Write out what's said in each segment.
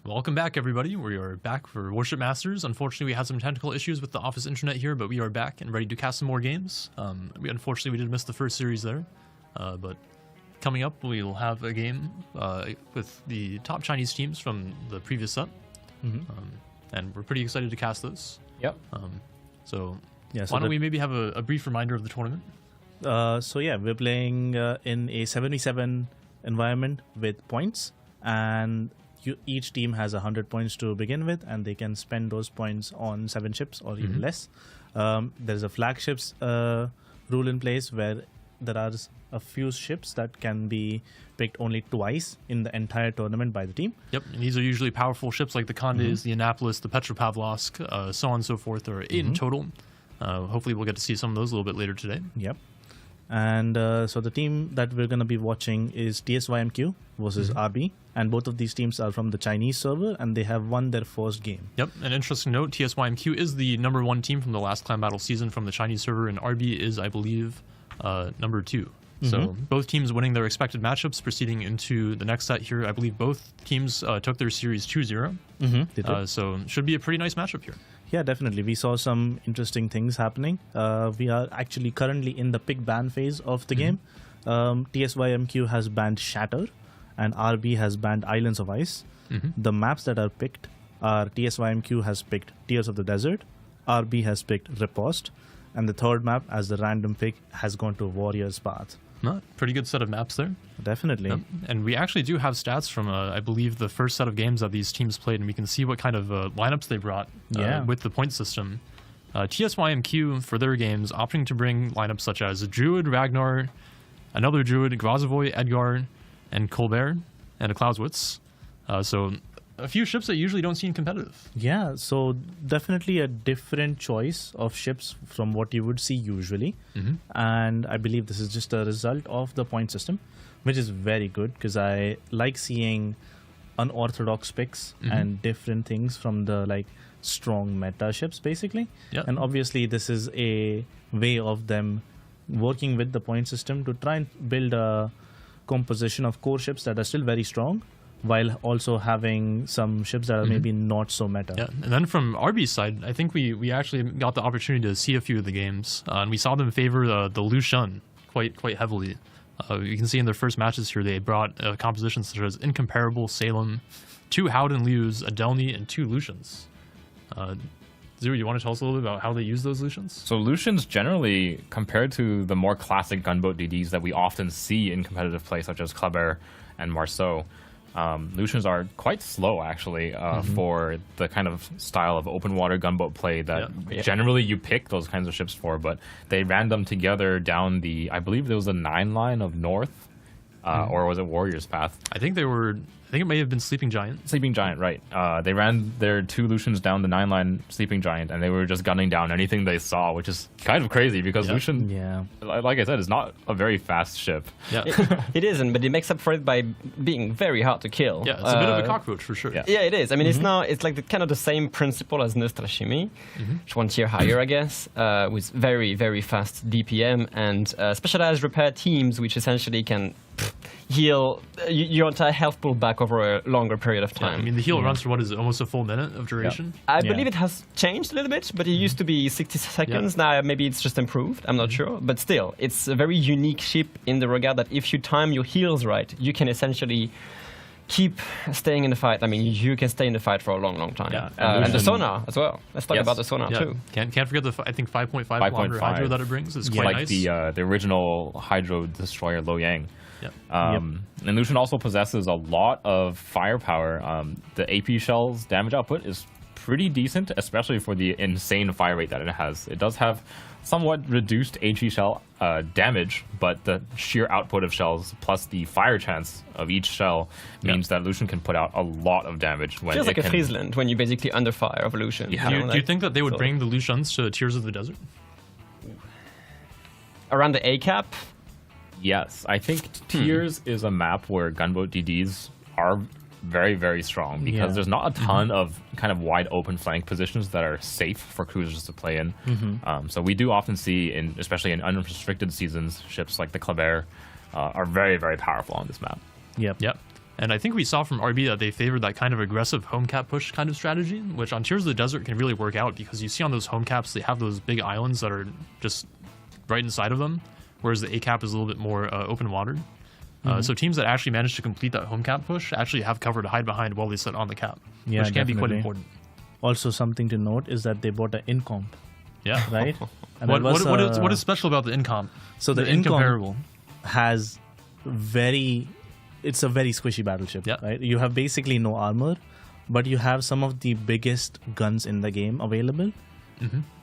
Welcome back, everybody. We are back for Warship Masters. Unfortunately, we had some technical issues with the office internet here, but we are back and ready to cast some more games. Unfortunately, we did miss the first series there, but coming up, we'll have a game with the top Chinese teams from the previous set, and we're pretty excited to cast those. Yep. So why don't we maybe have a brief reminder of the tournament? So yeah, we're playing in a 7v7 environment with points, and each team has 100 points to begin with, and they can spend those points on 7 ships or even less. There's a flagships rule in place where there are a few ships that can be picked only twice in the entire tournament by the team. Yep, and these are usually powerful ships like the Condes, the Annapolis, the Petropavlovsk, so on and so forth. There are 8 in total. Hopefully we'll get to see some of those a little bit later today. Yep. And so the team that we're going to be watching is TSYMQ versus RB. And both of these teams are from the Chinese server, and they have won their first game. Yep, an interesting note, TSYMQ is the #1 team from the last Clan Battle season from the Chinese server, and RB is, I believe, number 2. So both teams winning their expected matchups, proceeding into the next set here. I believe both teams took their series 2-0. So should be a pretty nice matchup here. Yeah, definitely. We saw some interesting things happening. We are actually currently in the pick ban phase of the game. TSYMQ has banned Shatter, and RB has banned Islands of Ice. The maps that are picked are TSYMQ has picked Tears of the Desert, RB has picked Repost, and the third map as the random pick has gone to Warrior's Path. Pretty good set of maps there. Definitely. Yep. And we actually do have stats from, I believe, the first set of games that these teams played, and we can see what kind of lineups they brought with the point system. TSYMQ, for their games, opting to bring lineups such as Druid, Ragnar, another Druid, Gvazovoy, Edgar, and Colbert, and a Clausewitz. So a few ships that you usually don't see in competitive. Yeah, so definitely a different choice of ships from what you would see usually. And I believe this is just a result of the point system, which is very good because I like seeing unorthodox picks and different things from the strong meta ships basically. And obviously this is a way of them working with the point system to try and build a composition of core ships that are still very strong, while also having some ships that are maybe not so meta. Yeah, and then from RB's side, I think we actually got the opportunity to see a few of the games, and we saw them favor the Luoyan quite heavily. You can see in their first matches here, they brought compositions such as Incomparable, Salem, 2 Howden Lius, a Delny, and 2 Lucians. Zero, you want to tell us a little bit about how they use those Lucians? So Lucians generally, compared to the more classic gunboat DDs that we often see in competitive play, such as Kleber and Marceau, Lucians are quite slow, actually, for the kind of style of open water gunboat play that generally you pick those kinds of ships for. But they ran them together down the, I believe there was a 9 line of north, or was it Warrior's Path? I think it may have been Sleeping Giant. Sleeping Giant, right. They ran their 2 Lucians down the 9 line Sleeping Giant, and they were just gunning down anything they saw, which is kind of crazy because Lucian, like I said, is not a very fast ship. Yeah. It isn't, but it makes up for it by being very hard to kill. Yeah, it's a bit of a cockroach for sure. Yeah, it is. I mean, it's like kind of the same principle as Nostrashimi, which 1 tier higher, I guess, with very, very fast DPM and specialized repair teams, which essentially can heal your entire health pool back over a longer period of time. I mean, the heal runs for what is it, almost a full minute of duration? I believe it has changed a little bit, but it used to be 60 seconds. Now maybe it's just improved. I'm not sure. But still, it's a very unique ship in the regard that if you time your heals right, you can essentially keep staying in the fight. I mean, you can stay in the fight for a long, long time. Yeah. And the sonar as well. Let's talk about the sonar too. Can't forget the, I think, 5.5 kilometer hydro that it brings. It's quite nice. The original hydro destroyer Luoyan. Yep. And Lucian also possesses a lot of firepower. The AP shell's damage output is pretty decent, especially for the insane fire rate that it has. It does have somewhat reduced HE shell damage, but the sheer output of shells plus the fire chance of each shell means that Lucian can put out a lot of damage. When feels like a Friesland when you're basically under fire of Lucian. Yeah. Do you think that they would bring the Lucians to Tears of the Desert? Around the A cap? Yes, I think Tears is a map where gunboat DDs are very, very strong because there's not a ton of kind of wide open flank positions that are safe for cruisers to play in. So we do often see, especially in unrestricted seasons, ships like the Kleber are very, very powerful on this map. Yep. And I think we saw from RB that they favored that kind of aggressive home cap push kind of strategy, which on Tears of the Desert can really work out because you see on those home caps, they have those big islands that are just right inside of them, whereas the A cap is a little bit more open water. So teams that actually manage to complete that home cap push actually have cover to hide behind while they sit on the cap, which can be quite important. Also, something to note is that they bought an incomp. Yeah. Right? And what is special about the incomp? So the incomparable has it's a very squishy battleship. Right? You have basically no armor, but you have some of the biggest guns in the game available.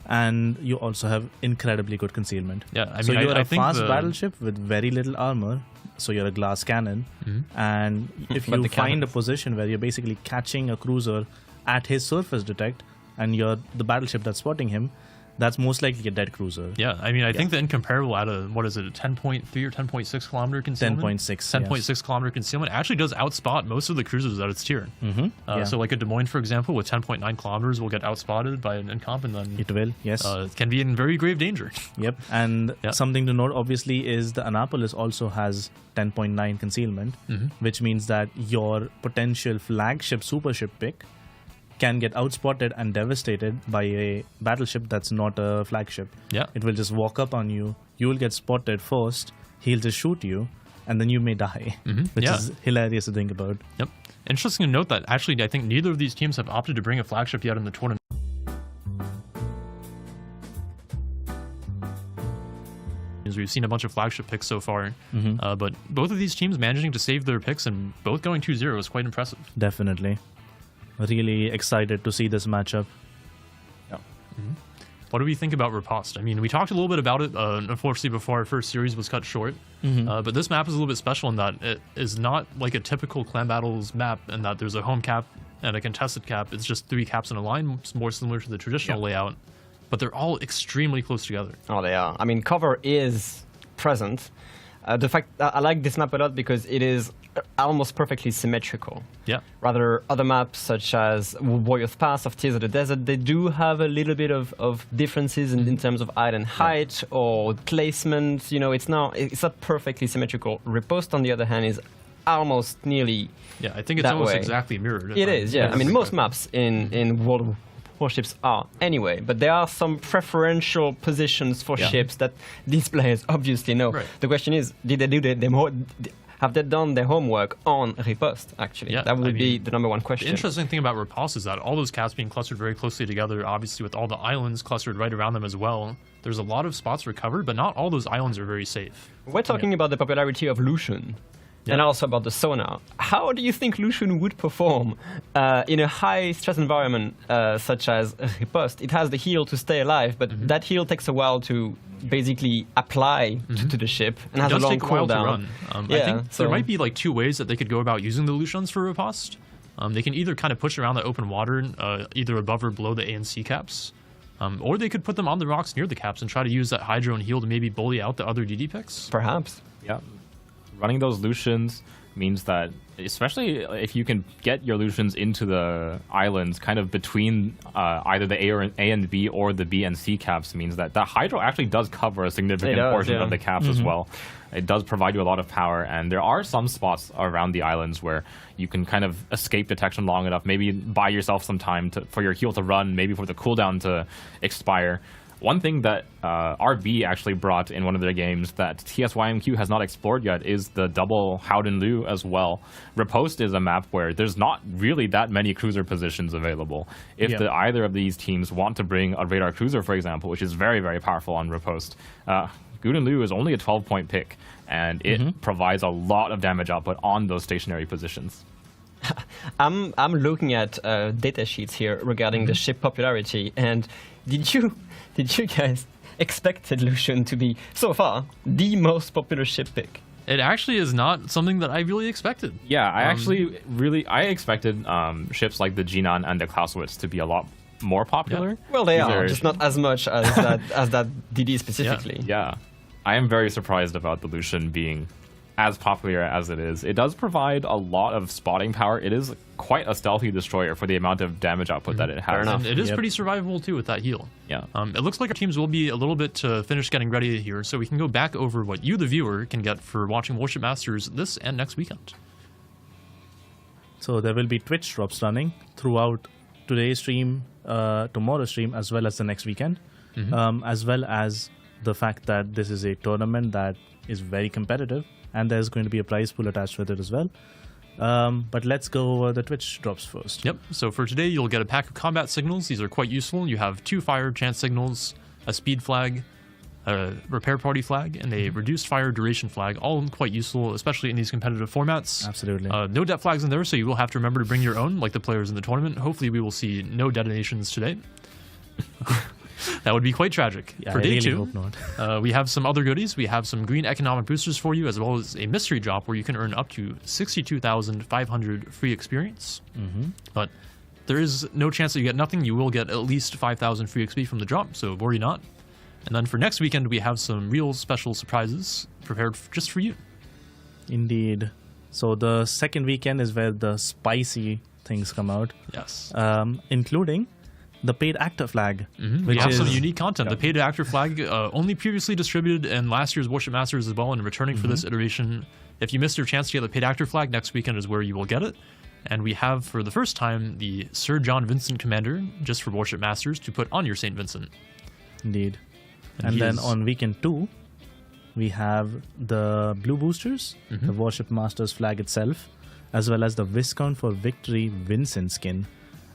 And you also have incredibly good concealment. Yeah, I mean, so you're I a think fast battleship with very little armor. So you're a glass cannon, and if you find a position where you're basically catching a cruiser at his surface detect, and you're the battleship that's spotting him, that's most likely a dead cruiser. Yeah, I mean, I think the incomparable at a 10.3 or 10.6 kilometer concealment? 10.6 kilometer concealment actually does outspot most of the cruisers at its tier. So like a Des Moines, for example, with 10.9 kilometers will get outspotted by an incomp, and then it will, it can be in very grave danger. Yep, and something to note obviously is the Annapolis also has 10.9 concealment, which means that your potential flagship supership pick can get outspotted and devastated by a battleship that's not a flagship. Yeah. It will just walk up on you, you will get spotted first, he'll just shoot you, and then you may die, which is hilarious to think about. Yep. Interesting to note that actually I think neither of these teams have opted to bring a flagship yet in the tournament. We've seen a bunch of flagship picks so far, but both of these teams managing to save their picks and both going 2-0 is quite impressive. Definitely. Really excited to see this matchup. Yeah. What do we think about Repost? I mean, we talked a little bit about it, unfortunately, before our first series was cut short. But this map is a little bit special in that it is not like a typical Clan Battles map in that there's a home cap and a contested cap. It's just 3 caps in a line. It's more similar to the traditional layout. But they're all extremely close together. Oh, they are. I mean, cover is present. The fact I like this map a lot because it is almost perfectly symmetrical. Yeah. Rather, other maps such as Warrior's Pass of Tears of the Desert, they do have a little bit of differences in terms of island height or placement. You know, it's not perfectly symmetrical. Repost, on the other hand, is almost nearly. Yeah, I think it's almost exactly mirrored. It is. Yeah. I mean, most maps in World Warships are anyway, but there are some preferential positions for ships that these players obviously know. Right. The question is, have they done their homework on Repost, actually? Yeah, that would be the number one question. The interesting thing about Repost is that all those caps being clustered very closely together, obviously with all the islands clustered right around them as well, there's a lot of spots recovered, but not all those islands are very safe. We're talking about the popularity of Lucian. and also about the sonar. How do you think Lucian would perform in a high-stress environment such as Repost? It has the heal to stay alive, but that heal takes a while to basically apply to the ship and has a long cooldown. I think there might be like two ways that they could go about using the Lucians for Repost. They can either kind of push around the open water, either above or below the A and C caps, or they could put them on the rocks near the caps and try to use that Hydro and heal to maybe bully out the other DD picks. Perhaps. Yeah. Running those Lucians means that, especially if you can get your Lucians into the islands kind of between either the A and B or the B and C caps, means that the Hydro actually does cover a significant portion of the caps as well. It does provide you a lot of power, and there are some spots around the islands where you can kind of escape detection long enough, maybe buy yourself some time for your heal to run, maybe for the cooldown to expire. One thing that RB actually brought in one of their games that TSYMQ has not explored yet is the double Howden Lu as well. Repost is a map where there's not really that many cruiser positions available. If either of these teams want to bring a radar cruiser, for example, which is very, very powerful on Repost, Guden Lu is only a 12-point pick, and it provides a lot of damage output on those stationary positions. I'm looking at data sheets here regarding the ship popularity, and did you guys expected Lucian to be so far the most popular ship pick? It actually is not something that I really expected. Yeah, I expected ships like the Jinan and the Clausewitz to be a lot more popular. Yeah. Well, they are, just not as much as that DD specifically. Yeah. I am very surprised about the Lucian being as popular as it is. It does provide a lot of spotting power. It is quite a stealthy destroyer for the amount of damage output that it has. And it is pretty survivable too with that heal. Yeah. It looks like our teams will be a little bit finished getting ready here, so we can go back over what you, the viewer, can get for watching Warship Masters this and next weekend. So there will be Twitch drops running throughout today's stream, tomorrow's stream, as well as the next weekend, as well as the fact that this is a tournament that is very competitive, and there's going to be a prize pool attached with it as well. But let's go over the Twitch drops first. Yep. So for today, you'll get a pack of combat signals. These are quite useful. You have 2 fire chance signals, a speed flag, a repair party flag, and a reduced fire duration flag, all quite useful, especially in these competitive formats. Absolutely. No det flags in there, so you will have to remember to bring your own, like the players in the tournament. Hopefully we will see no detonations today. That would be quite tragic. Yeah, for day really 2, hope not. we have some other goodies. We have some green economic boosters for you, as well as a mystery drop where you can earn up to 62,500 free experience. But there is no chance that you get nothing. You will get at least 5,000 free XP from the drop, so worry not. And then for next weekend, we have some real special surprises prepared just for you. Indeed. So the second weekend is where the spicy things come out. Yes. Including the paid actor flag. We have some unique content. The paid actor flag, only previously distributed in last year's Warship Masters as well, and returning for this iteration. If you missed your chance to get the paid actor flag, next weekend is where you will get it. And we have, for the first time, the Sir John Vincent Commander, just for Warship Masters, to put on your St. Vincent. Indeed. And then on weekend 2, we have the blue boosters, the Warship Masters flag itself, as well as the Viscount for Victory Vincent skin.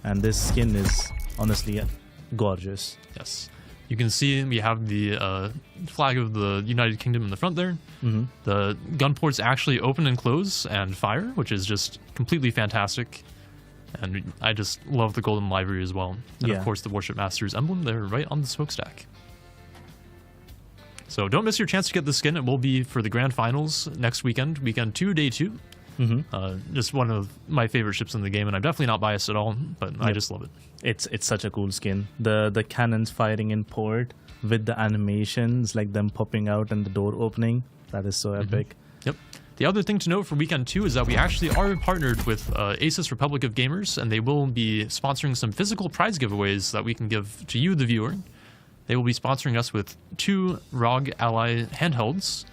And this skin is honestly gorgeous. Yes. You can see we have the flag of the United Kingdom in the front there. The gun ports actually open and close and fire, which is just completely fantastic. And I just love the golden livery as well. And of course the Warship Masters emblem there right on the smokestack. So don't miss your chance to get the skin. It will be for the grand finals next weekend, weekend 2, day 2. Just one of my favorite ships in the game, and I'm definitely not biased at all, but I just love it. It's such a cool skin. The cannons firing in port with the animations, like them popping out and the door opening. That is so epic. Yep. The other thing to note for weekend 2 is that we actually are partnered with Asus Republic of Gamers, and they will be sponsoring some physical prize giveaways that we can give to you, the viewer. They will be sponsoring us with 2 ROG Ally handhelds,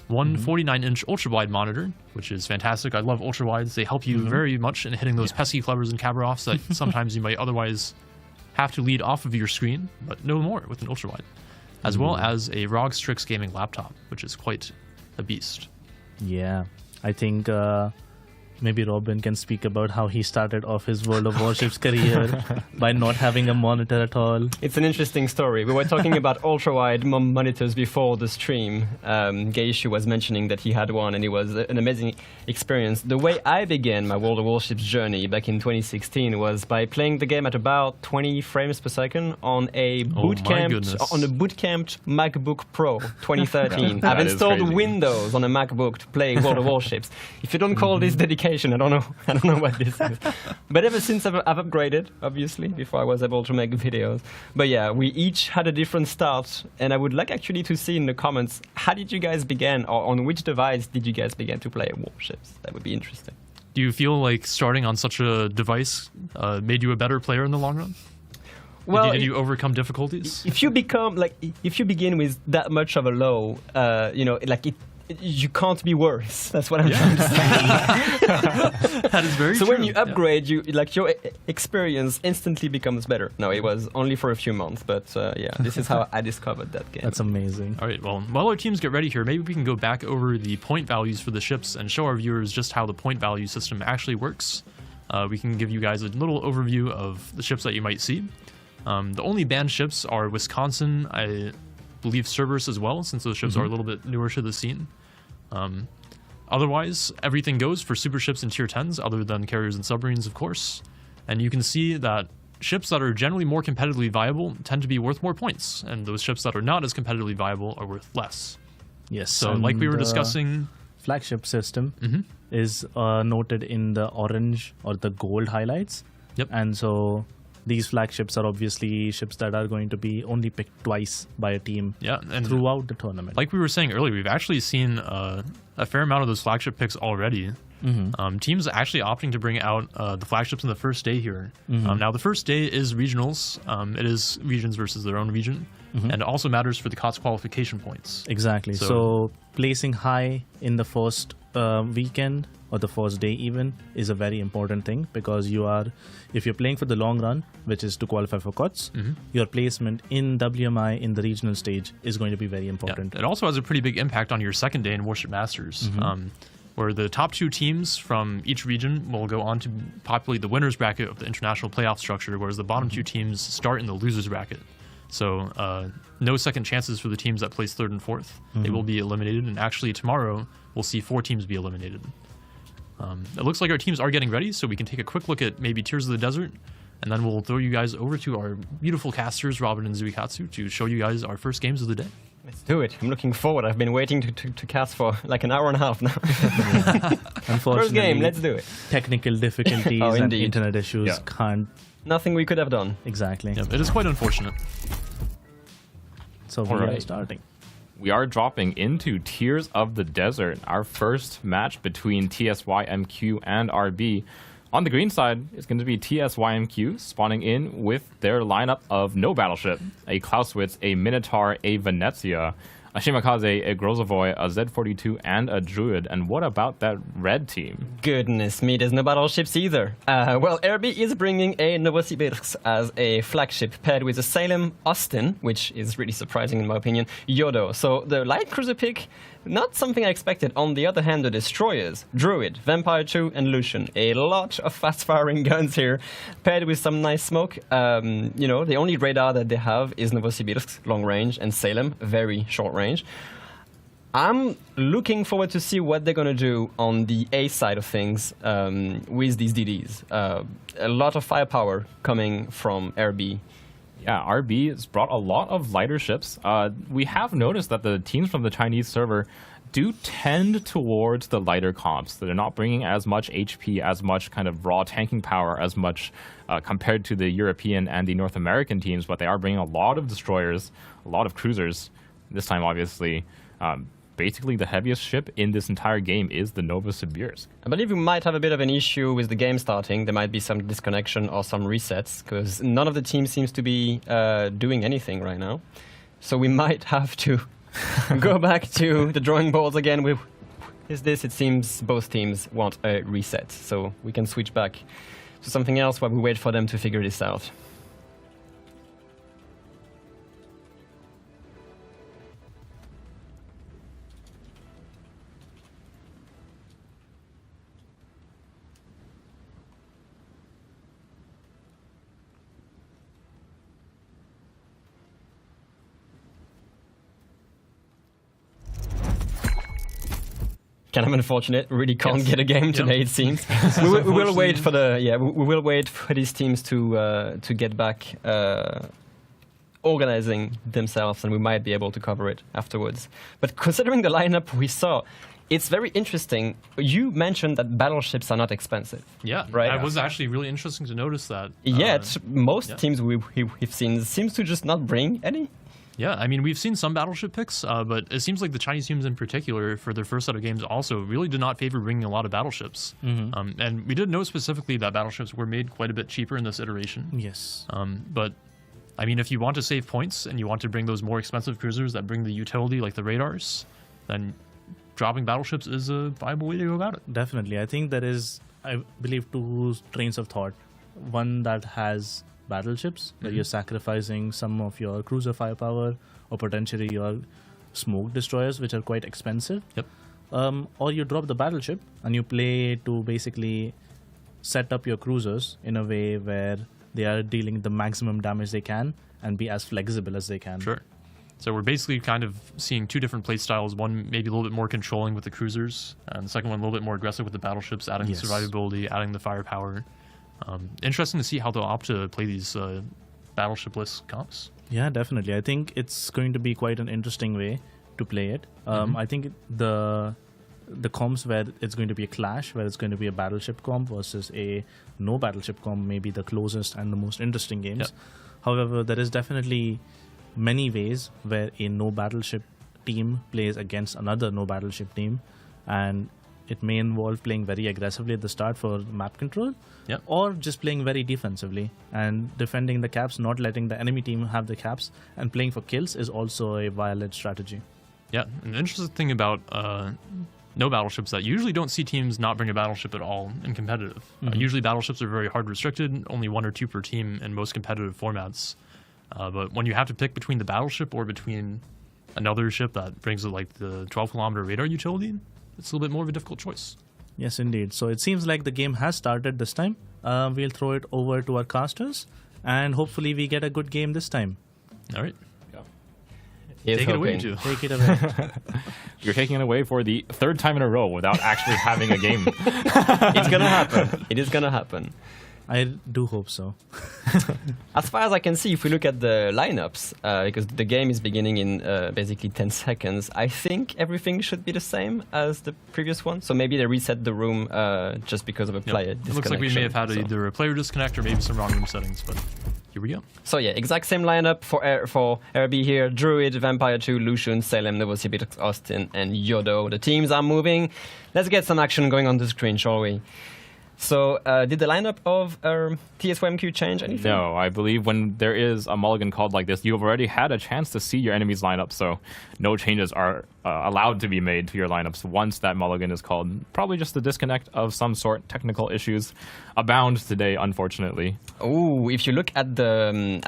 one 49-inch ultra-wide monitor, which is fantastic. I love ultra-wides. They help you very much in hitting those pesky clevers and Kabarovs that sometimes you might otherwise have to lead off of your screen, but no more with an ultra-wide. As well as a ROG Strix gaming laptop, which is quite a beast. Yeah, I think maybe Robin can speak about how he started off his World of Warships career by not having a monitor at all. It's an interesting story. We were talking about ultra-wide monitors before the stream. Geishu was mentioning that he had one and it was an amazing experience. The way I began my World of Warships journey back in 2016 was by playing the game at about 20 frames per second on a bootcamped MacBook Pro 2013. I've installed Windows on a MacBook to play World of Warships. If you don't call this dedication, I don't know what this is. But ever since I've upgraded, obviously, before I was able to make videos. But yeah, we each had a different start, and I would like actually to see in the comments, how did you guys begin, or on which device did you guys begin to play Warships? That would be interesting. Do you feel like starting on such a device made you a better player in the long run? Well, did you overcome difficulties? If you begin with that much of a low, you can't be worse. That's what I'm trying to say. That is very true. So when you upgrade, your experience instantly becomes better. No, it was only for a few months, but this is how I discovered that game. That's amazing. All right, well, while our teams get ready here, maybe we can go back over the point values for the ships and show our viewers just how the point value system actually works. We can give you guys a little overview of the ships that you might see. The only banned ships are Wisconsin, I believe Cerberus as well, since those ships are a little bit newer to the scene. Otherwise, everything goes for super ships and tier 10s, other than carriers and submarines, of course. And you can see that ships that are generally more competitively viable tend to be worth more points, and those ships that are not as competitively viable are worth less. Yes. So, like we were discussing, flagship system is noted in the orange or the gold highlights. Yep. And so these flagships are obviously ships that are going to be only picked twice by a team and throughout the tournament. Like we were saying earlier, we've actually seen a fair amount of those flagship picks already. Teams actually opting to bring out the flagships on the first day here. Now, the first day is regionals. It is regions versus their own region. And it also matters for the COTS qualification points. Exactly. So placing high in the first weekend or the first day even is a very important thing, because if you're playing for the long run, which is to qualify for COTS, your placement in WMI in the regional stage is going to be very important. It also has a pretty big impact on your second day in Warship Masters, where the top 2 teams from each region will go on to populate the winners bracket of the international playoff structure, whereas the bottom 2 teams start in the losers bracket. So no second chances for the teams that place 3rd and 4th. They will be eliminated, and actually tomorrow we'll see 4 teams be eliminated. It looks like our teams are getting ready, so we can take a quick look at maybe Tears of the Desert, and then we'll throw you guys over to our beautiful casters, Robin and Zuikatsu, to show you guys our first games of the day. Let's do it. I'm looking forward. I've been waiting to cast for like an hour and a half now. Unfortunately, first game, let's do it. Technical difficulties and internet issues can't... Nothing we could have done. Exactly. Yeah, it is quite unfortunate. So we are starting. We are dropping into Tears of the Desert, our first match between TSYMQ and RB. On the green side, it's going to be TSYMQ spawning in with their lineup of no battleship, a Clausewitz, a Minotaur, a Venezia, a Shimakaze, a Grozovoy, a Z42, and a Druid. And what about that red team? Goodness me, there's no battleships either. Well, RB is bringing a Novosibirsk as a flagship paired with a Salem Austin, which is really surprising in my opinion, Yodo. So the light cruiser pick, not something I expected. On the other hand, the destroyers, Druid, Vampire 2, and Lucian. A lot of fast-firing guns here, paired with some nice smoke. The only radar that they have is Novosibirsk, long range, and Salem, very short range. I'm looking forward to see what they're going to do on the A side of things with these DDs. A lot of firepower coming from RB. Yeah, RB has brought a lot of lighter ships. We have noticed that the teams from the Chinese server do tend towards the lighter comps. They're not bringing as much HP, as much kind of raw tanking power, as much compared to the European and the North American teams, but they are bringing a lot of destroyers, a lot of cruisers. This time, obviously, basically the heaviest ship in this entire game is the Novosibirsk. I believe we might have a bit of an issue with the game starting. There might be some disconnection or some resets, because none of the teams seems to be doing anything right now. So we might have to go back to the drawing boards again. It seems both teams want a reset. So we can switch back to something else while we wait for them to figure this out. kind of unfortunate. Really can't get a game today, it seems. we will wait for we will wait for these teams to get back organizing themselves, and we might be able to cover it afterwards. But considering the lineup we saw, it's very interesting. You mentioned that battleships are not expensive. Yeah, right. It was actually really interesting to notice that. Yet most teams we've seen seems to just not bring any. Yeah, I mean, we've seen some battleship picks, but it seems like the Chinese teams in particular, for their first set of games, also really did not favor bringing a lot of battleships. And we did know specifically that battleships were made quite a bit cheaper in this iteration. Yes. But I mean, if you want to save points and you want to bring those more expensive cruisers that bring the utility, like the radars, then dropping battleships is a viable way to go about it. Definitely. I think there is, I believe, two trains of thought. One that has battleships, where you're sacrificing some of your cruiser firepower or potentially your smoke destroyers, which are quite expensive. Yep. Or you drop the battleship and you play to basically set up your cruisers in a way where they are dealing the maximum damage they can and be as flexible as they can. Sure. So we're basically kind of seeing two different play styles. One maybe a little bit more controlling with the cruisers, and the second one a little bit more aggressive with the battleships, adding the survivability, adding the firepower. Interesting to see how they'll opt to play these battleship-less comps. Yeah, definitely. I think it's going to be quite an interesting way to play it. I think the comps where it's going to be a clash, where it's going to be a battleship comp versus a no battleship comp, may be the closest and the most interesting games. Yep. However, there is definitely many ways where a no battleship team plays against another no battleship team, and it may involve playing very aggressively at the start for map control, or just playing very defensively and defending the caps, not letting the enemy team have the caps, and playing for kills is also a violent strategy. Yeah, an interesting thing about no battleships that you usually don't see teams not bring a battleship at all in competitive. Usually battleships are very hard restricted, only 1 or 2 per team in most competitive formats. But when you have to pick between the battleship or between another ship that brings like the 12-kilometer radar utility, it's a little bit more of a difficult choice. Yes, indeed. So it seems like the game has started this time. We'll throw it over to our casters, and hopefully we get a good game this time. All right. Take it away, Joe. Take it away. You're taking it away for the 3rd time in a row without actually having a game. It's gonna happen. It is gonna happen. I do hope so. As far as I can see, if we look at the lineups, because the game is beginning in basically 10 seconds, I think everything should be the same as the previous one. So maybe they reset the room just because of a player disconnection. It looks like we may have had either a player disconnect or maybe some wrong room settings, but here we go. So yeah, exact same lineup for RB here. Druid, Vampire 2, Lucian, Salem, Novosibirsk, Austin, and Yodo. The teams are moving. Let's get some action going on the screen, shall we? So, did the lineup of TSYMQ change anything? No, I believe when there is a mulligan called like this, you've already had a chance to see your enemy's lineup, so no changes are allowed to be made to your lineups once that mulligan is called. Probably just a disconnect of some sort. Technical issues abound today, unfortunately. Oh, if you look at the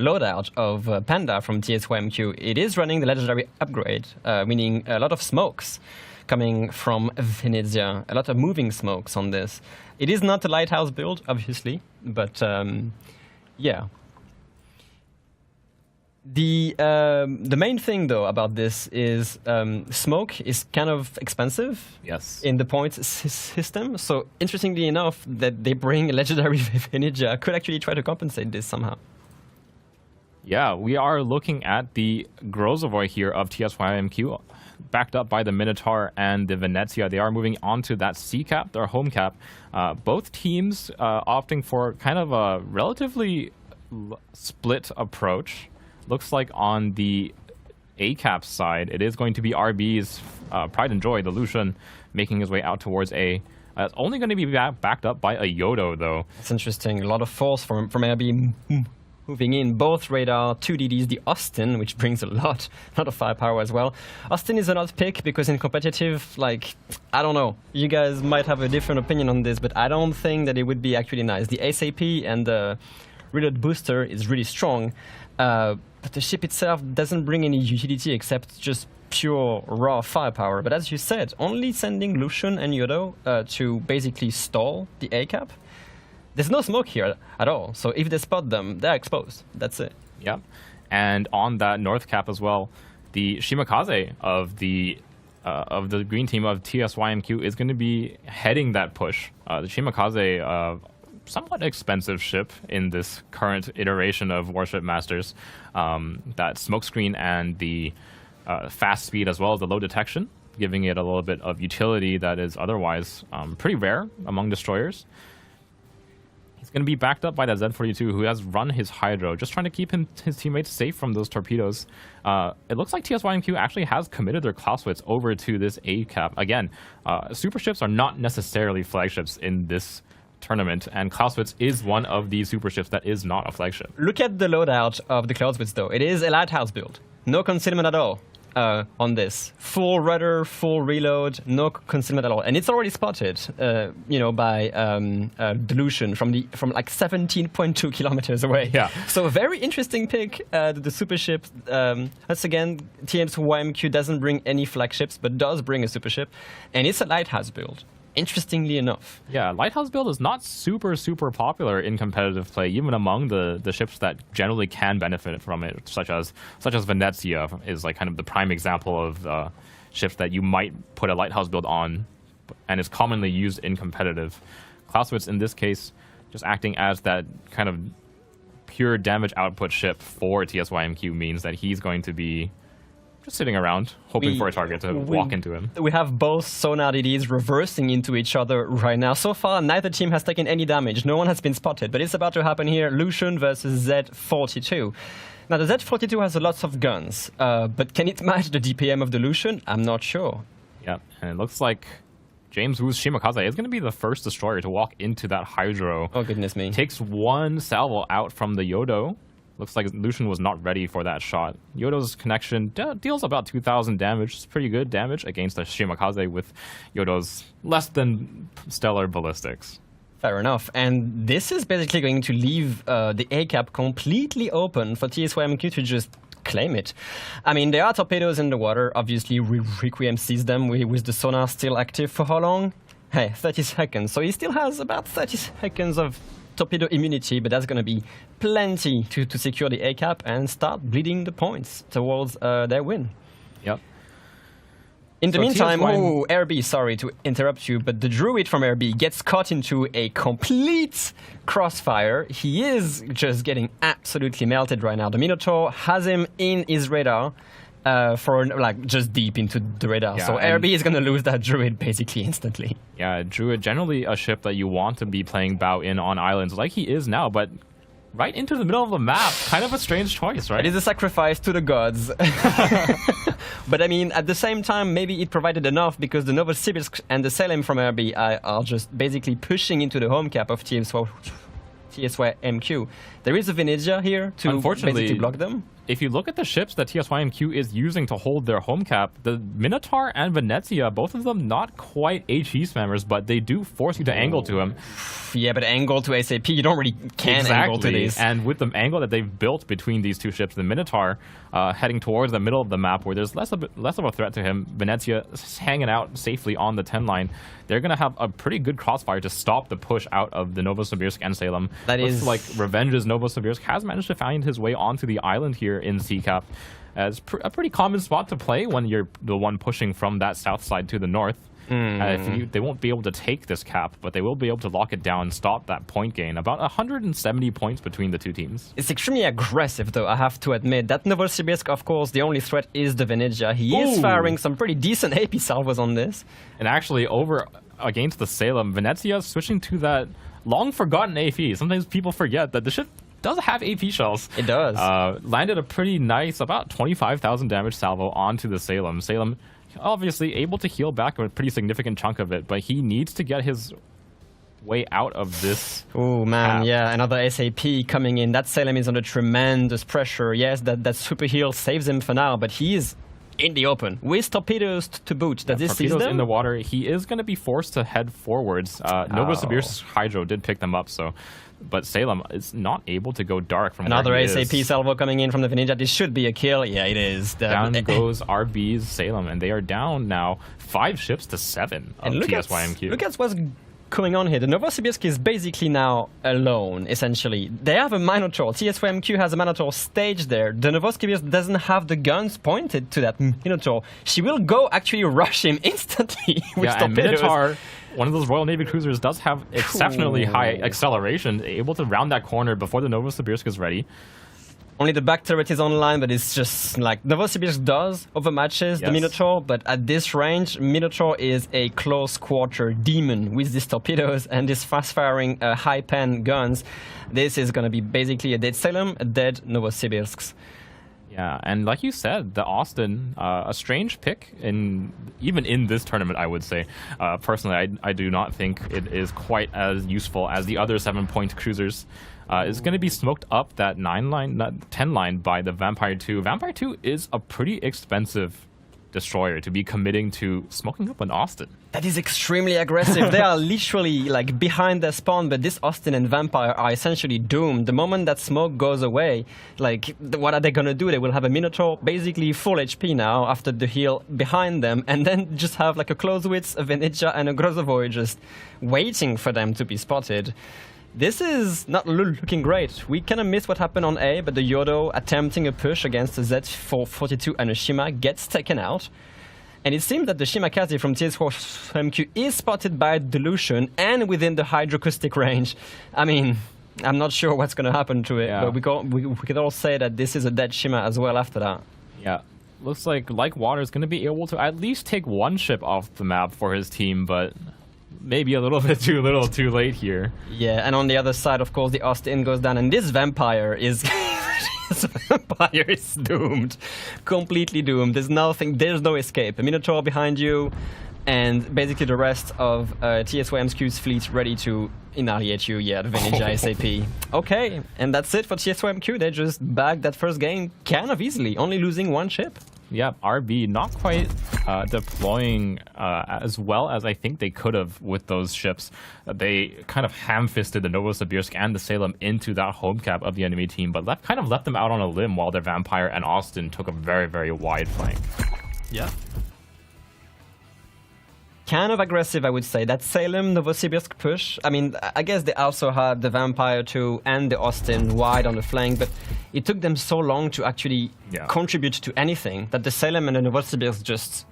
loadout of Panda from TSYMQ, it is running the legendary upgrade, meaning a lot of smokes coming from Venezia, a lot of moving smokes on this. It is not a lighthouse build, obviously, but yeah. The main thing, though, about this is smoke is kind of expensive. Yes. In the points system. So interestingly enough, that they bring a legendary Venezia could actually try to compensate this somehow. Yeah, we are looking at the Grozovoy here of TSYMQ, backed up by the Minotaur and the Venezia. They are moving on to that C cap, their home cap. Both teams opting for kind of a relatively split approach. Looks like on the A cap side, it is going to be RB's Pride and Joy, the Lucian, making his way out towards A. It's only going to be backed up by a Yodo, though. It's interesting. A lot of force from RB moving in. Both radar, 2 DDs, the Austin, which brings a lot of firepower as well. Austin is an odd pick because in competitive, like, I don't know. You guys might have a different opinion on this, but I don't think that it would be actually nice. The SAP and the reload booster is really strong, but the ship itself doesn't bring any utility except just pure raw firepower. But as you said, only sending Lucian and Yodo to basically stall the A cap. There's no smoke here at all, so if they spot them, they're exposed. That's it. Yeah, and on that north cap as well, the Shimakaze of the of the green team of TSYMQ is going to be heading that push. The Shimakaze, somewhat expensive ship in this current iteration of Warship Masters. That smokescreen and the fast speed as well as the low detection, giving it a little bit of utility that is otherwise pretty rare among destroyers. He's going to be backed up by that Z42 who has run his Hydro, just trying to keep his teammates safe from those torpedoes. It looks like TSYMQ actually has committed their Clausewitz over to this A cap. Again, super ships are not necessarily flagships in this tournament, and Clausewitz is one of these super ships that is not a flagship. Look at the loadout of the Clausewitz, though. It is a lighthouse build. No concealment at all on this. Full rudder, full reload, no concealment at all. And it's already spotted, by Luoyan from like 17.2 kilometers away. Yeah. So a very interesting pick. The super ship. Once again, TSYMQ doesn't bring any flagships, but does bring a super ship. And it's a lighthouse build. Interestingly enough. Yeah, Lighthouse build is not super popular in competitive play, even among the ships that generally can benefit from it, such as Venezia is like kind of the prime example of ships that you might put a Lighthouse build on, and is commonly used in competitive. Clausewitz, in this case, just acting as that kind of pure damage output ship for TSYMQ means that he's going to be just sitting around, hoping for a target to walk into him. We have both sonar DDs reversing into each other right now. So far, neither team has taken any damage. No one has been spotted, but it's about to happen here. Luoyan versus Z42. Now, the Z42 has lots of guns, but can it match the DPM of the Luoyan? I'm not sure. Yep, and it looks like James Wu's Shimakaze is going to be the first destroyer to walk into that Hydro. Oh, goodness me. Takes one salvo out from the Yodo. Looks like Luoyan was not ready for that shot. Yodo's connection deals about 2,000 damage. It's pretty good damage against the Shimakaze with Yodo's less than stellar ballistics. Fair enough. And this is basically going to leave the A cap completely open for TSYMQ to just claim it. I mean, there are torpedoes in the water. Obviously, Requiem sees them with the sonar still active for how long? Hey, 30 seconds. So he still has about 30 seconds of torpedo immunity, but that's going to be plenty to secure the A cap and start bleeding the points towards their win. Yep. In the meantime, RB, sorry to interrupt you, but the Druid from RB gets caught into a complete crossfire. He is just getting absolutely melted right now. The Minotaur has him in his radar. For like just deep into the radar. Yeah, so RB is going to lose that Druid basically instantly. Yeah, Druid, generally a ship that you want to be playing bow in on islands like he is now, but right into the middle of the map, kind of a strange choice, right? It is a sacrifice to the gods. But I mean, at the same time, maybe it provided enough because the Novosibirsk and the Salem from RB are just basically pushing into the home cap of TSYMQ. There is a Venezia here to basically block them. If you look at the ships that TSYMQ is using to hold their home cap, the Minotaur and Venezia, both of them not quite HE spammers, but they do force you to angle to them. Yeah, but angle to SAP, you don't really angle to these. And with the angle that they've built between these two ships, the Minotaur heading towards the middle of the map where there's less of a threat to him, Venezia hanging out safely on the 10 line, they're going to have a pretty good crossfire to stop the push out of the Novosibirsk and Salem. Looks like Revenge's Novosibirsk has managed to find his way onto the island here in C-Cap. It's a pretty common spot to play when you're the one pushing from that south side to the north. They won't be able to take this cap, but they will be able to lock it down and stop that point gain. About 170 points between the two teams. It's extremely aggressive, though, I have to admit. That Novosibirsk, of course, the only threat is the Venezia. He is firing some pretty decent AP salvos on this. And actually, over against the Salem, Venezia switching to that long-forgotten AP. Sometimes people forget that the ship does have AP shells. It does. Landed a pretty nice, about 25,000 damage salvo onto the Salem. Salem obviously able to heal back a pretty significant chunk of it, but he needs to get his way out of this. Oh man, yeah, another SAP coming in. That Salem is under tremendous pressure. Yes, that super heal saves him for now, but he is in the open with torpedoes to boot. Does this torpedoes in the water? He is going to be forced to head forwards. Novosibirsk Hydro did pick them up, but Salem is not able to go dark from another where he SAP is. Salvo coming in from the Venezia. This should be a kill. Yeah, it is. Down goes RB's Salem, and they are down now 5 ships to 7 of TSYMQ. Look at what's going on here? The Novosibirsk is basically now alone, essentially. They have a Minotaur. TS4MQ has a Minotaur staged there. The Novosibirsk doesn't have the guns pointed to that Minotaur. She will go actually rush him instantly with and torpedoes. Minotaur, one of those Royal Navy cruisers, does have exceptionally high acceleration, able to round that corner before the Novosibirsk is ready. Only the back turret is online, but it's just like Novosibirsk does overmatches the Minotaur, but at this range, Minotaur is a close quarter demon with these torpedoes and these fast-firing high-pen guns. This is going to be basically a dead Salem, a dead Novosibirsk. Yeah, and like you said, the Austin, a strange pick, even in this tournament, I would say. Personally, I do not think it is quite as useful as the other 7-point cruisers. Is going to be smoked up that 10 line by the Vampire 2. Vampire 2 is a pretty expensive destroyer to be committing to smoking up an Austin. That is extremely aggressive. They are literally like behind their spawn, but this Austin and Vampire are essentially doomed. The moment that smoke goes away, like, what are they going to do? They will have a Minotaur basically full HP now after the heal behind them, and then just have like a Clausewitz, a Venetia, and a Grozovoi just waiting for them to be spotted. This is not looking great. We kind of missed what happened on A, but the Yodo attempting a push against the Z442 and a Shima gets taken out. And it seems that the Shimakaze from TS4MQ is spotted by Delusion and within the hydroacoustic range. I mean, I'm not sure what's going to happen to it, but we could all say that this is a dead Shima as well after that. Yeah, looks like Water is going to be able to at least take one ship off the map for his team, but maybe a little bit too little too late here. Yeah, and on the other side, of course, the Austin goes down, and this Vampire is... this Vampire is doomed. Completely doomed. There's no escape. A Minotaur behind you, and basically the rest of TS4MQ's fleet ready to annihilate you. Yeah, the Venetia SAP. Okay, and that's it for TS4MQ. They just bagged that first game kind of easily, only losing one ship. Yeah, RB not quite deploying as well as I think they could have with those ships. They kind of ham-fisted the Novosibirsk and the Salem into that home cap of the enemy team, but kind of left them out on a limb while their Vampire and Austin took a very, very wide flank. Yeah. Kind of aggressive, I would say. That Salem Novosibirsk push, I mean, I guess they also had the Vampire 2 and the Austin wide on the flank, but it took them so long to actually contribute to anything that the Salem and the Novosibirsk just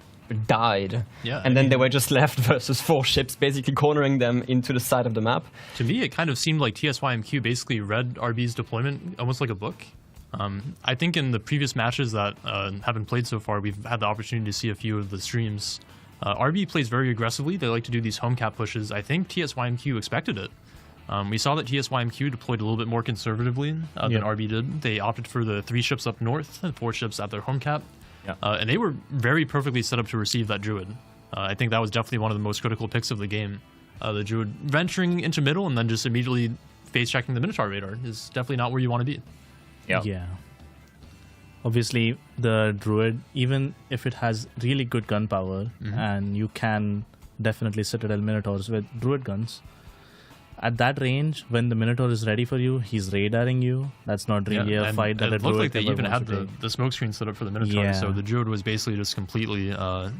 died. Yeah, and then they were just left versus 4 ships, basically cornering them into the side of the map. To me, it kind of seemed like TSYMQ basically read RB's deployment almost like a book. I think in the previous matches that have been played so far, we've had the opportunity to see a few of the streams. RB plays very aggressively. They like to do these home cap pushes. I think TSYMQ expected it. We saw that TSYMQ deployed a little bit more conservatively than RB did. They opted for the 3 ships up north and 4 ships at their home cap. And they were very perfectly set up to receive that Druid. I think that was definitely one of the most critical picks of the game. The Druid venturing into middle and then just immediately face checking the Minotaur radar is definitely not where you want to be. Yeah. Obviously, the Druid, even if it has really good gun power, and you can definitely Citadel Minotaurs with Druid guns, at that range, when the Minotaur is ready for you, he's radaring you. That's not really a fight that a Druid looked like they even had the smoke screen set up for the Minotaur, so the Druid was basically just completely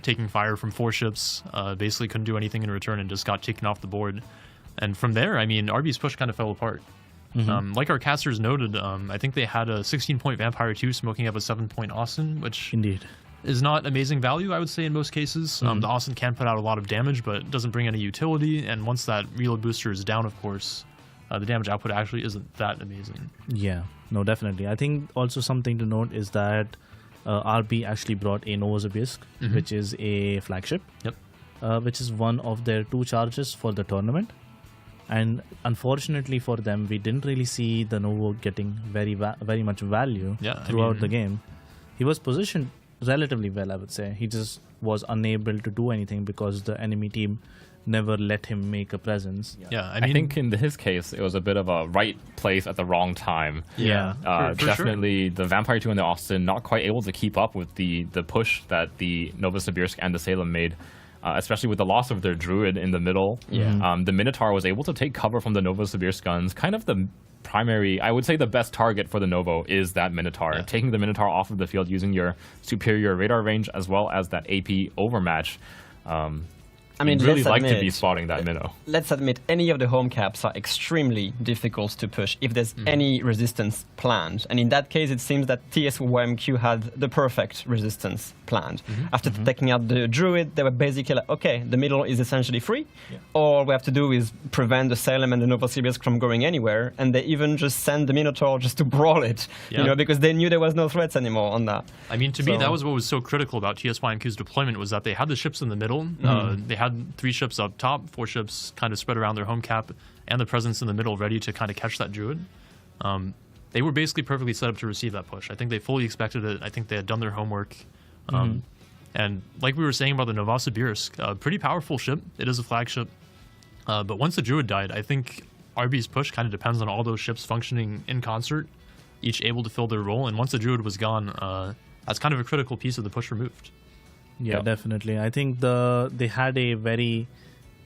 taking fire from 4 ships, basically couldn't do anything in return and just got taken off the board. And from there, I mean, RB's push kind of fell apart. Like our casters noted, I think they had a 16-point Vampire 2 smoking up a 7-point Austin, which is not amazing value, I would say, in most cases. The Austin can put out a lot of damage, but doesn't bring any utility, and once that reload booster is down, of course, the damage output actually isn't that amazing. Yeah, no, definitely. I think also something to note is that RB actually brought a Novosibirsk, which is a flagship, which is one of their 2 charges for the tournament. And unfortunately for them, we didn't really see the Novo getting very much value throughout the game. He was positioned relatively well, I would say. He just was unable to do anything because the enemy team never let him make a presence. I think in his case, it was a bit of a right place at the wrong time. For definitely the Vampire 2 and the Austin not quite able to keep up with the push that the Novosibirsk and the Salem made. Especially with the loss of their Druid in the middle. The Minotaur was able to take cover from the Novosibirsk guns. Kind of the primary, I would say the best target for the Novo is that Minotaur. Taking the Minotaur off of the field using your superior radar range as well as that AP overmatch. I mean, really let's like to be admit- spotting that minnow. Let's admit, any of the home caps are extremely difficult to push if there's any resistance planned. And in that case, it seems that TSYMQ had the perfect resistance planned. After taking out the druid, they were basically like, okay, the middle is essentially free. All we have to do is prevent the Salem and the Novosibirsk from going anywhere. And they even just sent the Minotaur just to brawl it, you know, because they knew there was no threats anymore on that. I mean, to me, that was what was so critical about TSYMQ's deployment, was that they had the ships in the middle. They had 3 ships up top, 4 ships kind of spread around their home cap, and the presence in the middle ready to kind of catch that druid. They were basically perfectly set up to receive that push. I think they fully expected it. I think they had done their homework. And like we were saying about the Novosibirsk, pretty powerful ship. It is a flagship. But once the druid died, I think RB's push kind of depends on all those ships functioning in concert, each able to fill their role. And once the druid was gone, that's kind of a critical piece of the push removed. Yeah, definitely. I think they had a very,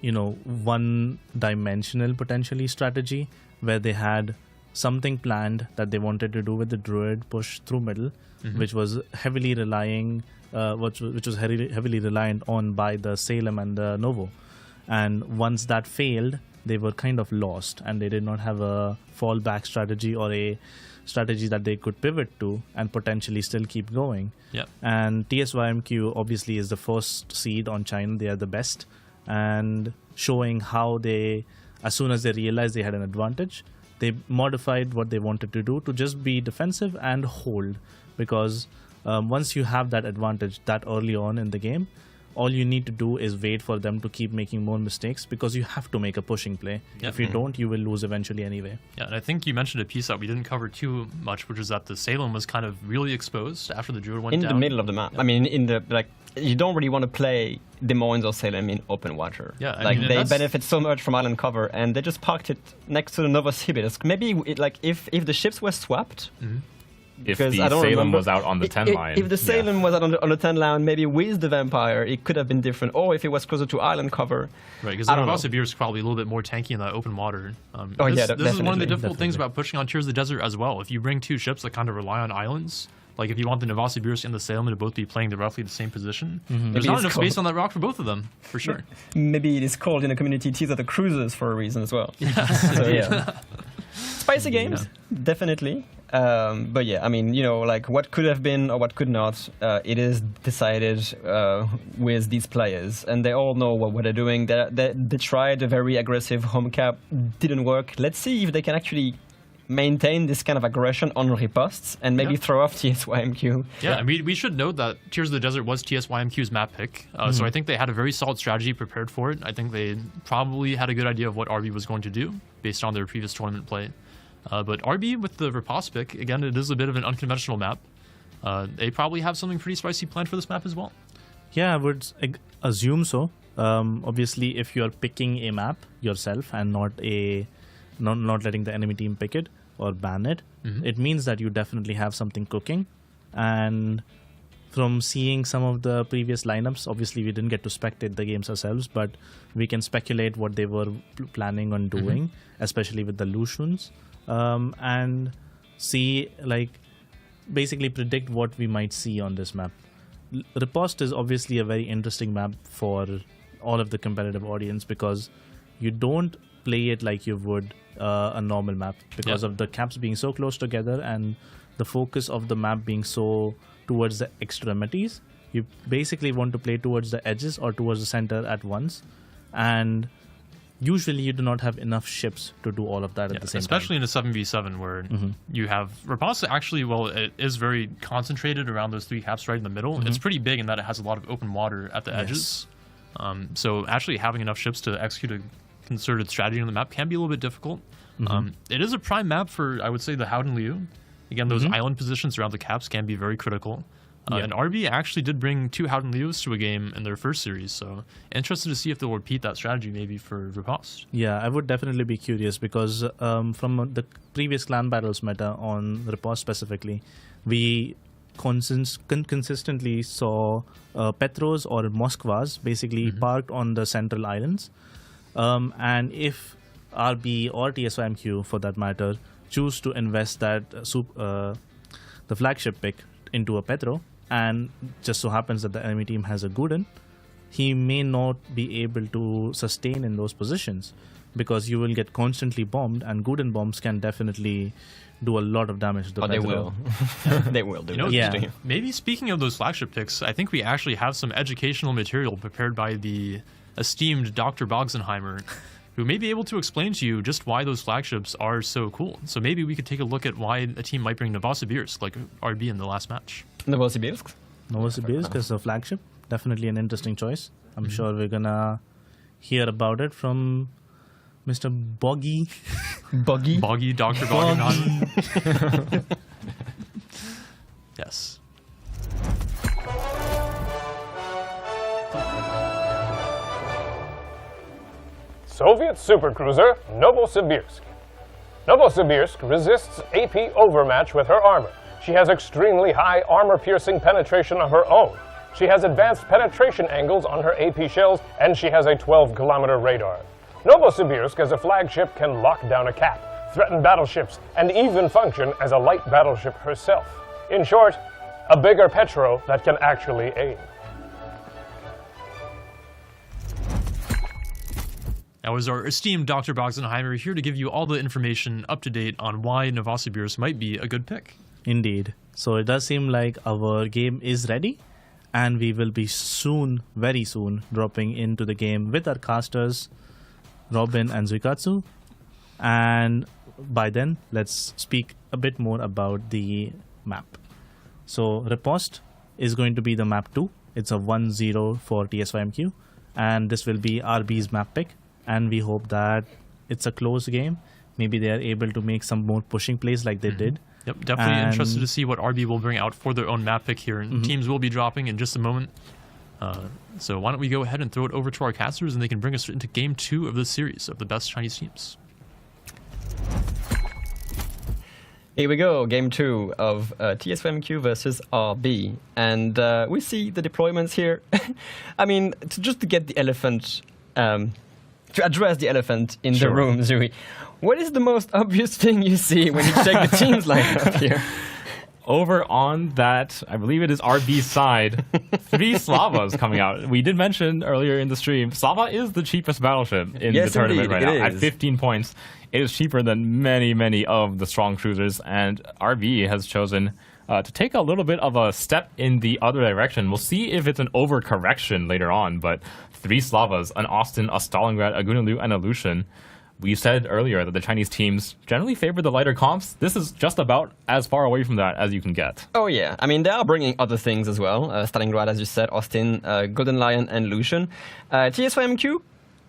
one-dimensional potentially strategy where they had something planned that they wanted to do with the druid push through middle, which was heavily relying, which was heavily reliant on by the Salem and the Novo. And once that failed, they were kind of lost, and they did not have a fallback strategy or a strategy that they could pivot to and potentially still keep going. And TSYMQ obviously is the first seed on China. They are the best, and showing how they, as soon as they realized they had an advantage, they modified what they wanted to do to just be defensive and hold, because once you have that advantage that early on in the game, all you need to do is wait for them to keep making more mistakes, because you have to make a pushing play. If you don't, you will lose eventually anyway. Yeah, and I think you mentioned a piece that we didn't cover too much, which is that the Salem was kind of really exposed after the druid went down. In the middle of the map. I mean, you don't really want to play Des Moines or Salem in open water. I mean, they benefit so much from island cover, and they just parked it next to the Novosibirsk. Maybe if the ships were swapped. If the Salem was out on the 10 line. If the Salem was out on the 10 line, maybe with the Vampire, it could have been different. Or if it was closer to island cover. Right, because the Novosibirsk is probably a little bit more tanky in that open water. This is one of the difficult things about pushing on Tears of the Desert as well. If you bring 2 ships that kind of rely on islands, like if you want the Novosibirsk and the Salem to both be playing roughly the same position, there's not enough space on that rock for both of them, for sure. Maybe it is called in the community Tears of the Cruisers for a reason as well. Spicy games, definitely. But yeah, I mean, what could have been or what could not, it is decided with these players, and they all know what they're doing. They tried a very aggressive home cap, didn't work. Let's see if they can actually maintain this kind of aggression on Reposts and maybe throw off TSYMQ. And we should note that Tears of the Desert was TSYMQ's map pick, so I think they had a very solid strategy prepared for it. I think they probably had a good idea of what RB was going to do based on their previous tournament play. But RB with the Repost pick, again, it is a bit of an unconventional map. They probably have something pretty spicy planned for this map as well. Yeah, I would assume so. Obviously, if you're picking a map yourself and not letting the enemy team pick it or ban it, it means that you definitely have something cooking. And from seeing some of the previous lineups, obviously we didn't get to spectate the games ourselves, but we can speculate what they were planning on doing, especially with the Luoyans, and see, basically predict what we might see on this map. Repost is obviously a very interesting map for all of the competitive audience, because you don't play it like you would a normal map, because of the caps being so close together and the focus of the map being so towards the extremities. You basically want to play towards the edges or towards the center at once, and usually you do not have enough ships to do all of that at the same time. Especially in a 7v7 where you have Repost actually, it is very concentrated around those 3 caps right in the middle. It's pretty big in that it has a lot of open water at the edges. So actually having enough ships to execute a concerted strategy on the map can be a little bit difficult. It is a prime map for, I would say, the Howden Liu. Again, those island positions around the caps can be very critical. And RB actually did bring 2 Howden Lius to a game in their first series, so interested to see if they'll repeat that strategy maybe for Repost. Yeah, I would definitely be curious, because from the previous clan battles meta on Repost specifically, we consistently saw Petros or Moskvas basically parked on the central islands. And if RB or TSYMQ, for that matter, choose to invest that the flagship pick into a Petro, and just so happens that the enemy team has a Guden, he may not be able to sustain in those positions because you will get constantly bombed, and Guden bombs can definitely do a lot of damage to the They Predator. will. They will do it. Yeah. Maybe speaking of those flagship picks, I think we actually have some educational material prepared by the esteemed Dr. Bogsenheimer, who may be able to explain to you just why those flagships are so cool. So maybe we could take a look at why a team might bring Novosibirsk, like RB in the last match. Novosibirsk? Novosibirsk is a flagship. Definitely an interesting choice. I'm sure we're gonna hear about it from Mr. Boggy. Boggy, Dr. Bogsenheimer. Yes. Soviet supercruiser Novosibirsk. Novosibirsk resists AP overmatch with her armor. She has extremely high armor-piercing penetration of her own. She has advanced penetration angles on her AP shells, and she has a 12-kilometer radar. Novosibirsk as a flagship can lock down a cap, threaten battleships, and even function as a light battleship herself. In short, a bigger Petro that can actually aim. That was our esteemed Dr. Bogsenheimer here to give you all the information up to date on why Novosibirsk might be a good pick. Indeed. So it does seem like our game is ready, and we will be soon, very soon, dropping into the game with our casters, Robin and Zuikatsu. And by then, let's speak a bit more about the map. So Repost is going to be the map 2. It's a 1-0 for TS5MQ, and this will be RB's map pick. And we hope that it's a close game. Maybe they are able to make some more pushing plays like they did. Yep, definitely interested to see what RB will bring out for their own map pick here. And teams will be dropping in just a moment. So why don't we go ahead and throw it over to our casters, and they can bring us into Game 2 of the series of the best Chinese teams. Here we go, Game 2 of TS5MQ versus RB. And we see the deployments here. I mean, just to get the elephant... to address the elephant in the room, Zui, what is the most obvious thing you see when you check the teams lineup here? Over on that, I believe it is RB's side, 3 Slavas coming out. We did mention earlier in the stream, Slava is the cheapest battleship in the tournament right now. At 15 points, it is cheaper than many, many of the strong cruisers, and RB has chosen to take a little bit of a step in the other direction. We'll see if it's an overcorrection later on, but 3 Slavas, an Austin, a Stalingrad, a Gunulu, and a Lucian. We said earlier that the Chinese teams generally favor the lighter comps. This is just about as far away from that as you can get. Oh yeah, I mean, they are bringing other things as well. Stalingrad, as you said, Austin, Golden Lion, and Lucian. TS5MQ,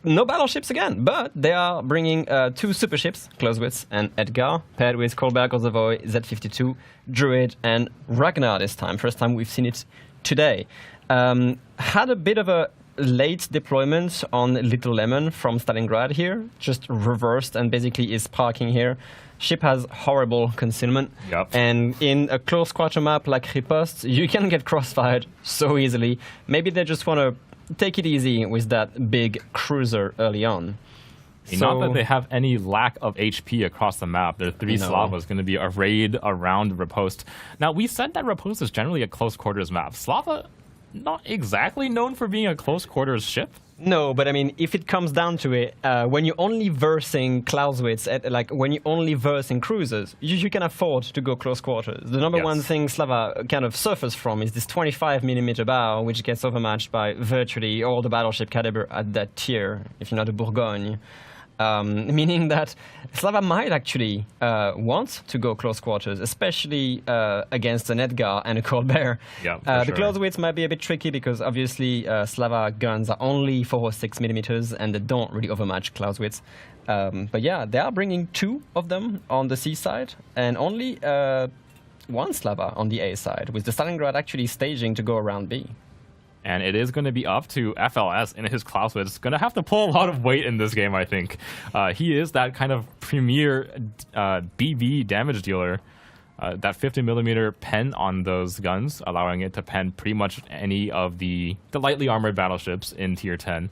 no battleships again, but they are bringing 2 super ships, Clausewitz and Edgar, paired with Kolberg, Ozovoy, Z52, Druid, and Ragnar this time. First time we've seen it today. Had a bit of a late deployment on Little Lemon from Stalingrad here, just reversed and basically is parking here. Ship has horrible concealment, and in a close quarter map like Repost, you can get crossfired so easily. Maybe they just want to take it easy with that big cruiser early on. Not that they have any lack of HP across the map. Their 3 Slavas going to be arrayed around Repost. Now, we said that Repost is generally a close quarters map. Slava, not exactly known for being a close quarters ship. No, but I mean, if it comes down to it, when you're only versing Clausewitz, like when you're only versing cruisers, you can afford to go close quarters. The number one thing Slava kind of suffers from is this 25mm bow, which gets overmatched by virtually all the battleship caliber at that tier, if you're not a Bourgogne. Meaning that Slava might actually want to go close quarters, especially against an Edgar and a Colbert. The Clausewitz might be a bit tricky because obviously Slava guns are only 406mm and they don't really overmatch Clausewitz. But yeah, they are bringing 2 of them on the C side and only 1 Slava on the A side, with the Stalingrad actually staging to go around B. And it is going to be up to FLS in his Clausewitz. Going to have to pull a lot of weight in this game, I think. He is that kind of premier BB damage dealer. That 50mm pen on those guns, allowing it to pen pretty much any of the lightly armored battleships in Tier 10.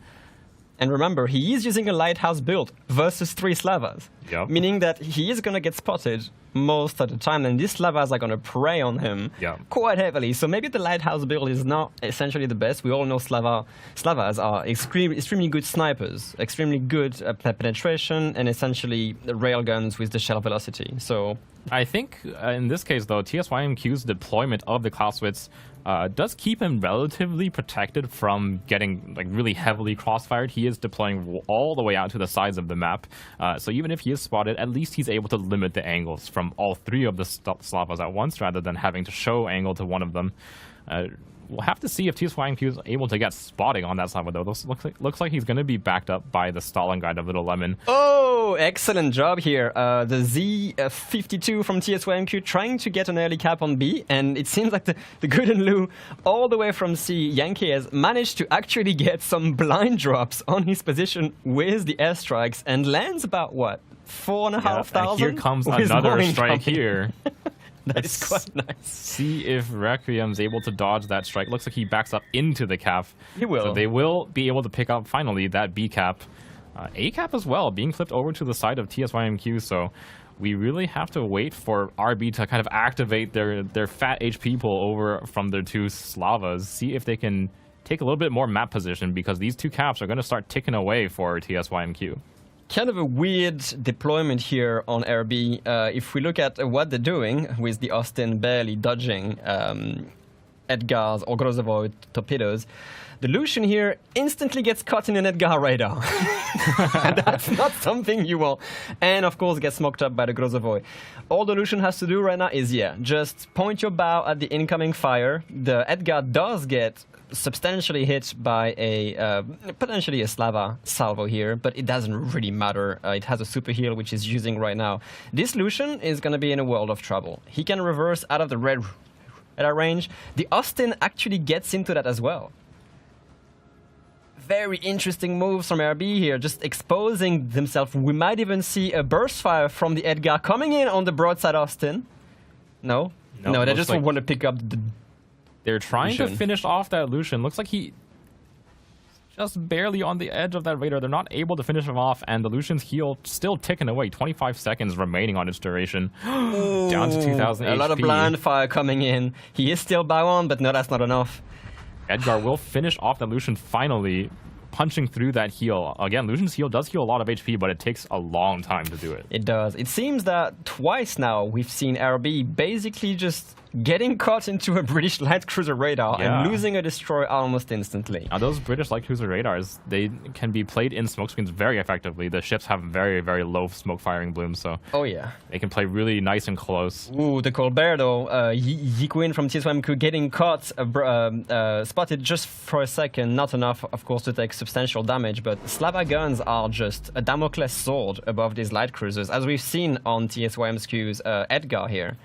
And remember, he is using a lighthouse build versus 3 Slavas, meaning that he is going to get spotted most of the time, and these Slavas are going to prey on him quite heavily. So maybe the lighthouse build is not essentially the best. We all know Slavas are extremely good snipers, extremely good penetration, and essentially railguns with the shell velocity. So I think in this case, though, TSYMQ's deployment of the Clausewitz does keep him relatively protected from getting like really heavily crossfired. He is deploying all the way out to the sides of the map, so even if he is spotted, at least he's able to limit the angles from all 3 of the Slavas at once, rather than having to show angle to one of them. We'll have to see if TSYMQ is able to get spotting on that Slava, though. This looks like he's going to be backed up by the Stalin guide of Little Lemon. Oh, excellent job here. The Z52 from TSYMQ trying to get an early cap on B, and it seems like the good and Lu all the way from C, Yankee has managed to actually get some blind drops on his position with the airstrikes and lands about, what, 4,500? Here comes another strike here. That is quite nice. See if Requiem's able to dodge that strike. Looks like he backs up into the cap. He will. So they will be able to pick up, finally, that B cap. A cap as well, being flipped over to the side of TSYMQ. So we really have to wait for RB to kind of activate their fat HP pull over from their 2 Slavas. See if they can take a little bit more map position, because these 2 caps are going to start ticking away for TSYMQ. Kind of a weird deployment here on RB. If we look at what they're doing with the Austin barely dodging Edgar's or Grozovoy torpedoes, the Lucian here instantly gets caught in an Edgar radar. That's not something you want. And of course gets smoked up by the Grozovoy. All the Lucian has to do right now is, just point your bow at the incoming fire. The Edgar does get substantially hit by a potentially a Slava salvo here, but it doesn't really matter. It has a super heal which is using right now. This Lucian is going to be in a world of trouble. He can reverse out of the red range. The Austin actually gets into that as well. Very interesting moves from RB here, just exposing themselves. We might even see a burst fire from the Edgar coming in on the broadside Austin. No, they just want to pick up the... They're trying Lucian. to finish off that Lucian. Looks like he just barely on the edge of that radar. They're not able to finish him off, and the Lucian's heal still ticking away. 25 seconds remaining on its duration. Down to 2,000 HP. A lot of blind fire coming in. He is still by 1, but no, that's not enough. Edgar will finish off the Lucian finally, punching through that heal. Again, Lucian's heal does heal a lot of HP, but it takes a long time to do it. It does. It seems that twice now we've seen RB basically just getting caught into a British light cruiser radar and losing a destroyer almost instantly. Now, those British light cruiser radars, they can be played in smoke screens very effectively. The ships have very, very low smoke firing blooms, so they can play really nice and close. Ooh, the Colbert though, Yikuin from TSYMQ getting caught, spotted just for a second, not enough, of course, to take substantial damage, but Slava guns are just a Damocles sword above these light cruisers, as we've seen on TSYMQ's Edgar here.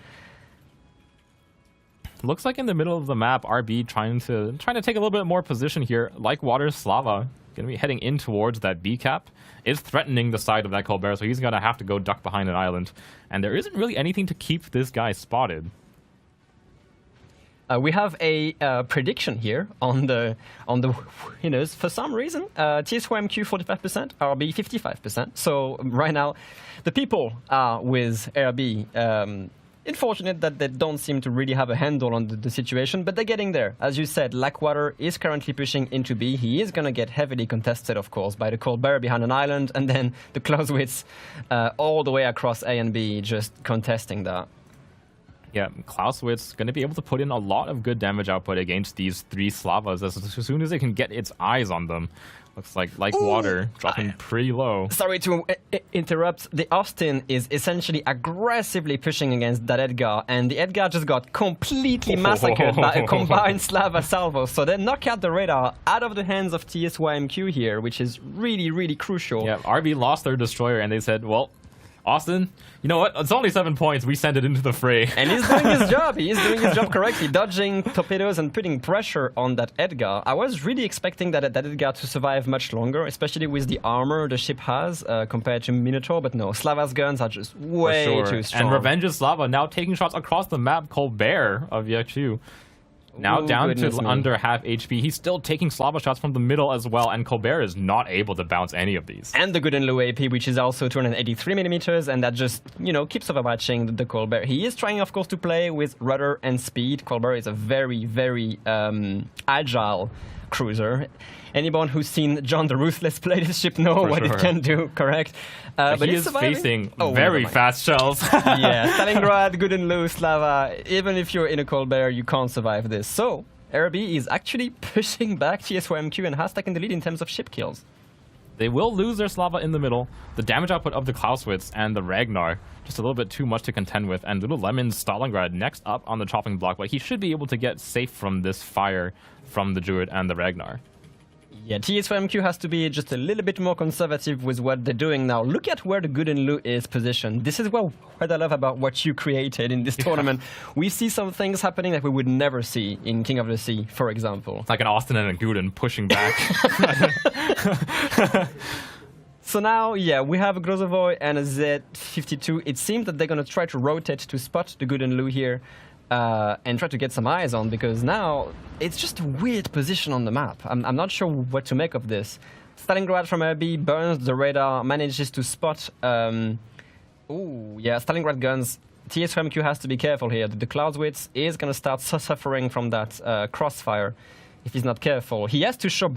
Looks like in the middle of the map, RB trying to take a little bit more position here. Like Water's Slava, going to be heading in towards that B cap. Is threatening the side of that Colbert, so he's going to have to go duck behind an island. And there isn't really anything to keep this guy spotted. We have a prediction here on the winners. For some reason, TSYMQ 45%, RB 55%. So right now, the people are with RB. Unfortunate that they don't seem to really have a handle on the situation, but they're getting there. As you said, Lackwater is currently pushing into B. He is going to get heavily contested, of course, by the Colbert behind an island, and then the Clausewitz all the way across A and B, just contesting that. Yeah, Clausewitz going to be able to put in a lot of good damage output against these 3 Slavas as soon as they can get its eyes on them. Looks like Water dropping pretty low. Sorry to interrupt. The Austin is essentially aggressively pushing against that Edgar, and the Edgar just got completely massacred by a combined Slava salvo. So they knock out the radar out of the hands of TSYMQ here, which is really, really crucial. Yeah, RB lost their destroyer, and they said, well, Austin, you know what? It's only 7 points. We send it into the fray. And he's doing his job. He is doing his job correctly, dodging torpedoes and putting pressure on that Edgar. I was really expecting that Edgar to survive much longer, especially with the armor the ship has compared to Minotaur. But no, Slava's guns are just way too strong. And Revenge's Slava now taking shots across the map. Colbert of Yakshu. Now Ooh, down to goodness me. under half HP. He's still taking Slava shots from the middle as well, and Colbert is not able to bounce any of these. And the good and low AP, which is also 283 millimeters, and that just, keeps overmatching the Colbert. He is trying, of course, to play with rudder and speed. Colbert is a very, very agile cruiser. Anyone who's seen John the Ruthless play this ship know what it can do, correct? But he is facing very fast shells. Yeah, Stalingrad, good and low, Slava. Even if you're in a Colbert, you can't survive this. So, RB is actually pushing back TSYMQ and has taken the lead in terms of ship kills. They will lose their Slava in the middle. The damage output of the Clausewitz and the Ragnar, just a little bit too much to contend with. And Little Lemon's Stalingrad next up on the chopping block, but he should be able to get safe from this fire from the Druid and the Ragnar. Yeah, TSYMQ has to be just a little bit more conservative with what they're doing now. Look at where the good and Lu is positioned. This is what I love about what you created in this tournament. We see some things happening that we would never see in King of the Sea, for example. It's like an Austin and a Guden pushing back. So now, yeah, we have a Grozovoy and a Z52. It seems that they're going to try to rotate to spot the good and Lu here. And try to get some eyes on, because now it's just a weird position on the map. I'm not sure what to make of this. Stalingrad from RB burns the radar, manages to spot... Stalingrad guns. TSYMQ has to be careful here. The Clausewitz is going to start suffering from that crossfire if he's not careful. He has to show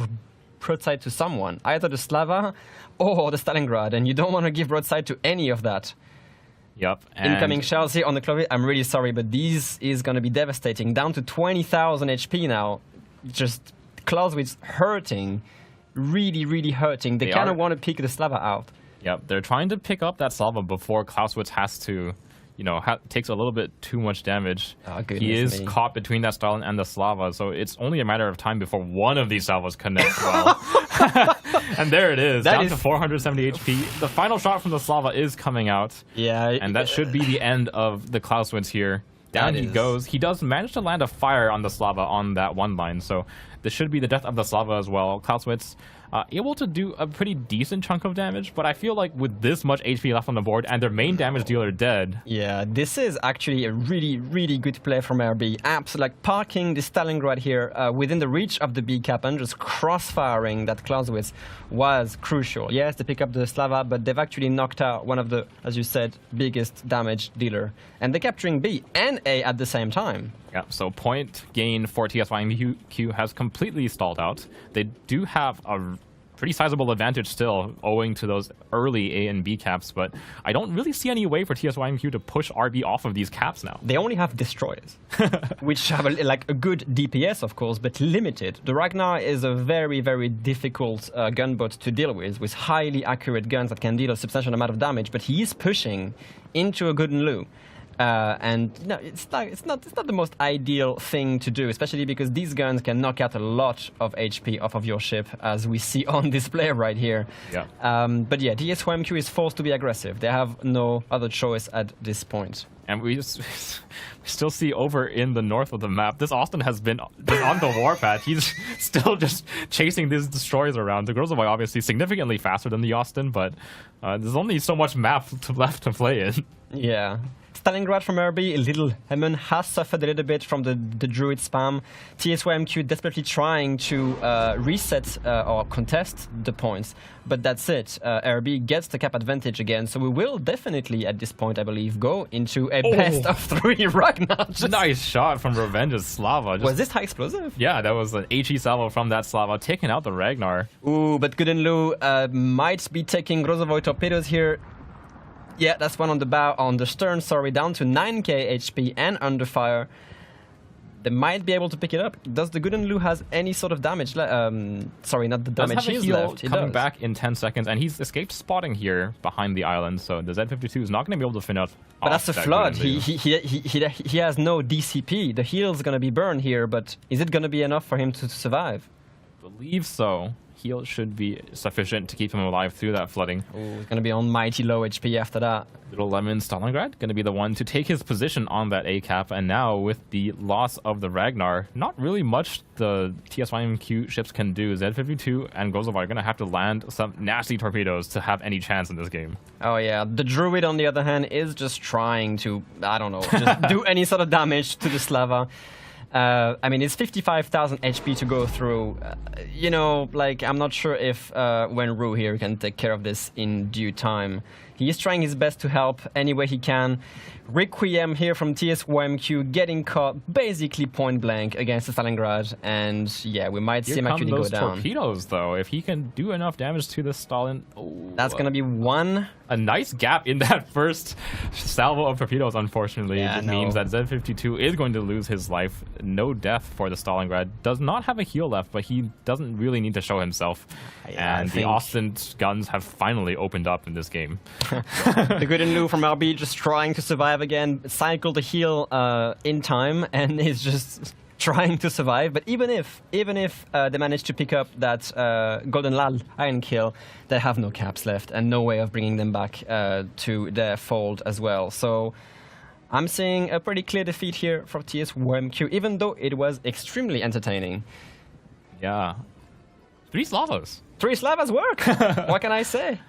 broadside to someone, either the Slava or the Stalingrad, and you don't want to give broadside to any of that. Yep. Incoming shells here on the Clausewitz. I'm really sorry, but these is going to be devastating. Down to 20,000 HP now. Just Clausewitz hurting. Really, really hurting. They kind of want to pick the Slava out. Yep. They're trying to pick up that Slava before Clausewitz has to, takes a little bit too much damage. Oh, he is caught between that Stalin and the Slava, so it's only a matter of time before one of these Salvas connects well. And there it is, down to 470 HP. The final shot from the Slava is coming out. Yeah. And that should be the end of the Clausewitz here. Down he goes. He does manage to land a fire on the Slava on that one line, so this should be the death of the Slava as well. Clausewitz able to do a pretty decent chunk of damage, but I feel like with this much HP left on the board and their main damage dealer dead... Yeah, this is actually a really, really good play from RB. Absolutely, like parking the Stalingrad here within the reach of the B cap and just cross-firing that Clausewitz was crucial. Yes, they pick up the Slava, but they've actually knocked out one of the, as you said, biggest damage dealer. And they're capturing B and A at the same time. Yeah, so point gain for TSYMQ has completely stalled out. They do have a pretty sizable advantage still, owing to those early A and B caps, but I don't really see any way for TSYMQ to push RB off of these caps now. They only have destroyers, which have a good DPS, of course, but limited. The Ragnar is a very, very difficult gunboat to deal with highly accurate guns that can deal a substantial amount of damage, but he is pushing into a good and Lu. And no, it's not the most ideal thing to do, especially because these guns can knock out a lot of HP off of your ship, as we see on display right here. Yeah. But yeah, TSYMQ is forced to be aggressive. They have no other choice at this point. And we still see over in the north of the map, this Austin has been on the warpath. He's still just chasing these destroyers around. The Grozovoy obviously significantly faster than the Austin, but there's only so much map left to play in. Yeah. Stalingrad from RB, Little Hemon has suffered a little bit from the Druid spam. TSYMQ desperately trying to reset or contest the points, but that's it. RB gets the cap advantage again, so we will definitely, at this point, I believe, go into a best of 3 Ragnar. Nice shot from Revenge's Slava. Was this high explosive? Yeah, that was an HE salvo from that Slava, taking out the Ragnar. Ooh, but good and Lu might be taking Grozovoy torpedoes here. Yeah, that's one on the bow, on the stern, sorry, down to 9k HP and under fire. They might be able to pick it up. Does the good and Lu has any sort of damage sorry, not the damage he's left. He coming back in 10 seconds, and he's escaped spotting here behind the island, so the Z52 is not going to be able to finish. But that's a flood. He has no DCP. The heal's going to be burned here, but is it going to be enough for him to survive? I believe so. Heal should be sufficient to keep him alive through that flooding. Ooh, he's going to be on mighty low HP after that. Little Lemon Stalingrad going to be the one to take his position on that A cap, and now with the loss of the Ragnar, not really much the TSYMQ ships can do. Z52 and Grozovoy are going to have to land some nasty torpedoes to have any chance in this game. Oh yeah, the Druid on the other hand is just trying to, I don't know, just do any sort of damage to the Slava. I mean, it's 55,000 HP to go through. You know, like, I'm not sure if Wenru here can take care of this in due time. He is trying his best to help any way he can. Requiem here from TSYMQ getting caught basically point blank against the Stalingrad, and yeah, we might see him actually go down. Torpedoes, though, if he can do enough damage to the Stalin, that's gonna be a nice gap in that first salvo of torpedoes. Unfortunately, it means that Z52 is going to lose his life. No death for the Stalingrad. Does not have a heal left, but he doesn't really need to show himself. And the Austin guns have finally opened up in this game. The good and Lu from RB just trying to survive again, cycle the heal in time, and is just trying to survive. But even if they manage to pick up that Golden Lal iron kill, they have no caps left and no way of bringing them back to their fold as well. So I'm seeing a pretty clear defeat here for TSYMQ, even though it was extremely entertaining. Yeah. 3 Slavos. 3 Slavas work! What can I say?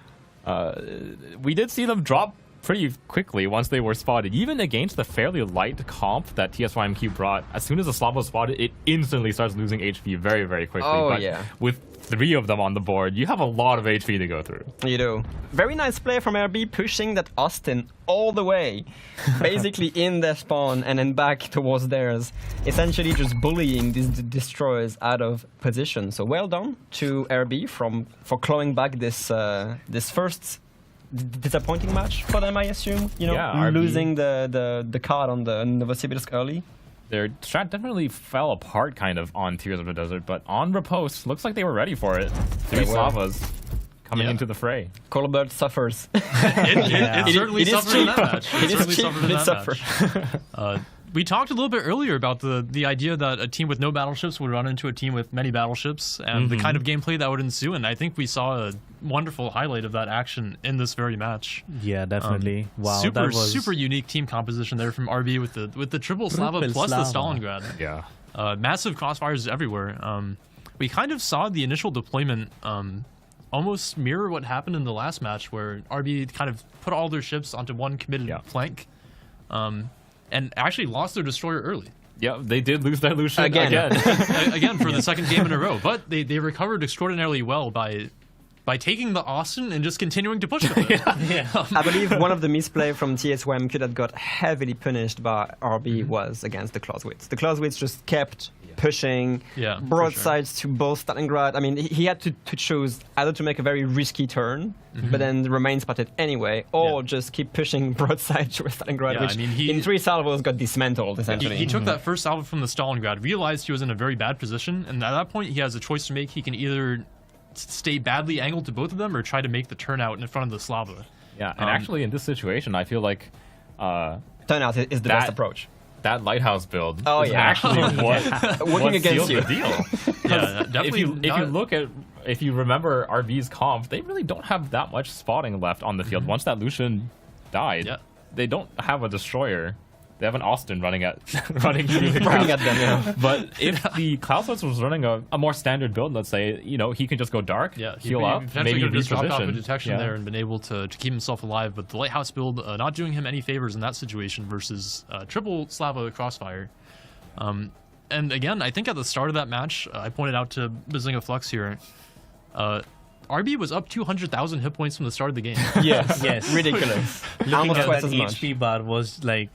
We did see them drop pretty quickly once they were spotted. Even against the fairly light comp that TSYMQ brought, as soon as the Slavo was spotted, it instantly starts losing HP very, very quickly. Oh, yeah. With 3 of them on the board, you have a lot of HP to go through. You do. Very nice play from RB, pushing that Austin all the way, basically in their spawn and then back towards theirs, essentially just bullying these destroyers out of position. So well done to RB for clawing back this first disappointing match for them, I assume. You know, losing the card on the Novosibirsk early. Their strat definitely fell apart kind of on Tears of the Desert, but on Repost, looks like they were ready for it. 3 Slavas coming into the fray. Colbert suffers. It certainly suffered in that match. It is cheap, but it suffers. We talked a little bit earlier about the idea that a team with no battleships would run into a team with many battleships and the kind of gameplay that would ensue, and I think we saw a wonderful highlight of that action in this very match. Yeah, definitely. Wow, super unique team composition there from RB with the triple Slava plus the Stalingrad. Yeah. Massive crossfires everywhere. We kind of saw the initial deployment almost mirror what happened in the last match, where RB kind of put all their ships onto one committed flank. And actually lost their destroyer early. Yeah, they did lose their Lucian again for the second game in a row. But they recovered extraordinarily well by taking the Austin and just continuing to push with it. I believe one of the misplay from TSYMQ that got heavily punished by RB was against the Clausewitz. The Clausewitz just kept pushing broadsides to both Stalingrad. I mean, he had to choose either to make a very risky turn, but then remain spotted anyway, or just keep pushing broadside to Stalingrad, which in 3 salvos got dismantled, essentially. He took that first salvo from the Stalingrad, realized he was in a very bad position, and at that point he has a choice to make. He can either stay badly angled to both of them or try to make the turnout in front of the Slava. Yeah, and actually in this situation, I feel like turnout is the best approach. That lighthouse build is actually what against sealed the deal. Yeah, definitely. If you remember RB's comp, they really don't have that much spotting left on the field. Once that Lucian died, they don't have a destroyer. They have an Austin running at them. Yeah. But if the Clausewitz was running a more standard build, let's say, he can just go dark, heal up, maybe could have just dropped off a reposition. detection there and been able to keep himself alive. But the lighthouse build not doing him any favors in that situation versus triple Slava crossfire. And again, I think at the start of that match, I pointed out to Bazinga Flux here, RB was up 200,000 hit points from the start of the game. Yes. Ridiculous. Looking at that HP bar was like,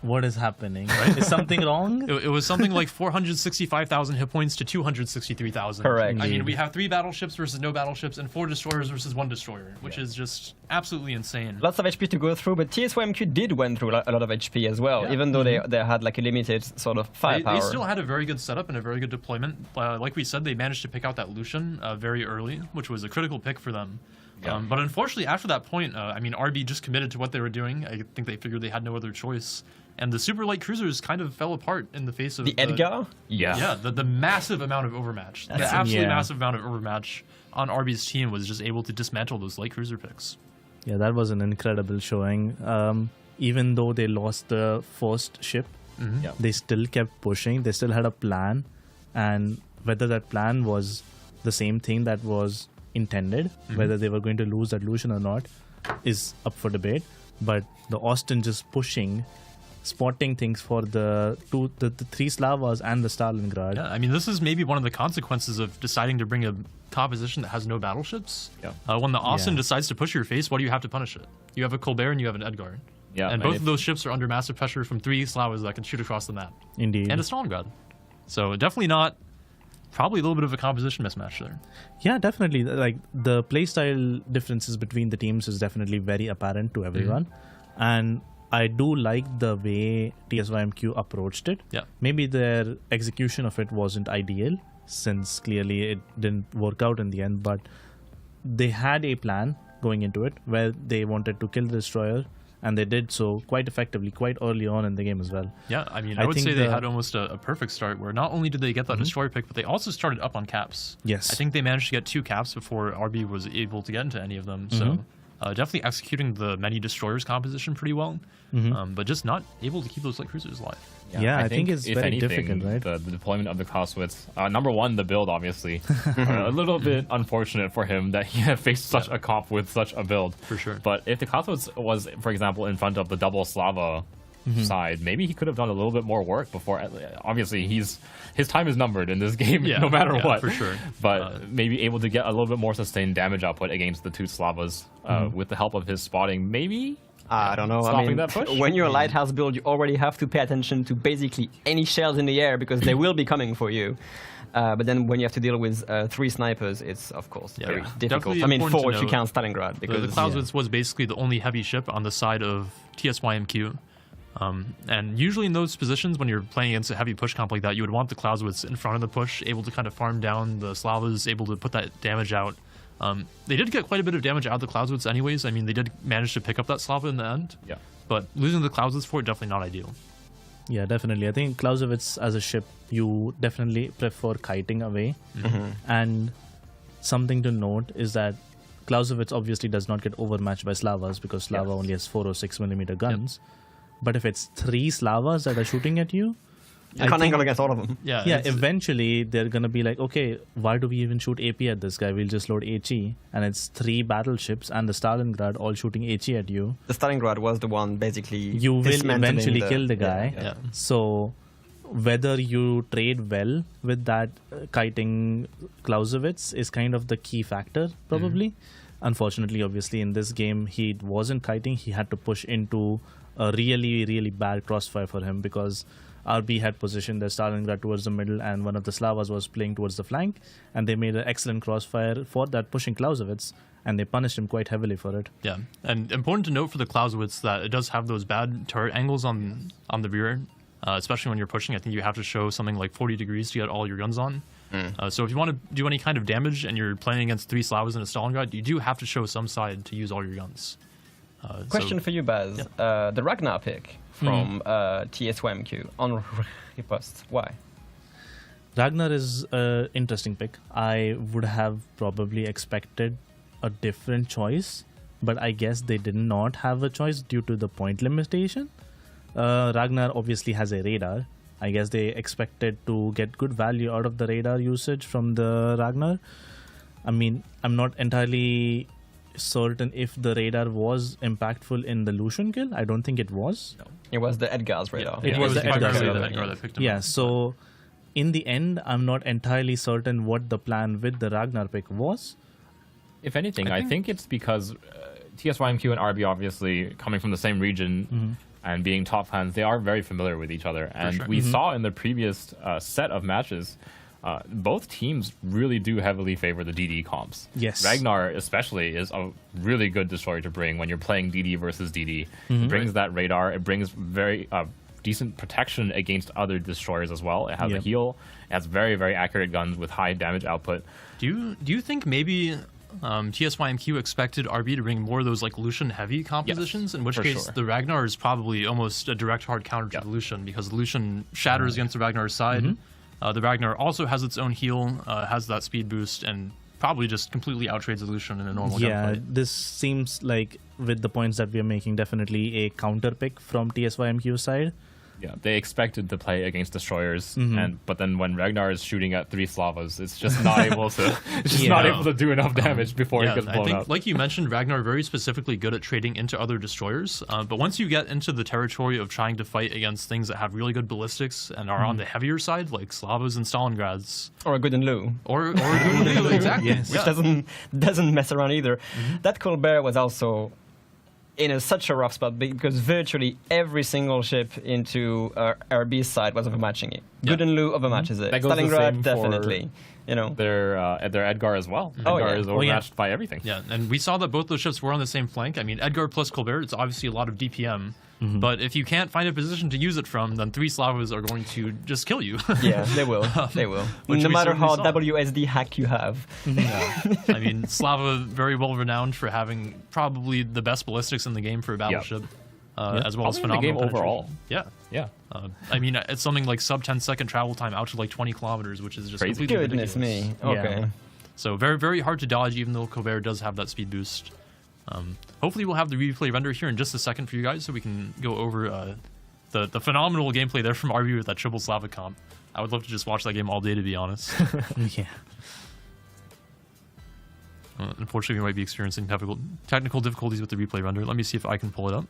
what is happening? Right? Is something wrong? It was something like 465,000 hit points to 263,000. Correct. I mean, we have 3 battleships versus no battleships and 4 destroyers versus 1 destroyer, which is just absolutely insane. Lots of HP to go through, but TSYMQ did went through a lot of HP as well, even though they had like a limited sort of firepower. They still had a very good setup and a very good deployment. Like we said, they managed to pick out that Lucian very early, which was a critical pick for them. But unfortunately, after that point, RB just committed to what they were doing. I think they figured they had no other choice. And the super light cruisers kind of fell apart in the face of the Edgar? The massive amount of overmatch. The absolutely massive amount of overmatch on RB's team was just able to dismantle those light cruiser picks. Yeah, that was an incredible showing. Even though they lost the first ship, they still kept pushing. They still had a plan. And whether that plan was the same thing that was intended, whether they were going to lose that Lucian or not, is up for debate. But the Austin just pushing spotting things for the three Slavas and the Stalingrad. Yeah, I mean, this is maybe one of the consequences of deciding to bring a composition that has no battleships. Yeah. When the Austin decides to push your face, what do you have to punish it? You have a Colbert and you have an Edgar. Yeah, and both of those ships are under massive pressure from 3 Slavas that can shoot across the map. Indeed. And a Stalingrad. So definitely not. Probably a little bit of a composition mismatch there. Yeah, definitely. Like the playstyle differences between the teams is definitely very apparent to everyone, and I do like the way TSYMQ approached it. Yeah. Maybe their execution of it wasn't ideal, since clearly it didn't work out in the end. But they had a plan going into it where they wanted to kill the destroyer. And they did so quite effectively, quite early on in the game as well. Yeah, I mean, I would say they had almost a perfect start where not only did they get that destroyer pick, but they also started up on caps. Yes. I think they managed to get 2 caps before RB was able to get into any of them. So definitely executing the many destroyers composition pretty well, but just not able to keep those light cruisers alive. Yeah, I think it's if very anything, difficult, right? The deployment of the Clausewitz, number one, the build, obviously. A little bit unfortunate for him that he had faced such a comp with such a build. For sure. But if the Clausewitz was, for example, in front of the double Slava side, maybe he could have done a little bit more work before. Obviously, his time is numbered in this game, no matter what. For sure. But maybe able to get a little bit more sustained damage output against the 2 Slavas with the help of his spotting, maybe. I don't know. Stopping that push? When you're a lighthouse build, you already have to pay attention to basically any shells in the air because they will be coming for you. But then when you have to deal with 3 snipers, it's of course very difficult. Definitely I mean, 4 if you note, count Stalingrad. Because the Clausewitz was basically the only heavy ship on the side of TSYMQ. And usually in those positions, when you're playing against a heavy push comp like that, you would want the Clausewitz in front of the push, able to kind of farm down the Slavas, able to put that damage out. They did get quite a bit of damage out of the Clausewitz anyways. I mean, they did manage to pick up that Slava in the end. Yeah. But losing the Clausewitz for it, definitely not ideal. Yeah, definitely. I think Clausewitz as a ship, you definitely prefer kiting away. And something to note is that Clausewitz obviously does not get overmatched by Slavas because Slava only has 4 or 6 millimeter guns. But if it's 3 Slavas that are shooting at you, you can't angle against all of them. Yeah, eventually they're going to be like, okay, why do we even shoot AP at this guy? We'll just load HE. And it's 3 battleships and the Stalingrad all shooting HE at you. The Stalingrad was the one basically you will eventually kill the guy. Yeah. So whether you trade well with that kiting Clausewitz is kind of the key factor, probably. Unfortunately, obviously, in this game, he wasn't kiting. He had to push into a really, really bad crossfire for him because RB had positioned their Stalingrad towards the middle and one of the Slavas was playing towards the flank, and they made an excellent crossfire for that pushing Clausewitz, and they punished him quite heavily for it. Yeah, and important to note for the Clausewitz that it does have those bad turret angles on the rear, especially when you're pushing. I think you have to show something like 40 degrees to get all your guns on. So if you want to do any kind of damage and you're playing against 3 Slavas in a Stalingrad, you do have to show some side to use all your guns. Question for you, Baz. The Ragnar pick from TSYMQ on Repost. Why? Ragnar is an interesting pick. I would have probably expected a different choice, but I guess they did not have a choice due to the point limitation. Ragnar obviously has a radar. I guess they expected to get good value out of the radar usage from the Ragnar. I mean, I'm not entirely certain if the radar was impactful in the Lucian kill. I don't think it was. No. It was the Edgar's radar. It was the primarily Edgar's the radar. Edgar that picked him Yeah, up. so in the end, I'm not entirely certain what the plan with the Ragnar pick was. If anything, I think it's because TSYMQ and RB, obviously, coming from the same region and being top fans, they are very familiar with each other. And we saw in the previous set of matches, both teams really do heavily favor the DD comps. Yes. Ragnar, especially, is a really good destroyer to bring when you're playing DD versus DD. It brings that radar. It brings very decent protection against other destroyers as well. It has a heal. It has very, very accurate guns with high damage output. Do you think maybe TSYMQ expected RB to bring more of those like Lucian heavy compositions? In which case, the Ragnar is probably almost a direct hard counter to the Lucian because the Lucian shatters against the Ragnar's side. The Ragnar also has its own heal, has that speed boost, and probably just completely outtrades the Lucian in a normal gunfight. This seems like, with the points that we are making, definitely a counter pick from TSYMQ side. Yeah, they expected to play against destroyers, Mm-hmm. but then when Ragnar is shooting at 3 Slavas, it's just not able to. It's just not able to do enough damage before it gets blown I think, up. like you mentioned, Ragnar very specifically good at trading into other destroyers. But once you get into the territory of trying to fight against things that have really good ballistics and are on the heavier side, like Slavas and Stalingrads, Or a good and Lou. or exactly, Yes. Which doesn't mess around either. That Colbert was also in such a rough spot because virtually every single ship into RB's side was overmatching it. Good and Lou overmatches it. That goes the same Stalingrad for definitely. You know. Their Edgar as well. Oh, Edgar yeah. is overmatched by everything. Yeah, and we saw that both those ships were on the same flank. I mean, Edgar plus Colbert, it's obviously a lot of DPM. But if you can't find a position to use it from, then 3 Slavas are going to just kill you. Yeah, they will. They will. Which No we matter how certainly saw. WSD hack you have. I mean, Slava very well renowned for having probably the best ballistics in the game for a battleship, as well as Probably in the game phenomenal overall. penetration. Yeah. Yeah. I mean, it's something like sub 10-second travel time out to like 20 kilometers, which is just Crazy. completely Goodness ridiculous. me. Okay. Yeah. So very, very hard to dodge, even though Colbert does have that speed boost. Hopefully we'll have the replay render here in just a second for you guys, so we can go over the phenomenal gameplay there from RB with that triple Slava comp. I would love to just watch that game all day, to be honest. Yeah. Unfortunately, we might be experiencing technical difficulties with the replay render. Let me see if I can pull it up.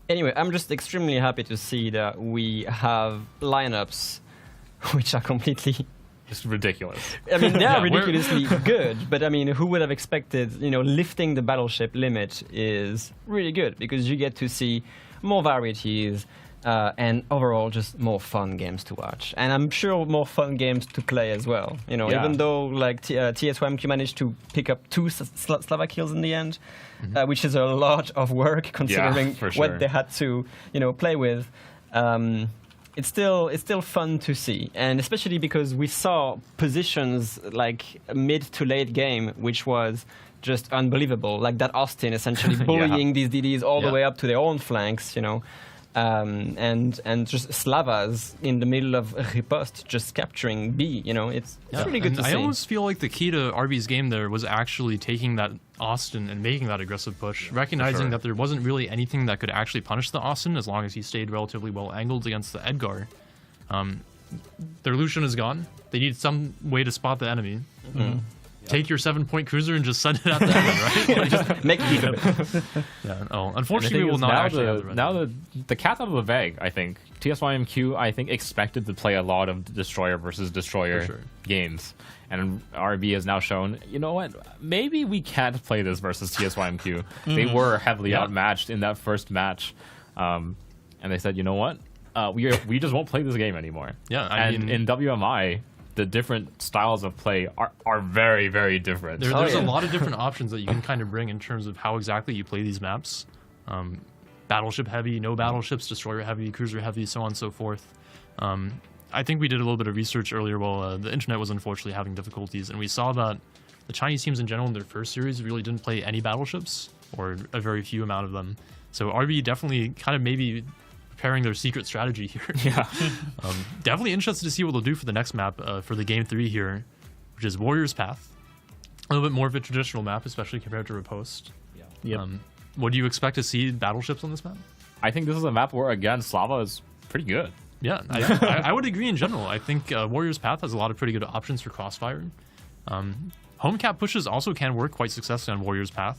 Anyway, I'm just extremely happy to see that we have lineups which are completely. It's ridiculous. I mean, they are Yeah, we're- ridiculously good, but I mean, who would have expected, lifting the battleship limit is really good because you get to see more varieties and overall just more fun games to watch. And I'm sure more fun games to play as well. Yeah. Even though like TSYMQ managed to pick up 2 Slava kills in the end, which is a lot of work considering for sure. what they had to, play with. It's still fun to see, and especially because we saw positions like mid to late game, which was just unbelievable. Like that Austin essentially bullying these DDs all the way up to their own flanks, and just Slavas in the middle of Repost just capturing B. It's really good And to I see. almost feel like the key to RB's game there was actually taking that Austin and making that aggressive push, recognizing sure. that there wasn't really anything that could actually punish the Austin as long as he stayed relatively well angled against the Edgar. Their Lucian is gone. They need some way to spot the enemy. Take your 7-point cruiser and just send it at the enemy, right? Just make heat of it. Yeah. Oh, And the unfortunately, thing we will is, not now actually have the render. now the cat's out of the bag. I think TSYMQ expected to play a lot of destroyer versus destroyer For sure. games, and RB has now shown. You know what? Maybe we can't play this versus TSYMQ. They were heavily Yeah. outmatched in that first match, and they said, you know what? We just won't play this game anymore. Yeah, I and mean- in WMI, the different styles of play are very, very different. There's yeah. a lot of different options that you can kind of bring in terms of how exactly you play these maps. Battleship heavy, no battleships, destroyer heavy, cruiser heavy, so on and so forth. I think we did a little bit of research earlier while the internet was unfortunately having difficulties, and we saw that the Chinese teams in general in their first series really didn't play any battleships, or a very few amount of them. So RB definitely kind of maybe preparing their secret strategy here. Yeah. Definitely interested to see what they'll do for the next map for the game 3 here, which is Warrior's Path. A little bit more of a traditional map, especially compared to Repost. Yep. What do you expect to see battleships on this map? I think this is a map where again Slava is pretty good. Yeah, I would agree in general. I think Warrior's Path has a lot of pretty good options for crossfire. Home cap pushes also can work quite successfully on Warrior's Path.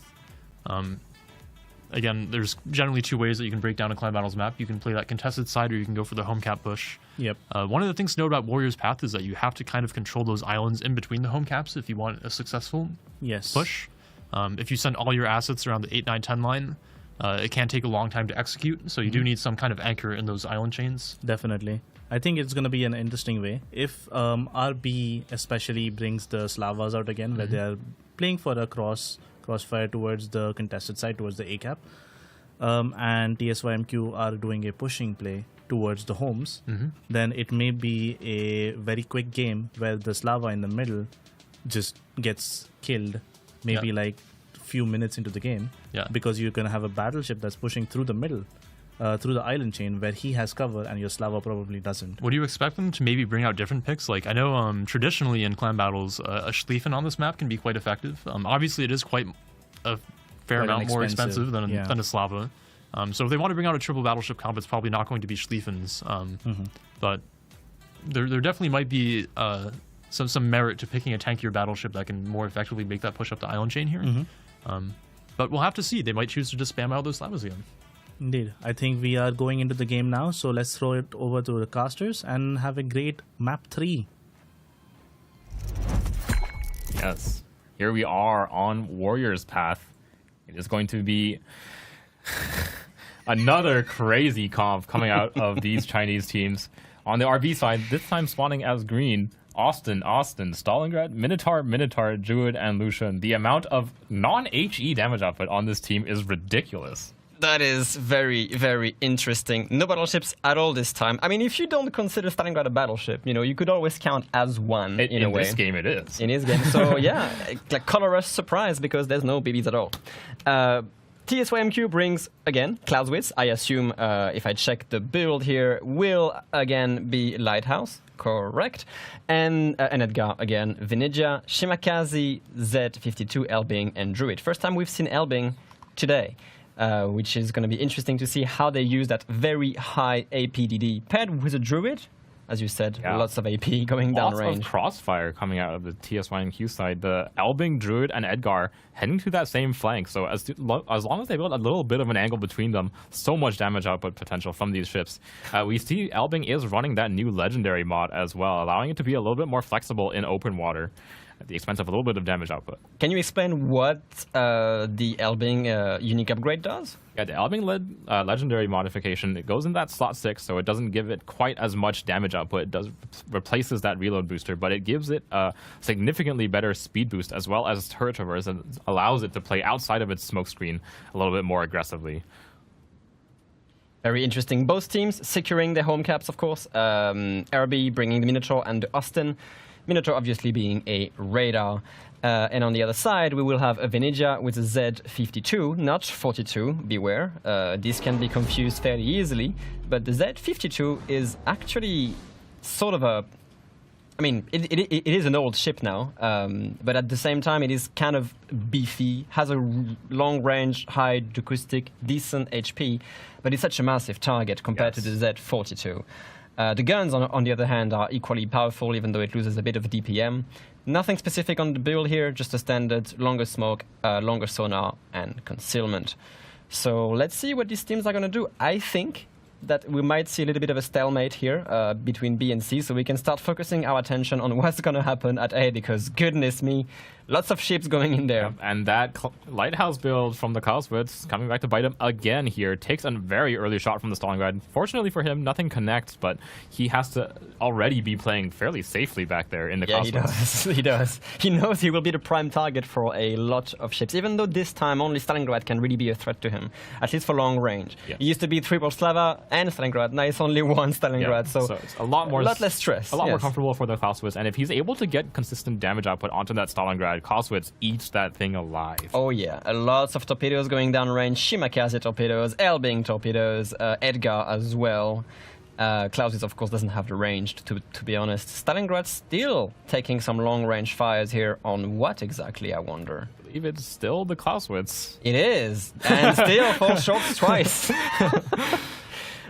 Again, there's generally 2 ways that you can break down a clan battles map. You can play that contested side, or you can go for the home cap push. Yep. One of the things to note about Warrior's Path is that you have to kind of control those islands in between the home caps if you want a successful Yes. push. If you send all your assets around the 8, 9, 10 line, it can take a long time to execute, so you do need some kind of anchor in those island chains. Definitely. I think it's going to be an interesting way. If RB especially brings the Slavas out again, where they are playing for a crossfire towards the contested side, towards the A cap, and TSYMQ are doing a pushing play towards the homes, then it may be a very quick game where the Slava in the middle just gets killed, maybe Yeah. like few minutes into the game, Yeah. because you're going to have a battleship that's pushing through the middle, through the island chain where he has cover and your Slava probably doesn't. Would you expect them to maybe bring out different picks? Like, I know traditionally in clan battles, a Schlieffen on this map can be quite effective. Obviously, it is quite a fair Quite amount more inexpensive, expensive than yeah. than a Slava. So if they want to bring out a triple battleship comp, it's probably not going to be Schlieffen's. But there definitely might be some merit to picking a tankier battleship that can more effectively make that push up the island chain here. But we'll have to see. They might choose to just spam out those levels again. Indeed. I think we are going into the game now, so let's throw it over to the casters and have a great map 3. Yes. Here we are on Warrior's Path. It is going to be another crazy comp coming out of these Chinese teams. On the RB side, this time spawning as green, Austin, Stalingrad, Minotaur, Druid, and Lucian. The amount of non-HE damage output on this team is ridiculous. That is very, very interesting. No battleships at all this time. I mean, if you don't consider Stalingrad a battleship, you could always count as one in a way. In this game, it is. In this game. So, yeah, like colorless surprise because there's no BBs at all. TSYMQ brings, again, Clausewitz. I assume, if I check the build here, will again be Lighthouse. Correct. And Edgar, again, Venezia, Shimakaze, Z52, Elbing, and Druid. First time we've seen Elbing today. Which is going to be interesting to see how they use that very high APDD paired with a Druid. As you said, lots of AP going down range. Lots of crossfire coming out of the TSYMQ side. The Elbing, Druid, and Edgar heading to that same flank. So as long as they build a little bit of an angle between them, so much damage output potential from these ships. We see Elbing is running that new legendary mod as well, allowing it to be a little bit more flexible in open water at the expense of a little bit of damage output. Can you explain what the Elbing unique upgrade does? Yeah, the Elbing legendary modification, it goes in that slot 6, so it doesn't give it quite as much damage output. It replaces that reload booster, but it gives it a significantly better speed boost as well as turret traverse, and allows it to play outside of its smokescreen a little bit more aggressively. Very interesting. Both teams securing their home caps, of course. RB bringing the Minotaur and the Austin. Minotaur obviously being a radar. And on the other side, we will have a Venezia with a Z52, not 42, beware. This can be confused fairly easily, but the Z52 is actually sort of a... I mean, it is an old ship now, but at the same time, it is kind of beefy, has a long range, high acoustic, decent HP, but it's such a massive target compared to the Z42. The guns, on the other hand, are equally powerful, even though it loses a bit of DPM. Nothing specific on the build here, just a standard longer smoke, longer sonar, and concealment. So let's see what these teams are going to do. I think that we might see a little bit of a stalemate here between B and C, so we can start focusing our attention on what's going to happen at A, because goodness me, lots of ships going in there. And that Lighthouse build from the Clausewitz coming back to bite him again here. Takes a very early shot from the Stalingrad. Fortunately for him, nothing connects, but he has to already be playing fairly safely back there in the Clausewitz. Yeah, he does. He knows he will be the prime target for a lot of ships, even though this time only Stalingrad can really be a threat to him, at least for long range. Yeah. It used to be triple Slava and Stalingrad. Now it's only one Stalingrad, so it's a lot less stress. A lot more comfortable for the Clausewitz, and if he's able to get consistent damage output onto that Stalingrad, Clausewitz eats that thing alive. Oh yeah, lots of torpedoes going down range, Shimakaze torpedoes, Elbing torpedoes, Edgar as well. Clausewitz, of course, doesn't have the range, to be honest. Stalingrad still taking some long-range fires here on what exactly, I wonder? I believe it's still the Clausewitz. It is, and still falls short twice.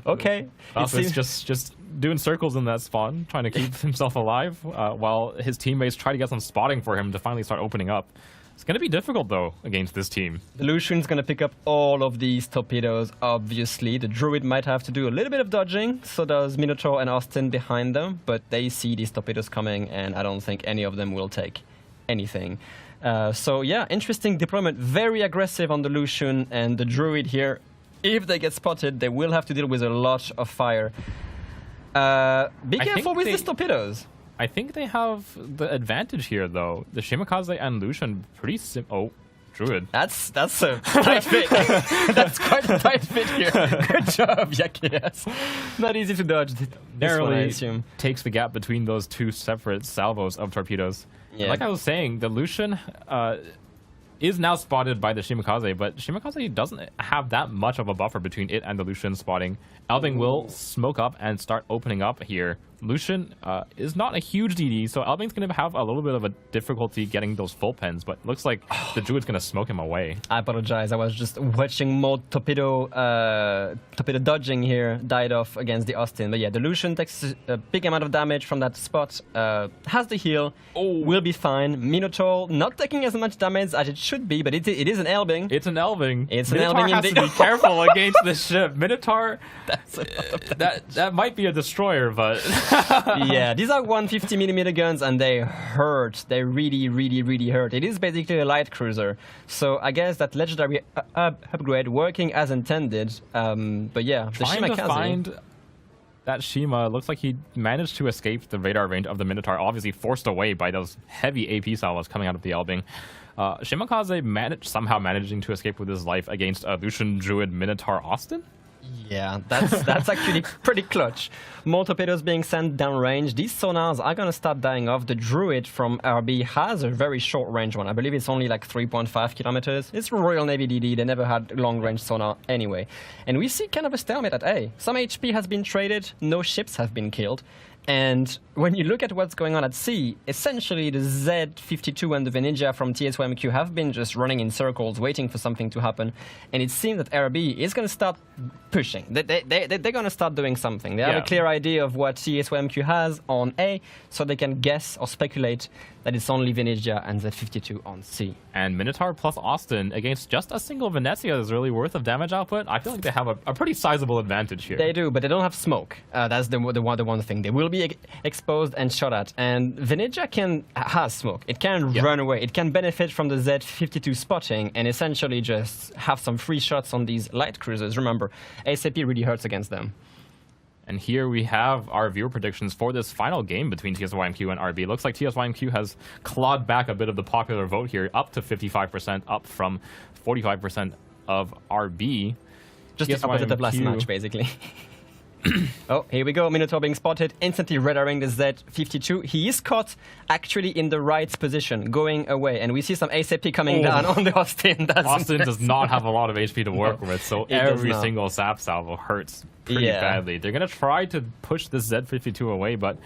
Okay. Clausewitz just doing circles in that spawn, trying to keep himself alive, while his teammates try to get some spotting for him to finally start opening up. It's going to be difficult, though, against this team. The Lucian's going to pick up all of these torpedoes, obviously. The Druid might have to do a little bit of dodging, so does Minotaur and Austin behind them, but they see these torpedoes coming, and I don't think any of them will take anything. So, yeah, interesting deployment. Very aggressive on the Lucian and the Druid here. If they get spotted, they will have to deal with a lot of fire. Be careful with these torpedoes. I think they have the advantage here, though. The Shimakaze and Lucian pretty Druid. That's a tight fit. That's quite a tight fit here. Good job, Yakias. Not easy to dodge. Narrowly takes the gap between those two separate salvos of torpedoes. Yeah. Like I was saying, the Lucian is now spotted by the Shimakaze, but Shimakaze doesn't have that much of a buffer between it and the Lucian spotting. Elbing will smoke up and start opening up here Lucian is not a huge DD, so Elbing's going to have a little bit of a difficulty getting those full pens, but looks like the Druid's going to smoke him away. I apologize. I was just watching more torpedo dodging here, died off against the Austin. But yeah, the Lucian takes a big amount of damage from that spot, has the heal, will be fine. Minotaur not taking as much damage as it should be, but it is an Elbing. It's an Elbing. It's Minotaur an Elbing has indeed. to be careful against this ship. Minotaur, That's that might be a destroyer, but... yeah, these are 150mm guns and they hurt. They really, really, really hurt. It is basically a light cruiser. So I guess that legendary upgrade working as intended. But yeah, the Trying to Shimakaze. find that Shima, looks like he managed to escape the radar range of the Minotaur, obviously forced away by those heavy AP salvos coming out of the Elbing. Shimakaze somehow managing to escape with his life against a Lucian Druid Minotaur Austin? Yeah, that's actually pretty clutch. More torpedoes being sent downrange. These sonars are gonna start dying off. The Druid from RB has a very short range one. I believe it's only like 3.5 kilometers. It's Royal Navy DD. They never had long range sonar anyway. And we see kind of a stalemate at A. Some HP has been traded. No ships have been killed. And when you look at what's going on at sea, essentially the Z-52 and the Venezia from TSYMQ have been just running in circles, waiting for something to happen. And it seems that RB is going to start pushing. They're going to start doing something. They have a clear idea of what TSYMQ has on A, so they can guess or speculate that it's only Venezia and Z-52 on C. And Minotaur plus Austin against just a single Venezia is really worth of damage output. I feel like they have a pretty sizable advantage here. They do, but they don't have smoke. That's the one thing. They will be exposed and shot at. And Venezia has smoke. It can run away. It can benefit from the Z-52 spotting and essentially just have some free shots on these light cruisers. Remember, ASAP really hurts against them. And here we have our viewer predictions for this final game between TSYMQ and RB. Looks like TSYMQ has clawed back a bit of the popular vote here, up to 55%, up from 45% of RB. Just the opposite of last match, basically. Oh, here we go. Minotaur being spotted, instantly radaring the Z-52. He is caught actually in the right position, going away. And we see some ASAP coming down on the Austin. Austin does not have a lot of HP to work with, so every single sap salvo hurts pretty badly. They're going to try to push this Z-52 away, but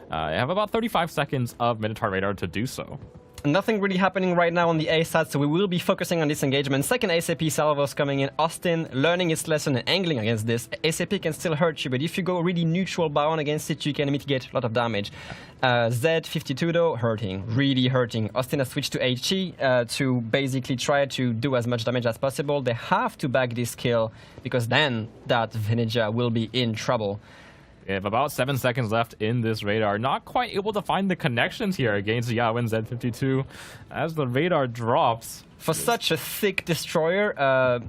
they have about 35 seconds of Minotaur radar to do so. Nothing really happening right now on the A side, so we will be focusing on this engagement. Second ASAP salvos coming in. Austin learning its lesson and angling against this. ASAP can still hurt you, but if you go really neutral bound against it, you can mitigate a lot of damage. Z-52 though, hurting, really hurting. Austin has switched to HE to basically try to do as much damage as possible. They have to back this kill, because then that Venezia will be in trouble. We have about 7 seconds left in this radar. Not quite able to find the connections here against Yawen Z-52 as the radar drops. For such a thick destroyer,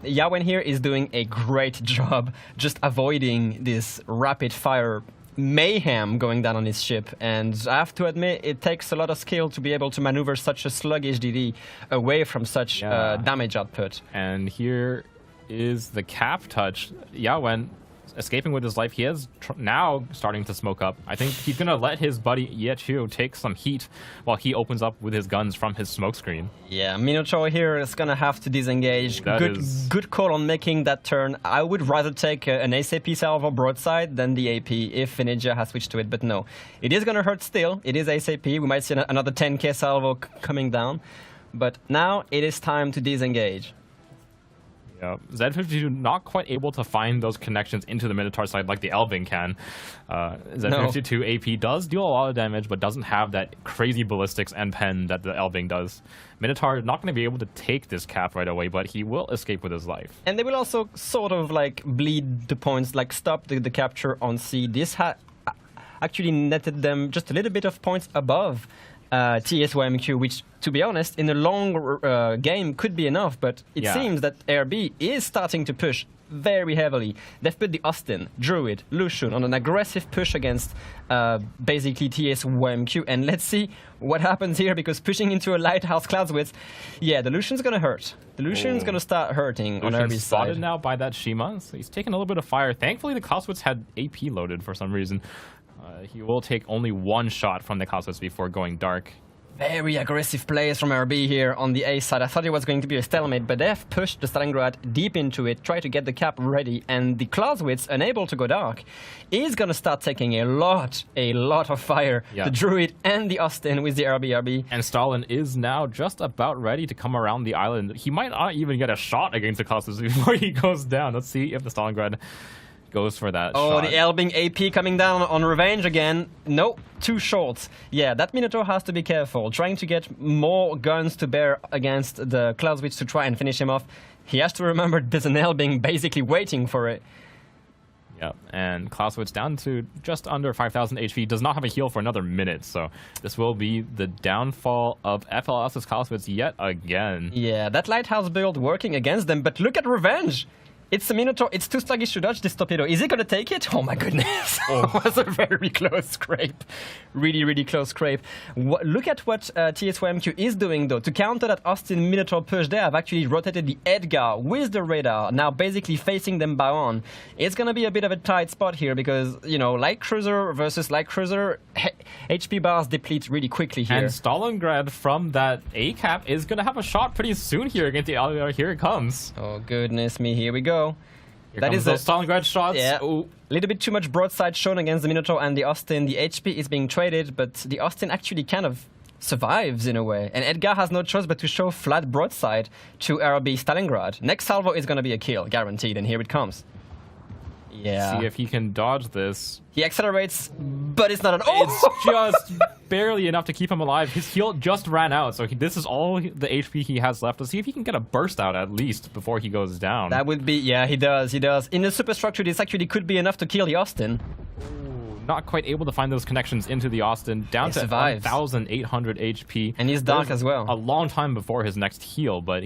Yawen here is doing a great job just avoiding this rapid fire mayhem going down on his ship. And I have to admit, it takes a lot of skill to be able to maneuver such a sluggish DD away from such damage output. And here is the cap touch. Yawen escaping with his life. He is now starting to smoke up. I think he's going to let his buddy Yechiu take some heat while he opens up with his guns from his smoke screen. Yeah, Minotaur here is going to have to disengage. Good call on making that turn. I would rather take an ASAP salvo broadside than the AP if Venezia has switched to it, but no. It is going to hurt still. It is ASAP. We might see another 10k salvo coming down. But now it is time to disengage. Yeah, Z-52 not quite able to find those connections into the Minotaur side like the Elbing can. Z-52 AP does deal a lot of damage, but doesn't have that crazy ballistics and pen that the Elbing does. Minotaur not going to be able to take this cap right away, but he will escape with his life. And they will also sort of like bleed the points, like stop the capture on C. This actually netted them just a little bit of points above TSYMQ, which, to be honest, in a long game could be enough, but it seems that RB is starting to push very heavily. They've put the Austin, Druid, Lucian on an aggressive push against basically TSYMQ, and let's see what happens here, because pushing into a lighthouse clouds with, the Lucian's gonna hurt. The Lucian's gonna start hurting on RB's side. Spotted now by that Shima, so he's taking a little bit of fire. Thankfully, the Coswitz had AP loaded for some reason. He will take only one shot from the Cosmos before going dark. Very aggressive plays from RB here on the A side. I thought it was going to be a stalemate, but they have pushed the Stalingrad deep into it, try to get the cap ready, and the Clausewitz, unable to go dark, is going to start taking a lot of fire. Yeah. The Druid and the Austin with the RB. And Stalin is now just about ready to come around the island. He might not even get a shot against the Clausewitz before he goes down. Let's see if the Stalingrad goes for that shot. The Elbing AP coming down on Revenge again. Nope, too short. Yeah, that Minotaur has to be careful. Trying to get more guns to bear against the Clausewitz to try and finish him off. He has to remember there's an Elbing basically waiting for it. Yep, and Clausewitz down to just under 5,000 HP. Does not have a heal for another minute, so this will be the downfall of FLS's Clausewitz yet again. Yeah, that Lighthouse build working against them, but look at Revenge! It's a Minotaur. It's too sluggish to dodge this torpedo. Is he going to take it? Oh my goodness. It was a very close scrape. Really close scrape. Look at what TSYMQ is doing, though. To counter that Austin Minotaur push, they have actually rotated the Edgar with the radar, now basically facing them bow on. It's going to be a bit of a tight spot here because, you know, light cruiser versus light cruiser, HP bars deplete really quickly here. And Stalingrad from that A-cap is going to have a shot pretty soon here against the Alliar. Here it comes. Oh, goodness me. Here we go. Here that is those Stalingrad shots. Yeah, a little bit too much broadside shown against the Minotaur and the Austin. The HP is being traded, but the Austin actually kind of survives in a way. And Edgar has no choice but to show flat broadside to RB Stalingrad. Next salvo is going to be a kill, guaranteed, and here it comes. Yeah. See if he can dodge this. He accelerates, but it's not an... It's just barely enough to keep him alive. His heal just ran out, so this is all the HP he has left. Let's see if he can get a burst out at least before he goes down. That would be... Yeah, he does. In the superstructure, this actually could be enough to kill the Austin. Ooh, not quite able to find those connections into the Austin. Down to 1,800 HP. And he's dark as well. A long time before his next heal, but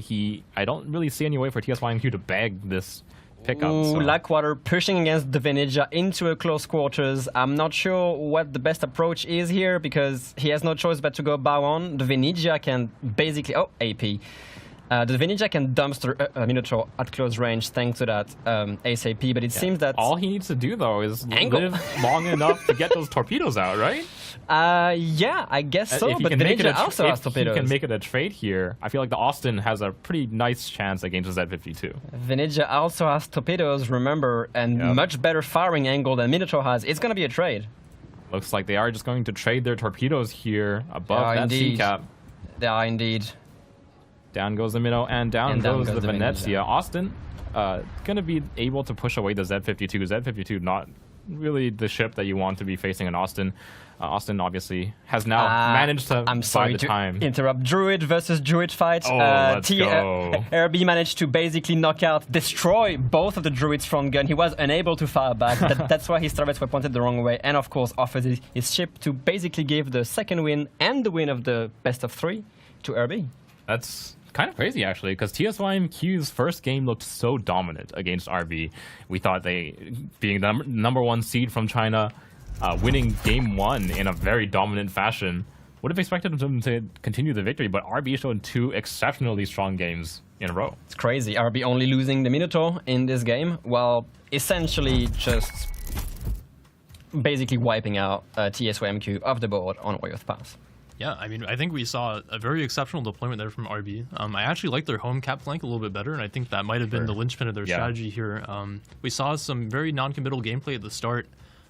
I don't really see any way for TSYMQ to bag this pickup. Ooh, Lackwater pushing against the Venezia into a close quarters. I'm not sure what the best approach is here because he has no choice but to go bow on. The Venezia can basically... Oh, AP. The Venezia can dumpster Minotaur at close range thanks to that ASAP, but it seems that... All he needs to do, though, is live long enough to get those torpedoes out, right? Yeah, I guess so, but Venezia also has torpedoes. If he can make it a trade here, I feel like the Austin has a pretty nice chance against the Z52. Venezia also has torpedoes, remember, and much better firing angle than Minotaur has. It's going to be a trade. Looks like they are just going to trade their torpedoes here above that C-cap. They are indeed. Down goes the Minnow, and down goes the Venezia. Austin going to be able to push away the Z52. Z52 not really the ship that you want to be facing in Austin. Austin obviously has now managed to I'm sorry the time. To interrupt. Druid versus Druid fight. Let's go. RB managed to basically knock out, destroy both of the Druid's front gun. He was unable to fire back. That's why his turrets were pointed the wrong way. And of course offered his ship to basically give the second win and the win of the best of 3 to RB. That's kind of crazy, actually, because TSYMQ's first game looked so dominant against RB. We thought they, being the number 1 seed from China, winning game 1 in a very dominant fashion, would have expected them to continue the victory, but RB showed 2 exceptionally strong games in a row. It's crazy. RB only losing the Minotaur in this game, while essentially just basically wiping out TSYMQ off the board on Warship Pass. Yeah, I mean, I think we saw a very exceptional deployment there from RB. I actually like their home cap flank a little bit better, and I think that might have been the linchpin of their strategy here. We saw some very non-committal gameplay at the start,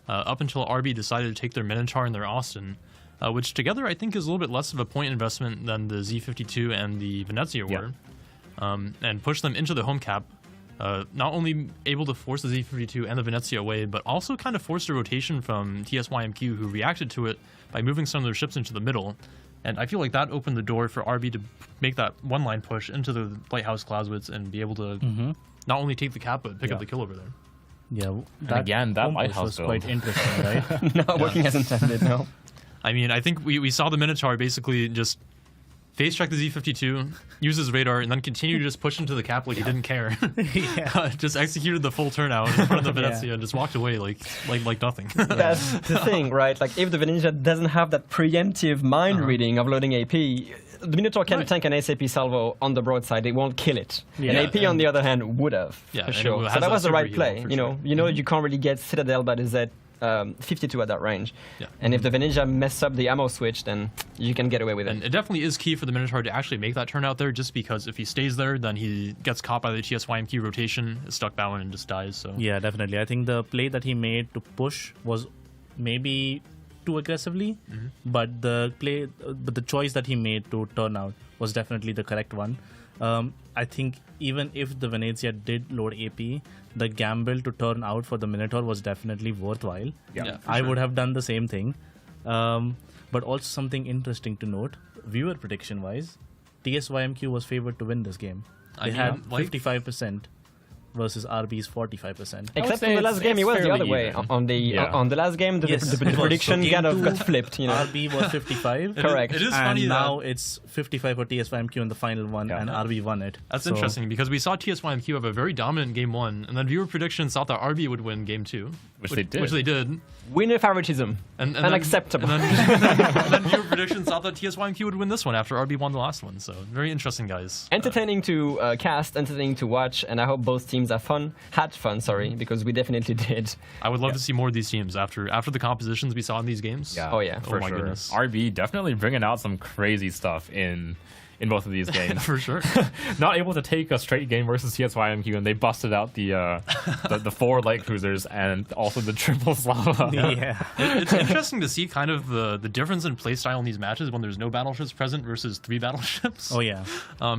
up until RB decided to take their Minotaur and their Austin, which together I think is a little bit less of a point investment than the Z52 and the Venezia were, and push them into the home cap. Not only able to force the Z52 and the Venezia away, but also kind of forced a rotation from TSYMQ, who reacted to it by moving some of their ships into the middle. And I feel like that opened the door for RB to make that one-line push into the Lighthouse Clausewitz and be able to not only take the cap, but pick up the kill over there. Yeah, that was Lighthouse build. quite interesting, right? Not working as intended, no. I mean, I think we saw the Minotaur basically just face check the Z52, use his radar, and then continue to just push into the cap like he didn't care. Just executed the full turnout in front of the Venezia and just walked away like nothing. That's the thing, right? Like, if the Venezia doesn't have that preemptive mind reading of loading AP, the Minotaur can tank an ASAP salvo on the broadside. It won't kill it. An AP, on the other hand, would have, for sure. So that was the right play. You know, you can't really get Citadel by the 52 at that range. Yeah. And if the Venezia mess up the ammo switch, then you can get away with it. And it definitely is key for the Minotaur to actually make that turn out there, just because if he stays there, then he gets caught by the TSYMQ rotation, is stuck bound and just dies. So Yeah, definitely. I think the play that he made to push was maybe too aggressively, but the choice that he made to turn out was definitely the correct one. I think even if the Venezia did load AP, the gamble to turn out for the Minotaur was definitely worthwhile. Yeah, for I sure. would have done the same thing. But also something interesting to note, viewer prediction wise, TSYMQ was favored to win this game. They had 55% versus RB's 45%. Except for the last game, it was the other way. On the last game, the prediction kind of got flipped. RB was 55. Correct. It is And funny now that it's 55 for TSYMQ in the final one, and RB won it. that's So, interesting because we saw TSYMQ have a very dominant game 1, and then viewer predictions thought that RB would win game 2, Which they did. Which they did. Winner favoritism. And Unacceptable. And then viewer predictions thought that TSYMQ would win this one after RB won the last one. So very interesting, guys. Entertaining to cast, entertaining to watch, and I hope both teams had fun, because we definitely did. I would love to see more of these teams after the compositions we saw in these games. Yeah. Oh, yeah. For my sure. goodness. RB definitely bringing out some crazy stuff in both of these games. For sure. Not able to take a straight game versus TSYMQ, and they busted out the 4 light cruisers and also the triple Slava. Yeah. It's interesting to see kind of the difference in playstyle in these matches when there's no battleships present versus 3 battleships. Oh, yeah.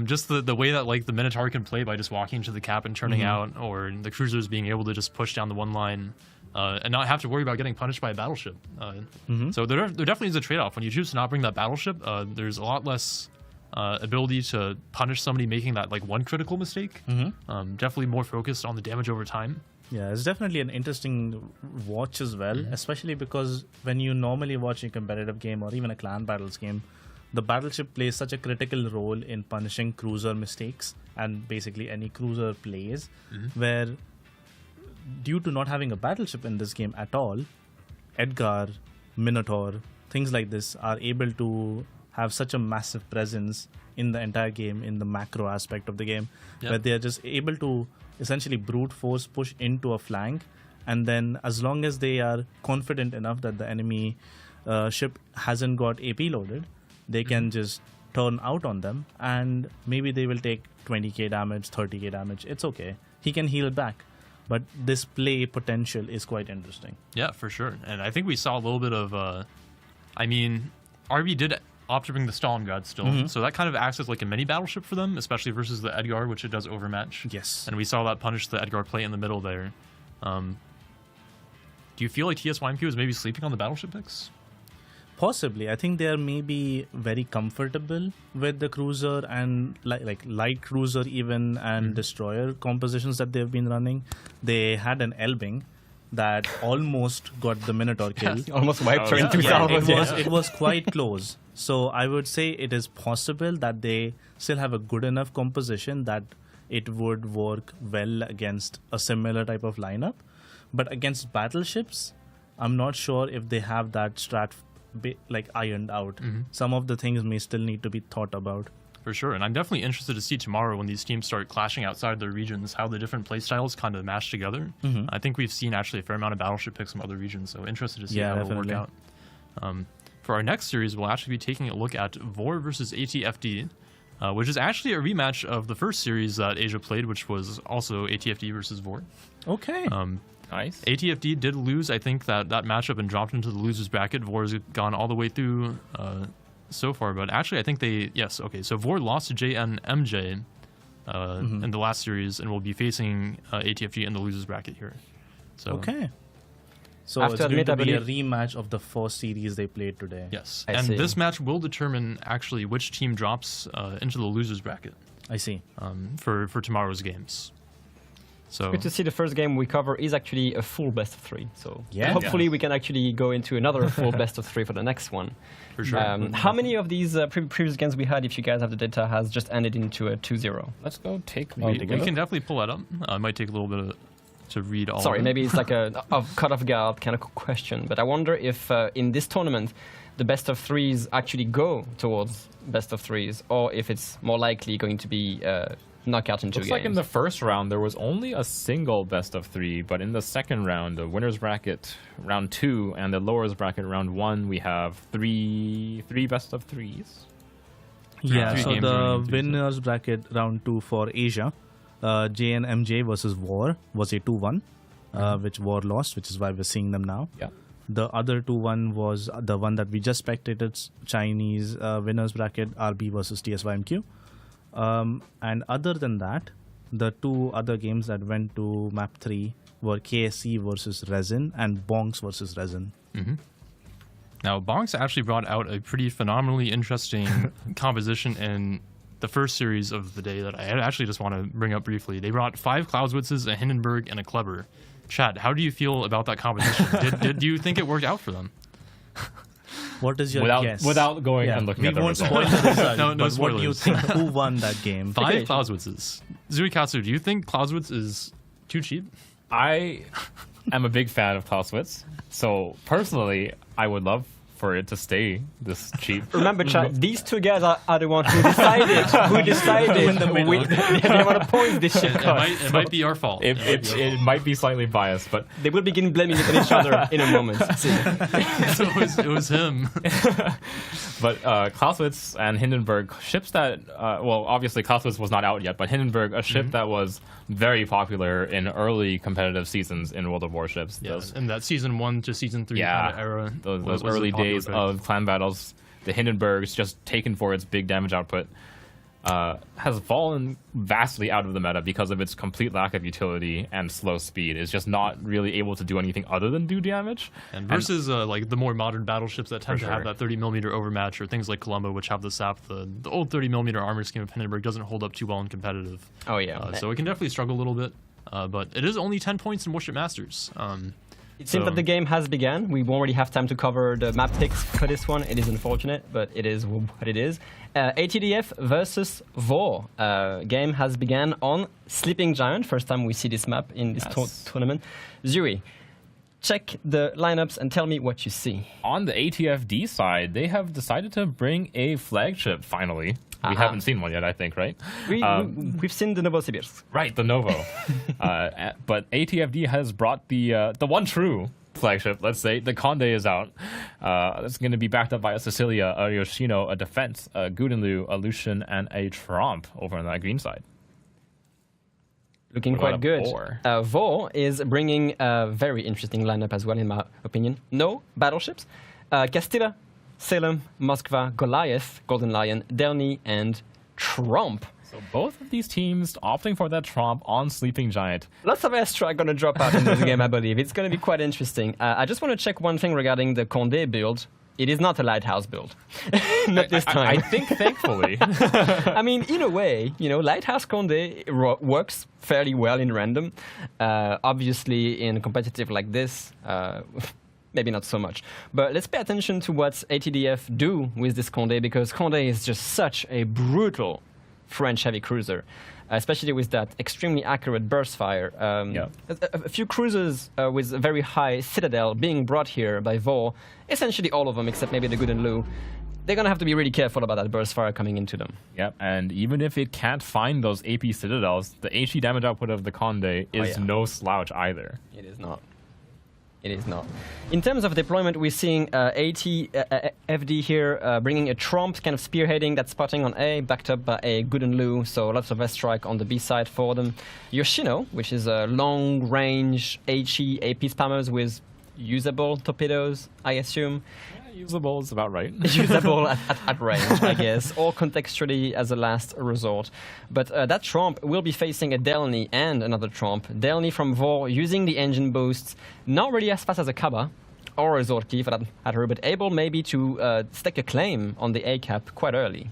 Just the way that like the Minotaur can play by just walking to the cap and turning out, or the cruisers being able to just push down the one line and not have to worry about getting punished by a battleship. So there definitely is a trade-off. When you choose to not bring that battleship, there's a lot less ability to punish somebody making that like one critical mistake. Definitely more focused on the damage over time. Yeah, it's definitely an interesting watch as well, especially because when you normally watch a competitive game or even a clan battles game, the battleship plays such a critical role in punishing cruiser mistakes and basically any cruiser plays, where due to not having a battleship in this game at all, Edgar, Minotaur, things like this are able to have such a massive presence in the entire game, in the macro aspect of the game, where they are just able to essentially brute force push into a flank, and then as long as they are confident enough that the enemy ship hasn't got AP loaded, they can just turn out on them, and maybe they will take 20k damage, 30k damage. It's okay. He can heal it back. But this play potential is quite interesting. Yeah, for sure. And I think we saw a little bit of, RB did opt to bring the Stalingrad still, so that kind of acts as like a mini battleship for them, especially versus the Edgar, which it does overmatch. Yes. And we saw that punish the Edgar play in the middle there. Do you feel like TSYMQ is maybe sleeping on the battleship picks? Possibly. I think they are maybe very comfortable with the cruiser and like light cruiser even and destroyer compositions that they've been running. They had an Elbing that almost got the Minotaur kill. Almost wiped her in yeah. 2000. It was quite close. So I would say it is possible that they still have a good enough composition that it would work well against a similar type of lineup. But against battleships, I'm not sure if they have that strat like ironed out. Some of the things may still need to be thought about. For sure, and I'm definitely interested to see tomorrow when these teams start clashing outside their regions, how the different playstyles kind of mash together. I think we've seen actually a fair amount of battleship picks from other regions, so interested to see how it'll work out. For our next series, we'll actually be taking a look at VOR versus ATFD, which is actually a rematch of the first series that Asia played, which was also ATFD versus VOR. Okay. Nice. ATFD did lose, I think, that matchup and dropped into the losers bracket. VOR has gone all the way through so far, but actually I think so VOR lost to JNMJ in the last series and will be facing ATFD in the losers bracket here. So Okay. So After it's going to be a admittedly- rematch of the first series they played today. yes, I and see. this match will determine actually which team drops into the losers bracket I see. for tomorrow's games. So Good to see the first game we cover is actually a full best of 3. So Yeah. hopefully we can actually go into another full best of 3 for the next one. for sure. How many of these previous games we had, if you guys have the data, has just ended into a 2-0? Let's go take we can definitely pull that up. It might take a little bit to read all. Sorry, of it. maybe it's like a cut off guard kind of question, but I wonder if in this tournament the best of 3s actually go towards best of 3s, or if it's more likely going to be knockout in 2 Looks games. like in the first round there was only a single best of 3, but in the second round, the winners bracket round 2 and the lowers bracket round 1, we have three best of 3s. Yeah, Three so games the remaining, winners bracket round 2 for Asia, JNMJ versus War was a 2-1, which War lost, which is why we're seeing them now. Yeah. The other 2-1 was the one that we just spectated, Chinese winners bracket, RB versus TSYMQ. And other than that, the 2 other games that went to map 3 were KSC versus Resin and Bonks versus Resin. Now, Bonks actually brought out a pretty phenomenally interesting composition in the first series of the day that I actually just want to bring up briefly. They brought 5 Clauswitzes, a Hindenburg, and a Kleber. Chad, how do you feel about that composition? Do you think it worked out for them? What is your guess? Without going and looking at the won't results. spoil the result, No but what do you spoilers. think? Who won that game? 5 Clausewitzes. Zuikatsu, do you think Clausewitz is too cheap? I am a big fan of Clausewitz, so personally, I would love for it to stay this cheap. Remember, Chad, these 2 guys are the ones who decided. They want to point this shit. It might be our fault. It might be slightly biased, but They will begin blaming it on each other in a moment. See. So it was him. But Clausewitz and Hindenburg, ships that, well, obviously Clausewitz was not out yet, but Hindenburg, a ship that was very popular in early competitive seasons in World of Warships. Yeah, in that season 1 to season 3 kind of era. Those was a early popular days pick. of clan battles, the Hindenburg's just taken for its big damage output, has fallen vastly out of the meta because of its complete lack of utility and slow speed. It's just not really able to do anything other than do damage. And versus like the more modern battleships that tend to have that 30mm overmatch, or things like Colombo, which have the SAP, the old 30mm armor scheme of Hindenburg doesn't hold up too well in competitive. Oh, yeah. So it can definitely struggle a little bit. But it is only 10 points in Warship Masters. It seems that the game has begun. We won't really have time to cover the map picks for this one. It is unfortunate, but it is what it is. ATDF versus VOR. Game has begun on Sleeping Giant. First time we see this map in this tournament. Zuri, check the lineups and tell me what you see. On the ATFD side, they have decided to bring a flagship, finally. We haven't seen one yet, I think, right? We've seen the Novosibirsk. Right, the Novo. But ATFD has brought the one true flagship, let's say. The Conde is out. It's going to be backed up by a Cecilia, a Yoshino, a Defense, a Gudenlu, a Lucian, and a Tromp over on that green side. Looking quite good. VOR is bringing a very interesting lineup as well, in my opinion. No battleships. Castilla, Salem, Moskva, Goliath, Golden Lion, Delny, and Tromp. So both of these teams opting for that Tromp on Sleeping Giant. Lots of airstrike going to drop out in this game, I believe. It's going to be quite interesting. I just want to check one thing regarding the Condé build. It is not a Lighthouse build. Not this time. I think, thankfully. I mean, in a way, Lighthouse Condé works fairly well in random. Obviously, in competitive like this, maybe not so much. But let's pay attention to what ATDF do with this Condé, because Condé is just such a brutal French heavy cruiser, especially with that extremely accurate burst fire. A few cruisers with a very high citadel being brought here by VOR, essentially all of them except maybe the Gudenlu. They're going to have to be really careful about that burst fire coming into them. Yep, and even if it can't find those AP citadels, the HE damage output of the Condé is no slouch either. It is not. It is not. In terms of deployment, we're seeing ATFD here bringing a Tromp, kind of spearheading that spotting on A, backed up by a Gudenlu, so lots of S-strike on the B side for them. Yoshino, which is a long-range HE AP spammers with usable torpedoes, I assume. Usable is about right. Usable at range, I guess, or contextually as a last resort. But that Tromp will be facing a Delny and another Tromp. Delny from VOR using the engine boosts, not really as fast as a Kaba or a Zorki for that matter, but able maybe to stake a claim on the A-cap quite early.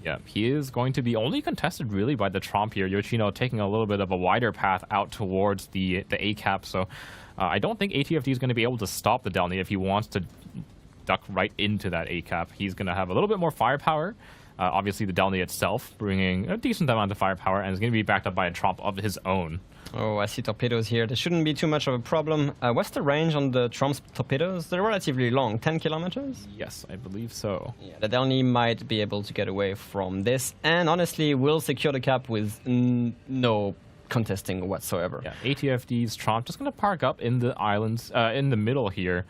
Yeah, he is going to be only contested really by the Tromp here. Yoshino taking a little bit of a wider path out towards the A-cap, so I don't think ATFD is going to be able to stop the Delny if he wants to duck right into that A-cap. He's going to have a little bit more firepower Obviously, the Delny itself bringing a decent amount of firepower, and is going to be backed up by a Tromp of his own. Oh, I see torpedoes here. There shouldn't be too much of a problem. What's the range on the Trump's torpedoes? They're relatively long, 10 kilometers? Yes, I believe so. Yeah, the Delny might be able to get away from this, and honestly will secure the cap with no contesting whatsoever. Yeah, ATFD's Tromp just going to park up in the islands, in the middle here.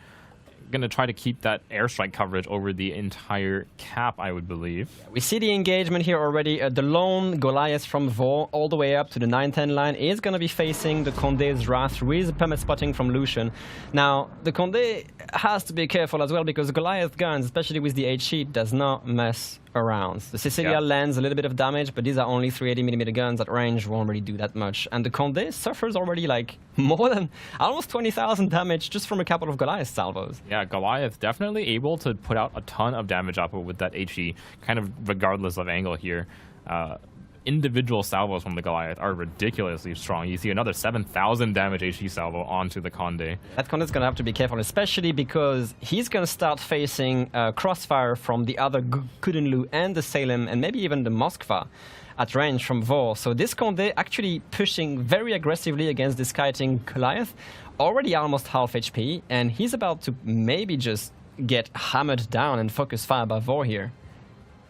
Going to try to keep that airstrike coverage over the entire cap, I would believe. We see the engagement here already. The lone Goliath from Vaux all the way up to the 9-10 line is going to be facing the Condé's Wrath with permit spotting from Luoyan. Now, the Condé has to be careful as well because the Goliath guns, especially with the HE, does not mess around. The Sicilia lands a little bit of damage, but these are only 380mm guns at range, won't really do that much. And the Condé suffers already like more than almost 20,000 damage just from a couple of Goliath salvos. Yeah, Goliath definitely able to put out a ton of damage output with that HE, kind of regardless of angle here. Individual salvos from the Goliath are ridiculously strong. You see another 7,000 damage HE salvo onto the Condé. That Condé's going to have to be careful, especially because he's going to start facing crossfire from the other Gudunlu and the Salem, and maybe even the Moskva at range from Vaux. So this Condé actually pushing very aggressively against this kiting Goliath, already almost half HP, and he's about to maybe just get hammered down and focus fire by Vaux here.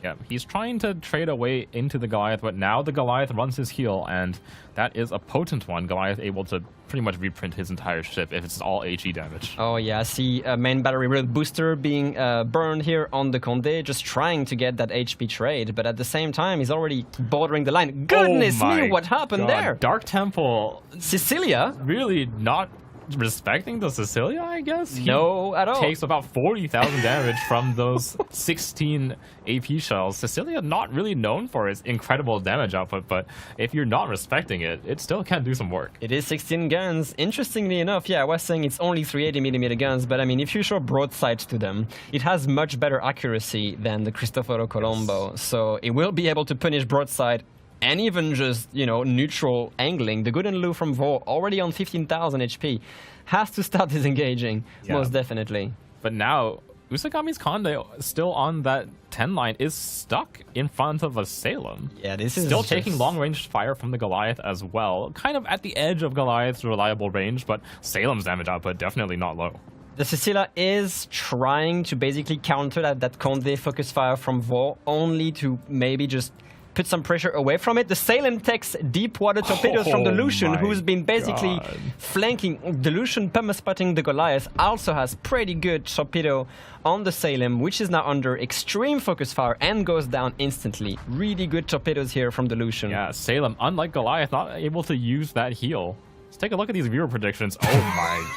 Yeah, he's trying to trade away into the Goliath, but now the Goliath runs his heel, and that is a potent one. Goliath able to pretty much reprint his entire ship if it's all HE damage. Oh yeah, I see main battery reload booster being burned here on the Condé, just trying to get that HP trade, but at the same time he's already bordering the line. Goodness me, what happened there? Dark Temple. Sicilia? Really not respecting the Sicilia, I guess? No, at all. Takes about 40,000 damage from those 16 AP shells. Sicilia not really known for its incredible damage output, but if you're not respecting it, it still can do some work. It is 16 guns. Interestingly enough, yeah, I was saying it's only 380mm guns, but I mean, if you show broadside to them, it has much better accuracy than the Cristoforo Colombo, so it will be able to punish broadside and even just, you know, neutral angling. The Gudunlu from Vaux, already on 15,000 HP, has to start disengaging, most definitely. But now, Usagami's Condé, still on that 10 line, is stuck in front of a Salem. Yeah, this is still taking long-range fire from the Goliath as well. Kind of at the edge of Goliath's reliable range, but Salem's damage output definitely not low. The Sicilia is trying to basically counter that Condé focus fire from Vaux, only to maybe just put some pressure away from it. The Salem takes deep water torpedoes from the Luoyan, who's been basically flanking. The Luoyan perma-spotting the Goliath also has pretty good torpedo on the Salem, which is now under extreme focus fire and goes down instantly. Really good torpedoes here from the Luoyan. Yeah, Salem, unlike Goliath, not able to use that heal. Let's take a look at these viewer predictions. Oh my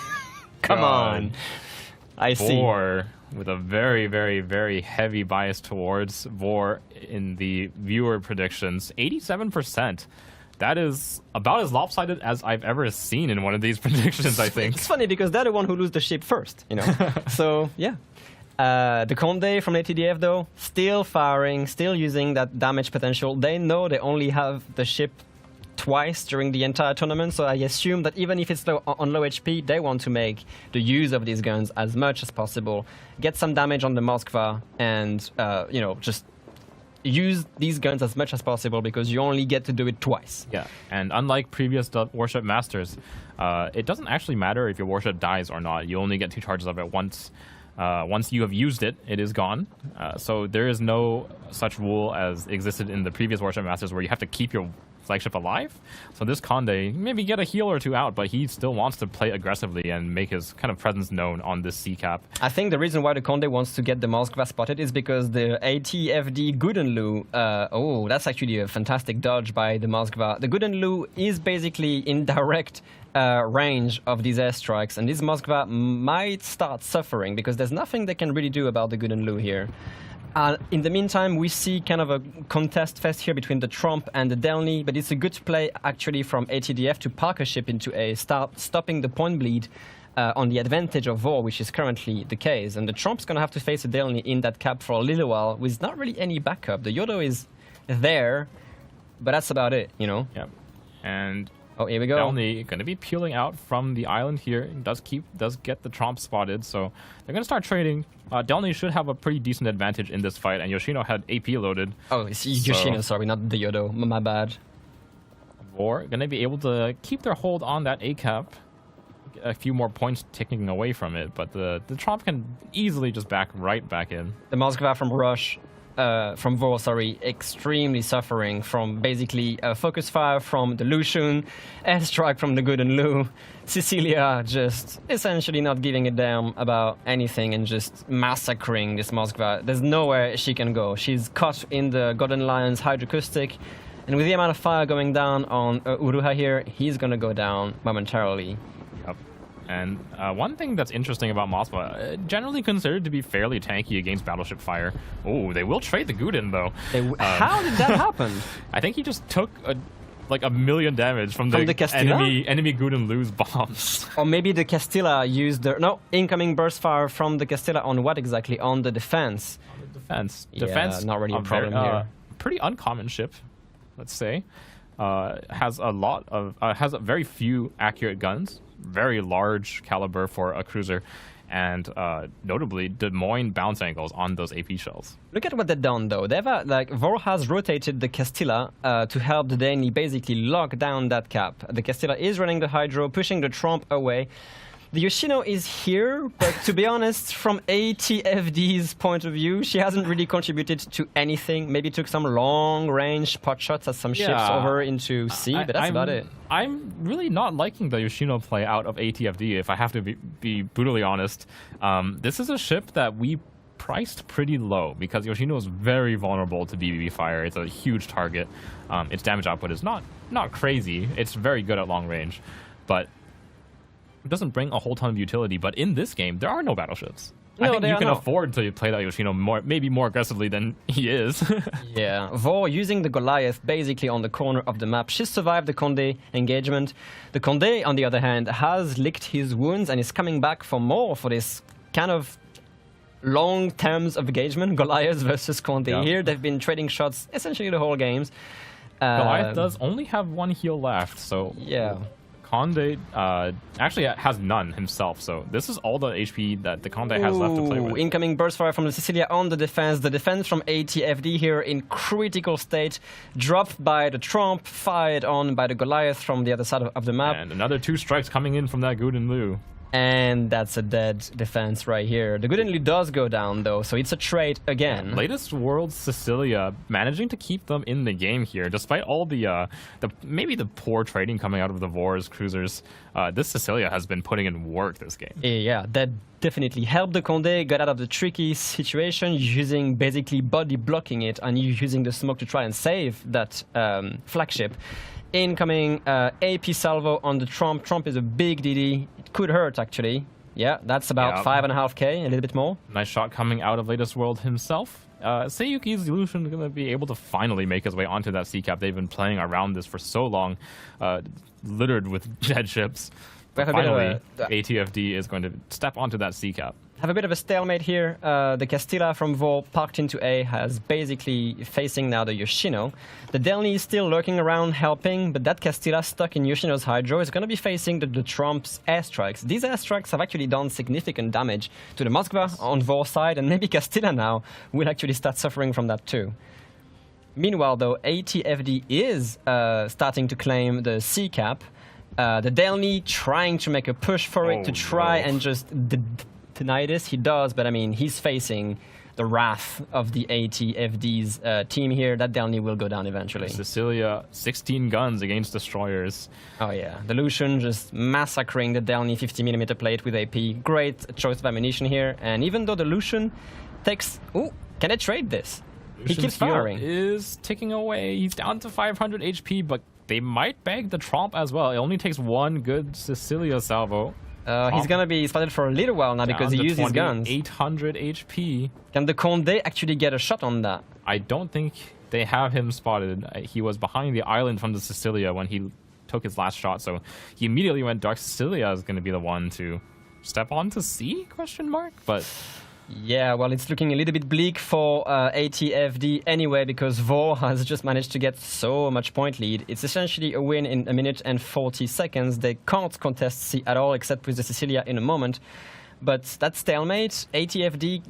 Come on. I see. Vor with a very, very, very heavy bias towards Vor in the viewer predictions. 87%. That is about as lopsided as I've ever seen in one of these predictions, I think. It's funny because they're the one who lose the ship first, you know. So, yeah. The Condé from ATDF, though, still firing, still using that damage potential. They know they only have the ship twice during the entire tournament, so I assume that even if it's on low HP, they want to make the use of these guns as much as possible, get some damage on the Moskva, and you know, just use these guns as much as possible because you only get to do it twice. Yeah, and unlike previous Warship Masters, it doesn't actually matter if your warship dies or not. You only get 2 charges of it once. Once you have used it, it is gone. So there is no such rule as existed in the previous Warship Masters where you have to keep your flagship alive. So this Condé, maybe get a heal or 2 out, but he still wants to play aggressively and make his kind of presence known on this sea cap. I think the reason why the Condé wants to get the Moskva spotted is because the ATFD Gudunlu, oh, that's actually a fantastic dodge by the Moskva. The Gudunlu is basically in direct range of these airstrikes, and this Moskva might start suffering because there's nothing they can really do about the Gudunlu here. In the meantime, we see kind of a contest fest here between the Tromp and the Delny, but it's a good play actually from ATDF to park a ship into a stopping the point bleed on the advantage of Vaux, which is currently the case. And the Tromp's going to have to face a Delny in that cap for a little while with not really any backup. The Yodo is there, but that's about it, you know? Yeah. And Oh, here we go. Delny going to be peeling out from the island here. Does get the Tromp spotted, so they're going to start trading. Delny should have a pretty decent advantage in this fight, and Yoshino had AP loaded. Oh, it's Yoshino, sorry, not the Yodo. My bad. Vor going to be able to keep their hold on that A cap. A few more points ticking away from it, but the Tromp can easily just right back in. The Moskva from Vor, extremely suffering from basically a focus fire from the Lucian, airstrike from the Good and Lu. Cecilia just essentially not giving a damn about anything and just massacring this Moskva. There's nowhere she can go. She's caught in the Golden Lion's Hydroacoustic, and with the amount of fire going down on Uruha here, he's gonna go down momentarily. And one thing that's interesting about Moskva, generally considered to be fairly tanky against battleship fire. Oh, they will trade the Guden, though. How did that happen? I think he just took like 1 million damage from the enemy Guden Lu's bombs. Or maybe the Castilla used incoming burst fire from the Castilla on what exactly? On the defense. On the defense. Yeah, defense, not really a problem here. Pretty uncommon ship, let's say. Has very few accurate guns. Very large caliber for a cruiser, and notably Des Moines bounce angles on those AP shells. Look at what they've done though. They've Vor has rotated the Castilla to help the Dany basically lock down that cap. The Castilla is running the Hydro, pushing the Tromp away. The Yoshino is here, but to be honest, from ATFD's point of view, she hasn't really contributed to anything. Maybe took some long-range pot shots at some ships over into sea, but that's about it. I'm really not liking the Yoshino play out of ATFD, if I have to be brutally honest. This is a ship that we priced pretty low because Yoshino is very vulnerable to BBB fire. It's a huge target. Its damage output is not crazy. It's very good at long range, but it doesn't bring a whole ton of utility. But in this game, there are no battleships. I think you can afford to play that Yoshino maybe more aggressively than he is. Yeah, Vor using the Goliath basically on the corner of the map. She survived the Condé engagement. The Condé, on the other hand, has licked his wounds and is coming back for more for this kind of long terms of engagement. Goliath versus Condé here. They've been trading shots essentially the whole games. Goliath does only have 1 heal left, so yeah. Condé actually has none himself, so this is all the HP that the Condé has left to play with. Incoming burst fire from the Sicilia on the defense. The defense from ATFD here in critical state, dropped by the Tromp, fired on by the Goliath from the other side of the map. And another 2 strikes coming in from that Guden Lu. And that's a dead defense right here. The Guden Lu does go down though, so it's a trade again. Latest World Sicilia managing to keep them in the game here, despite all the maybe the poor trading coming out of the Vor's cruisers. This Sicilia has been putting in work this game. Yeah, that definitely helped the Condé get out of the tricky situation, using basically body blocking it and using the smoke to try and save that flagship. Incoming AP salvo on the Tromp. Tromp is a big DD. It could hurt, actually. Yeah, that's about 5.5k, a little bit more. Nice shot coming out of Latest World himself. Seiyuki's Lucian is going to be able to finally make his way onto that sea cap. They've been playing around this for so long, littered with dead ships. But finally, ATFD is going to step onto that sea cap. Have a bit of a stalemate here. The Castilla from Vol parked into A has basically facing now the Yoshino. The Delny is still lurking around helping, but that Castilla stuck in Yoshino's Hydro is going to be facing the Tromp's airstrikes. These airstrikes have actually done significant damage to the Moskva on Vol's side, and maybe Castilla now will actually start suffering from that too. Meanwhile, though, ATFD is starting to claim the sea cap. The Delny trying to make a push for it to try and just deny this. He does, but I mean, he's facing the wrath of the ATFD's team here. That Delny will go down eventually. Sicilia, 16 guns against destroyers. Oh yeah, the Lucian just massacring the Delny 50mm plate with AP. Great choice of ammunition here. And even though the Lucian takes... Ooh, can I trade this? Lucian's he keeps firing. Is ticking away. He's down to 500 HP, but they might bag the Tromp as well. It only takes 1 good Sicilia salvo. He's going to be spotted for a little while now because he used his guns. 800 HP. Can the Condé actually get a shot on that? I don't think they have him spotted. He was behind the island from the Sicilia when he took his last shot, so he immediately went dark. Sicilia is going to be the one to step on to sea, question mark? But Yeah, well, it's looking a little bit bleak for ATFD anyway, because Vor has just managed to get so much point lead. It's essentially a win in 1 minute and 40 seconds. They can't contest C at all, except with the Cecilia in a moment. But that stalemate, ATFD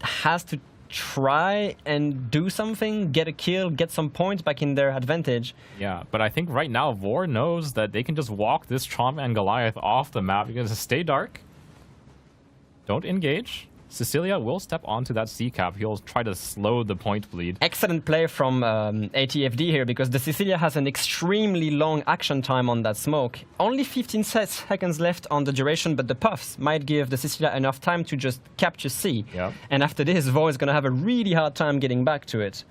has to try and do something, get a kill, get some points back in their advantage. Yeah, but I think right now Vor knows that they can just walk this Trump and Goliath off the map because stay dark, don't engage. Cecilia will step onto that C cap. He'll try to slow the point bleed. Excellent play from ATFD here, because the Cecilia has an extremely long action time on that smoke. Only 15 seconds left on the duration, but the puffs might give the Cecilia enough time to just capture C. Yep. And after this, Vo is going to have a really hard time getting back to it,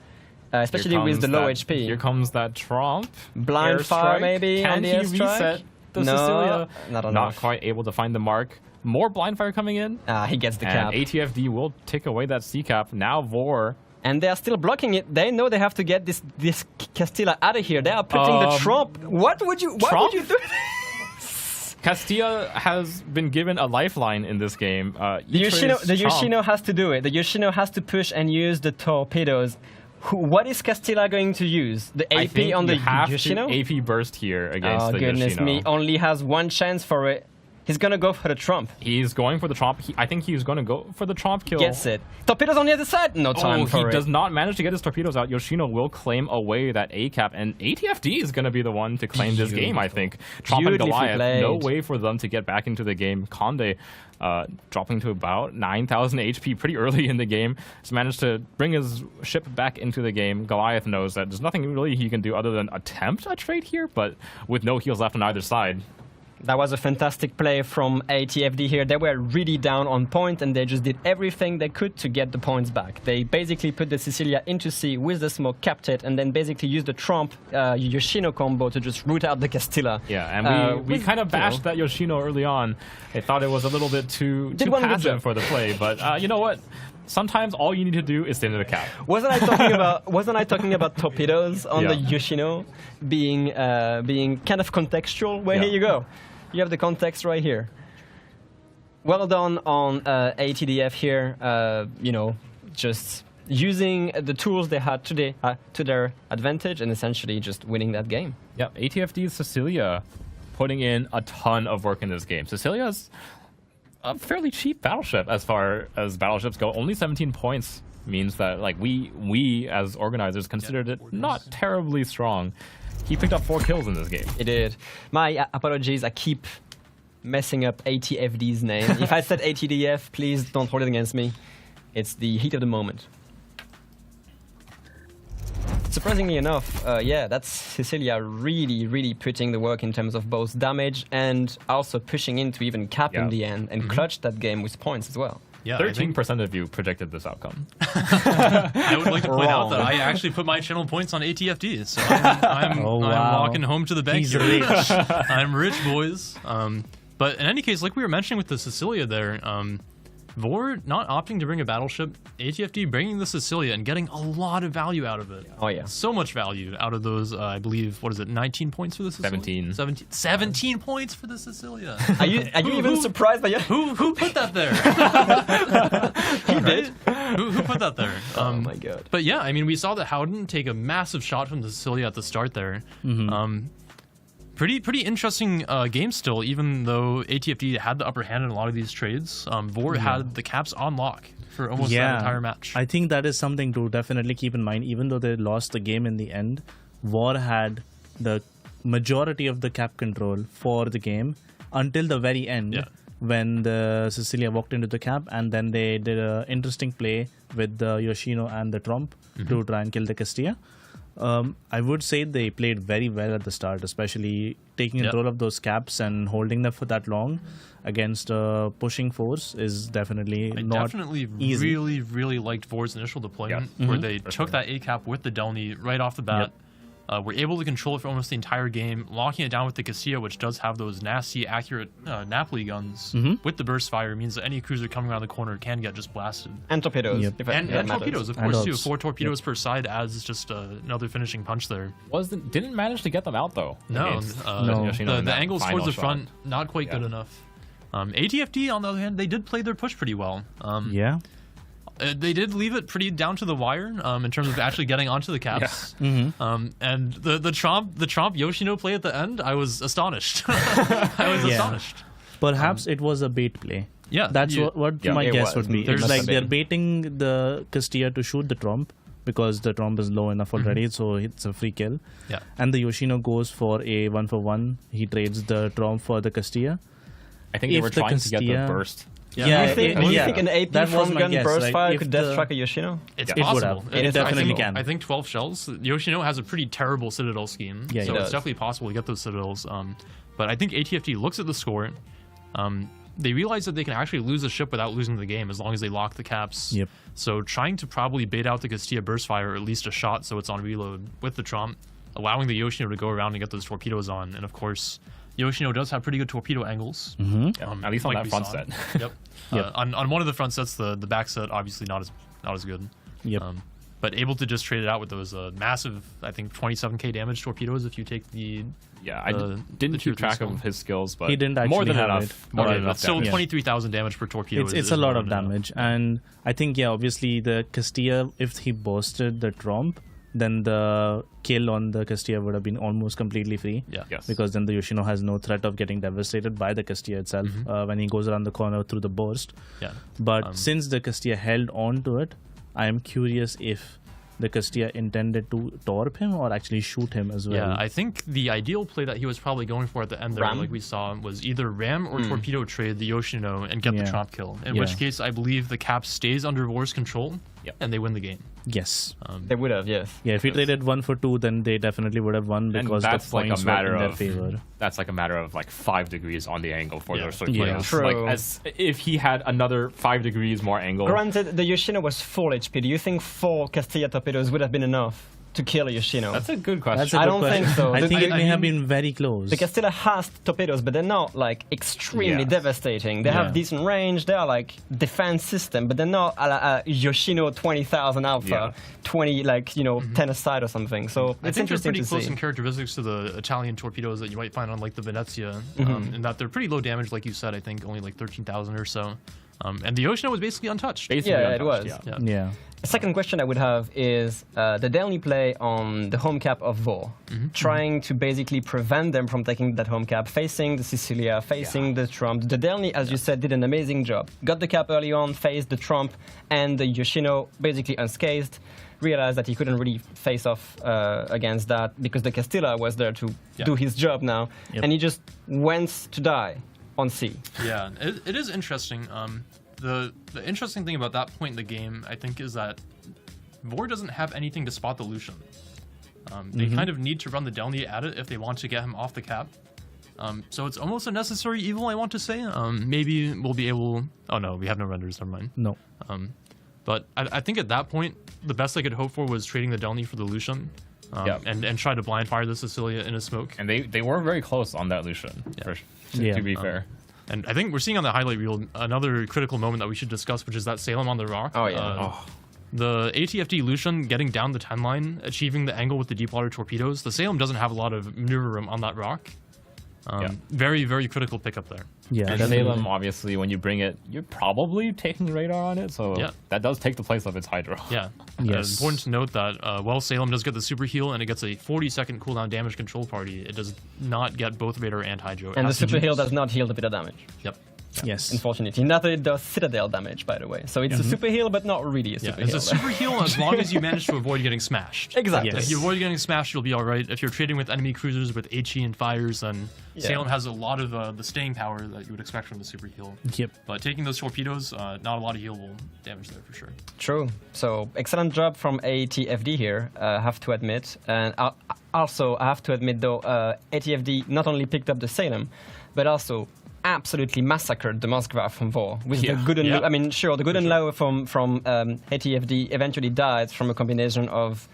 especially with the low HP. Here comes that Trump. Blind fire maybe Can on the he airstrike? reset the No, Cecilia? not enough. Not quite able to find the mark. More blind fire coming in. He gets the And cap. ATFD will take away that C cap. Now Vor. And they are still blocking it. They know they have to get this Castilla out of here. They are putting the Trump. What would you do? Castilla has been given a lifeline in this game. The Yoshino has to do it. The Yoshino has to push and use the torpedoes. What is Castilla going to use? The I AP think on the you have Yoshino? to AP burst here against the goodness Yoshino. me. Only has one chance for it. He's going to go for the Trump. He's going for the Trump. I think he's going to go for the Trump kill. Gets it. Torpedoes on the other side. No time for it. He does not manage to get his torpedoes out. Yoshino will claim away that A cap, and ATFD is going to be the one to claim this game, I think. Trump and Goliath, no way for them to get back into the game. Conde dropping to about 9,000 HP pretty early in the game. He's managed to bring his ship back into the game. Goliath knows that there's nothing really he can do other than attempt a trade here, but with no heals left on either side. That was a fantastic play from ATFD here. They were really down on point, and they just did everything they could to get the points back. They basically put the Cecilia into C with the smoke, capped it, and then basically used the Trump Yoshino combo to just root out the Castilla. Yeah, and we kind of bashed that Yoshino early on. I thought it was a little bit too passive for the play, but you know what? Sometimes all you need to do is stay into the cap. Wasn't I talking about torpedoes on the Yoshino being kind of contextual? Well, here you go. You have the context right here. Well done on ATDF here. Just using the tools they had today to their advantage and essentially just winning that game. Yeah, ATFD's Cecilia putting in a ton of work in this game. Cecilia's a fairly cheap battleship as far as battleships go. Only 17 points means that we as organizers considered it not terribly strong. He picked up 4 kills in this game. He did. My apologies, I keep messing up ATFD's name. If I said ATDF, please don't hold it against me. It's the heat of the moment. Surprisingly enough, that's Cecilia really putting the work in terms of both damage and also pushing in to even cap in the end and clutch that game with points as well. Yeah, 13% of you predicted this outcome. I would like to point out that I actually put my channel points on ATFD, so I'm walking home to the bank. He's rich. I'm rich, boys. But in any case, like we were mentioning with the Cecilia there, Vor not opting to bring a battleship, ATFD bringing the Cecilia and getting a lot of value out of it. Oh yeah. So much value out of those, I believe, 19 points for the Cecilia? 17 points for the Cecilia. Are you even surprised by Who put that there? He did. Who put that there? Oh my god. But yeah, I mean, we saw that Howden take a massive shot from the Cecilia at the start there. Pretty interesting game still, even though ATFD had the upper hand in a lot of these trades. Vor had the caps on lock for almost that entire match. I think that is something to definitely keep in mind. Even though they lost the game in the end, Vor had the majority of the cap control for the game until the very end when the Cecilia walked into the cap, and then they did an interesting play with the Yoshino and the Trump to try and kill the Castilla. I would say they played very well at the start, especially taking control of those caps and holding them for that long against a pushing force is definitely not easy. really liked Vor's initial deployment, where they took that A cap with the Delny right off the bat. Were able to control it for almost the entire game, locking it down with the Castilla, which does have those nasty, accurate Napoli guns. With the burst fire, means that any cruiser coming around the corner can get just blasted. And torpedoes. And torpedoes, of course, too. 4 torpedoes per side adds just another finishing punch there. Didn't manage to get them out, though. No. The angles towards the front, not quite good enough. ATFD, on the other hand, they did play their push pretty well. They did leave it pretty down to the wire in terms of actually getting onto the caps. Mm-hmm. And the Tromp Yoshino play at the end, I was astonished. I was astonished. Perhaps it was a bait play. Yeah, That's what my guess would be. There's It's like a they're baiting the Castilla to shoot the Tromp because the Tromp is low enough already, so it's a free kill. Yeah. And the Yoshino goes for a 1-for-1. He trades the Tromp for the Castilla. I think they were trying to get the burst. Do you think an AP front gun burst fire could death strike a Yoshino? It's It would possible. have. It definitely can. I think 12 shells. Yoshino has a pretty terrible Citadel scheme, Yeah, so he it's does. definitely possible to get those Citadels. But I think ATFD looks at the score. They realize that they can actually lose a ship without losing the game as long as they lock the caps. Yep. So trying to probably bait out the Castilla burst fire, or at least a shot so it's on reload with the Tromp, allowing the Yoshino to go around and get those torpedoes on. And of course, Yoshino does have pretty good torpedo angles. Mm-hmm. At least on like that we front saw. set. Yep. On one of the front sets, the back set obviously not as good. Yep. But able to just trade it out with those massive, I think 27k damage torpedoes if you take the. Yeah, I the didn't tier keep track 3 of his skills, but He didn't more actually than have enough. it. More than But enough. still, damage. 23,000 damage per torpedo. It's a is lot more of than enough. damage. And I think, obviously the Castilla, if he bursted the Tromp, then the kill on the Castilla would have been almost completely free. Yeah. Yes. Because then the Yoshino has no threat of getting devastated by the Castilla itself when he goes around the corner through the burst. Yeah. But since the Castilla held on to it, I am curious if the Castilla intended to torp him or actually shoot him as well. Yeah, I think the ideal play that he was probably going for at the end there, Ram? like we saw, was either ram or torpedo trade the Yoshino and get the Yeah. Tromp kill. In Yeah. which case, I believe the cap stays under War's control, Yep. and they win the game. Yes. They would have, yes. Yeah, if he traded 1 for 2, then they definitely would have won And because the that's like points a were matter in their of favor. that's like a matter of like 5 degrees on the angle for Yeah. those torpedoes. True. Like as if he had another 5 degrees more angle. Granted, the Yoshino was full HP. Do you think 4 Castilla torpedoes would have been enough to kill a Yoshino? That's a good question. That's a I good don't question. think so. I think it I may have mean- been very close. The Castilla has torpedoes, but they're not like extremely Yes. devastating. They Yeah. have decent range. They are like defense system, but they're not a Yoshino 20,000 alpha, Yeah. 20 10 aside or something. So I it's think they're interesting pretty to close see. in characteristics to the Italian torpedoes that you might find on like the Venezia, Mm-hmm. in that they're pretty low damage, like you said. I think only like 13,000 or so. And the Yoshino was basically untouched. Basically Yeah, it untouched, was. Yeah. Yeah. A second question I would have is the Delny play on the home cap of Vor, trying to basically prevent them from taking that home cap, facing the Sicilia, facing the Trump. The Delny, as you said, did an amazing job. Got the cap early on, faced the Trump and the Yoshino basically unscathed. Realized that he couldn't really face off against that because the Castilla was there to do his job now, Yep. and he just went to die on sea. Yeah, it is interesting. The interesting thing about that point in the game, I think, is that Vor doesn't have anything to spot the Lucian. They kind of need to run the Delny at it if they want to get him off the cap. So it's almost a necessary evil, I want to say. Maybe we'll be able... Oh no, we have no renders, never mind. No. But I think at that point, the best I could hope for was trading the Delny for the Lucian. And try to blind fire the Sicilia in a smoke. And they were very close on that Lucian, to be fair. And I think we're seeing on the highlight reel another critical moment that we should discuss, which is that Salem on the rock. Oh, yeah. The ATFD Lucian getting down the 10 line, achieving the angle with the deep water torpedoes. The Salem doesn't have a lot of maneuver room on that rock. Very, very critical pickup there. Yeah. And definitely. Salem, obviously, when you bring it, you're probably taking radar on it, so Yeah. that does take the place of its hydro. Yeah. Yes. Important to note that while Salem does get the super heal and it gets a 40-second cooldown damage control party, it does not get both radar and hydro. It And the has to super do- heal does not heal the bit of damage. Yep. Yes. Unfortunately, not that it does Citadel damage, by the way. So it's a super heal, but not really a Yeah, super it's heal. a super heal as long as you manage to avoid getting smashed. Exactly. Yes. If you avoid getting smashed, you'll be all right. If you're trading with enemy cruisers with HE and fires, then Salem has a lot of the staying power that you would expect from the super heal. Yep. But taking those torpedoes, not a lot of healable damage there for sure. True. So excellent job from ATFD here, I have to admit. And also, I have to admit though, ATFD not only picked up the Salem, but also absolutely massacred the Moskva from Vor with the good and low. I mean, sure, the good and low from ATFD eventually died from a combination of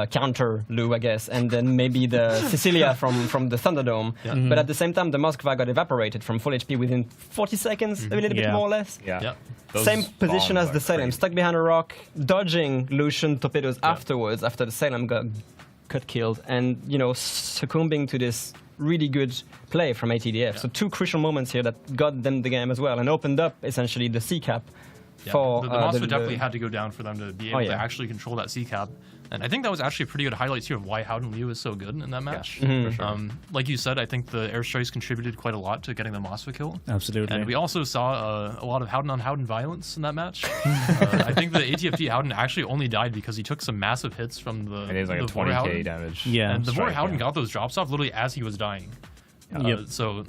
counter Lu, I guess, and then maybe the Sicilia from the Thunderdome. But at the same time, the Moskva got evaporated from full HP within 40 seconds, a little bit Yeah. more or less. Yeah. Those Same position bombs as the are Salem, crazy. stuck behind a rock, dodging Lucian torpedoes afterwards, after the Salem got killed, and succumbing to this really good play from ATDF. So 2 crucial moments here that got them the game as well, and opened up essentially the C cap for the Moskva definitely had to go down for them to be able to actually control that C cap. And I think that was actually a pretty good highlight too of why Howden Liu is so good in that match. For sure. Like you said, I think the airstrikes contributed quite a lot to getting the Moskva kill. Absolutely. And we also saw a lot of Howden on Howden violence in that match. I think the ATFD Howden actually only died because he took some massive hits from the It is like a Vor 20k Howden. damage. Yeah. And the Vor strike, Howden got those drops off literally as he was dying. So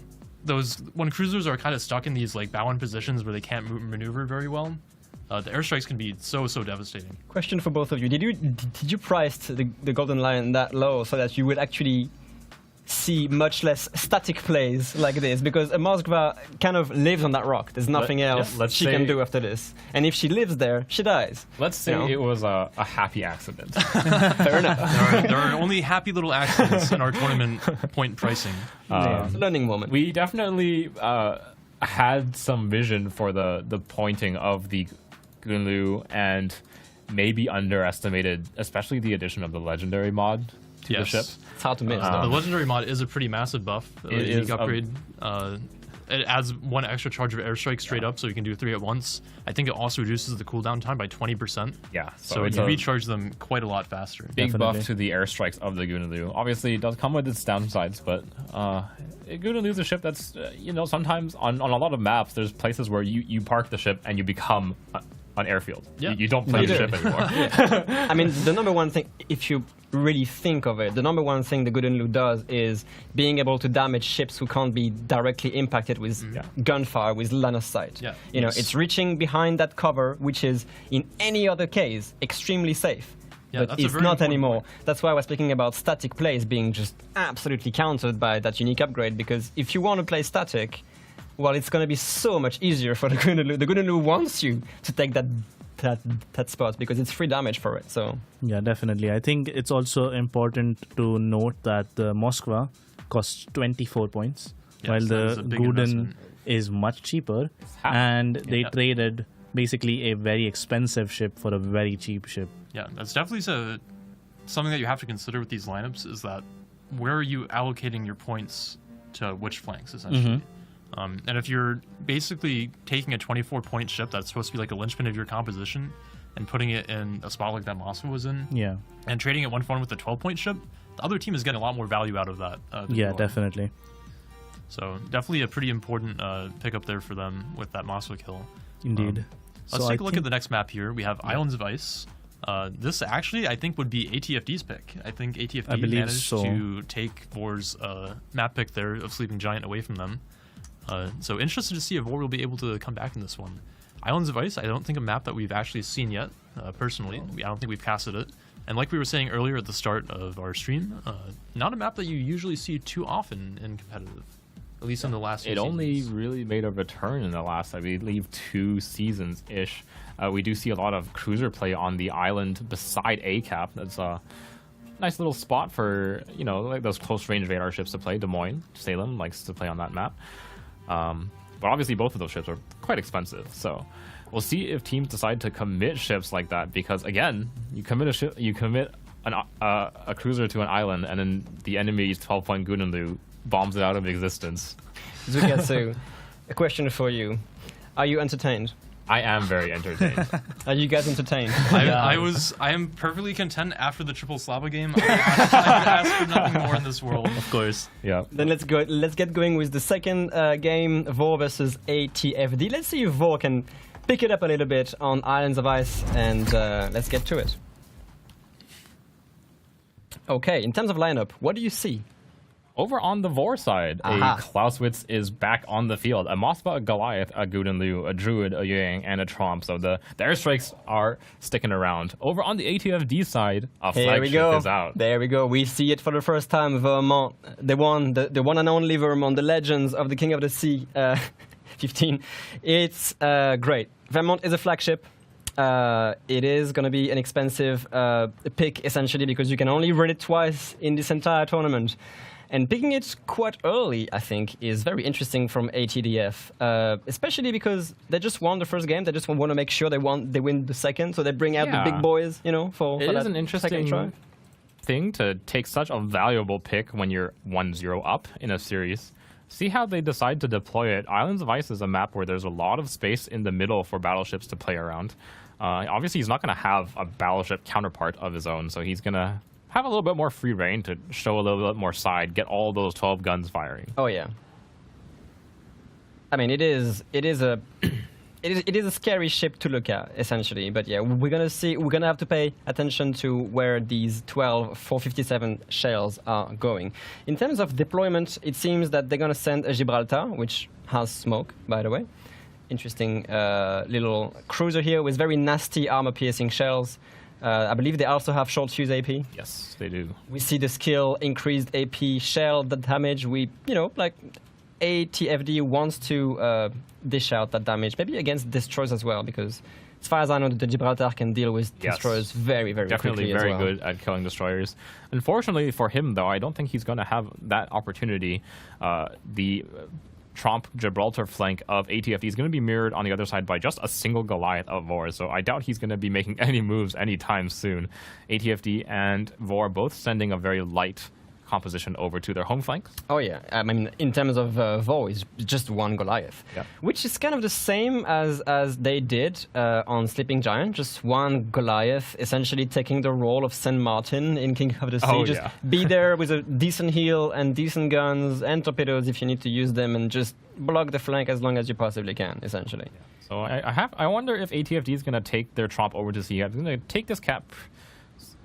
when cruisers are kind of stuck in these like bow-in positions where they can't maneuver very well, the airstrikes can be so devastating. Question for both of you: Did you price the Golden Lion that low so that you would actually see much less static plays like this? Because a Moskva kind of lives on that rock. There's nothing else she can do after this. And if she lives there, she dies. Let's say it was a happy accident. Fair enough. There are only happy little accidents in our tournament point pricing. It's a learning moment. We definitely had some vision for the pointing of the Gunlu and maybe underestimated, especially the addition of the legendary mod to the ship. It's hard to miss. The legendary mod is a pretty massive buff. It Unique is upgrade. It adds one extra charge of airstrike straight up, so you can do 3 at once. I think it also reduces the cooldown time by 20%. Yeah, So you recharge them quite a lot faster. big buff to the airstrikes of the Gunulu. Obviously, it does come with its downsides, but Gunulu is a ship that's, sometimes on a lot of maps, there's places where you park the ship and you become an airfield. Yeah. You don't play the ship anymore. I mean, the number one thing, if you really think of it, the number one thing the Gunlu does is being able to damage ships who can't be directly impacted with gunfire, with line of sight. Yeah. It's reaching behind that cover, which is, in any other case, extremely safe. Yeah, but that's a it's very not important anymore. point. That's why I was speaking about static plays being just absolutely countered by that unique upgrade, because if you want to play static, well, it's going to be so much easier for the Gunlu. The Gunlu wants you to take that spot because it's free damage for it. So Yeah, definitely. I think it's also important to note that the Moskva costs 24 points, Yes, while that is the a big Guden investment. is much cheaper, and they traded basically a very expensive ship for a very cheap ship. Yeah, that's definitely something that you have to consider with these lineups is that where are you allocating your points to which flanks, essentially. And if you're basically taking a 24-point ship that's supposed to be like a linchpin of your composition and putting it in a spot like that Moskva was in, Yeah. and trading it 1-for-1 with a 12-point ship, the other team is getting a lot more value out of that. than you Yeah, are. definitely. So definitely a pretty important pickup there for them with that Moskva kill. Indeed. Let's So take I a look at think- the next map here. We have Islands of Ice. This actually, I think, would be ATFD's pick. I think ATFD believe managed so. to take Vor's map pick there of Sleeping Giant away from them. So interested to see if Vor will be able to come back in this one. Islands of Ice, I don't think a map that we've actually seen yet, personally. I don't think we've casted it. And like we were saying earlier at the start of our stream, not a map that you usually see too often in competitive, at least in the last few It only seasons. really made a return in the last, I believe, 2 seasons-ish. We do see a lot of cruiser play on the island beside ACAP. That's a nice little spot for, like those close-range radar ships to play. Des Moines, Salem likes to play on that map. But obviously both of those ships are quite expensive, so we'll see if teams decide to commit ships like that, because again, you commit a ship, you commit a cruiser to an island, and then the enemy's 12-point Gunulu bombs it out of existence. Zukatsu, a question for you: Are you entertained? I am very entertained. Are you guys entertained? I am perfectly content after the triple Slava game. I ask for nothing more in this world. Of course. Yeah. Then let's get going with the second game, Vor versus ATFD. Let's see if Vor can pick it up a little bit on Islands of Ice, and let's get to it. Okay, in terms of lineup, what do you see? Over on the Vor side, Aha. a Clausewitz is back on the field. A Moskva, a Goliath, a Guden Liu, a Druid, a Yuang, and a Tromp. So the airstrikes are sticking around. Over on the ATFD side, a Here we Flagship go. is out. There we go. We see it for the first time. Vermont, the one and only Vermont, the legends of the King of the Sea, 15. It's great. Vermont is a flagship. It is going to be an expensive pick, essentially, because you can only run it twice in this entire tournament. And picking it quite early, I think, is very interesting from ATDF, especially because they just won the first game. They just want to make sure they win the second, so they bring out the big boys, for It is that an interesting second try. thing to take such a valuable pick when you're 1-0 up in a series. see how they decide to deploy it. Islands of Ice is a map where there's a lot of space in the middle for battleships to play around. Obviously, he's not going to have a battleship counterpart of his own, so he's going to have a little bit more free reign to show a little bit more side, get all those 12 guns firing. Oh yeah. I mean, it is a scary ship to look at, essentially. But yeah, we're gonna have to pay attention to where these 12 457 shells are going. In terms of deployment, it seems that they're gonna send a Gibraltar, which has smoke, by the way. Interesting little cruiser here with very nasty armor-piercing shells. I believe they also have short fuse AP. Yes, they do. We see the skill increased AP shell, the damage. Like ATFD wants to dish out that damage, maybe against destroyers as well, because as far as I know, the Gibraltar can deal with destroyers very, very quickly. Definitely very good at killing destroyers. Unfortunately for him, though, I don't think he's going to have that opportunity. The Tromp Gibraltar flank of ATFD is going to be mirrored on the other side by just a single Goliath of Vor, so I doubt he's going to be making any moves anytime soon. ATFD and Vor both sending a very light composition over to their home flanks. Oh yeah, I mean, in terms of Vor, it's just one Goliath, which is kind of the same as they did on Sleeping Giant, just one Goliath essentially taking the role of Saint Martin in King of the Sea. Just be there with a decent heal and decent guns and torpedoes if you need to use them, and just block the flank as long as you possibly can, essentially. So I wonder if ATFD is going to take their Tromp over to sea. He's going to take this cap.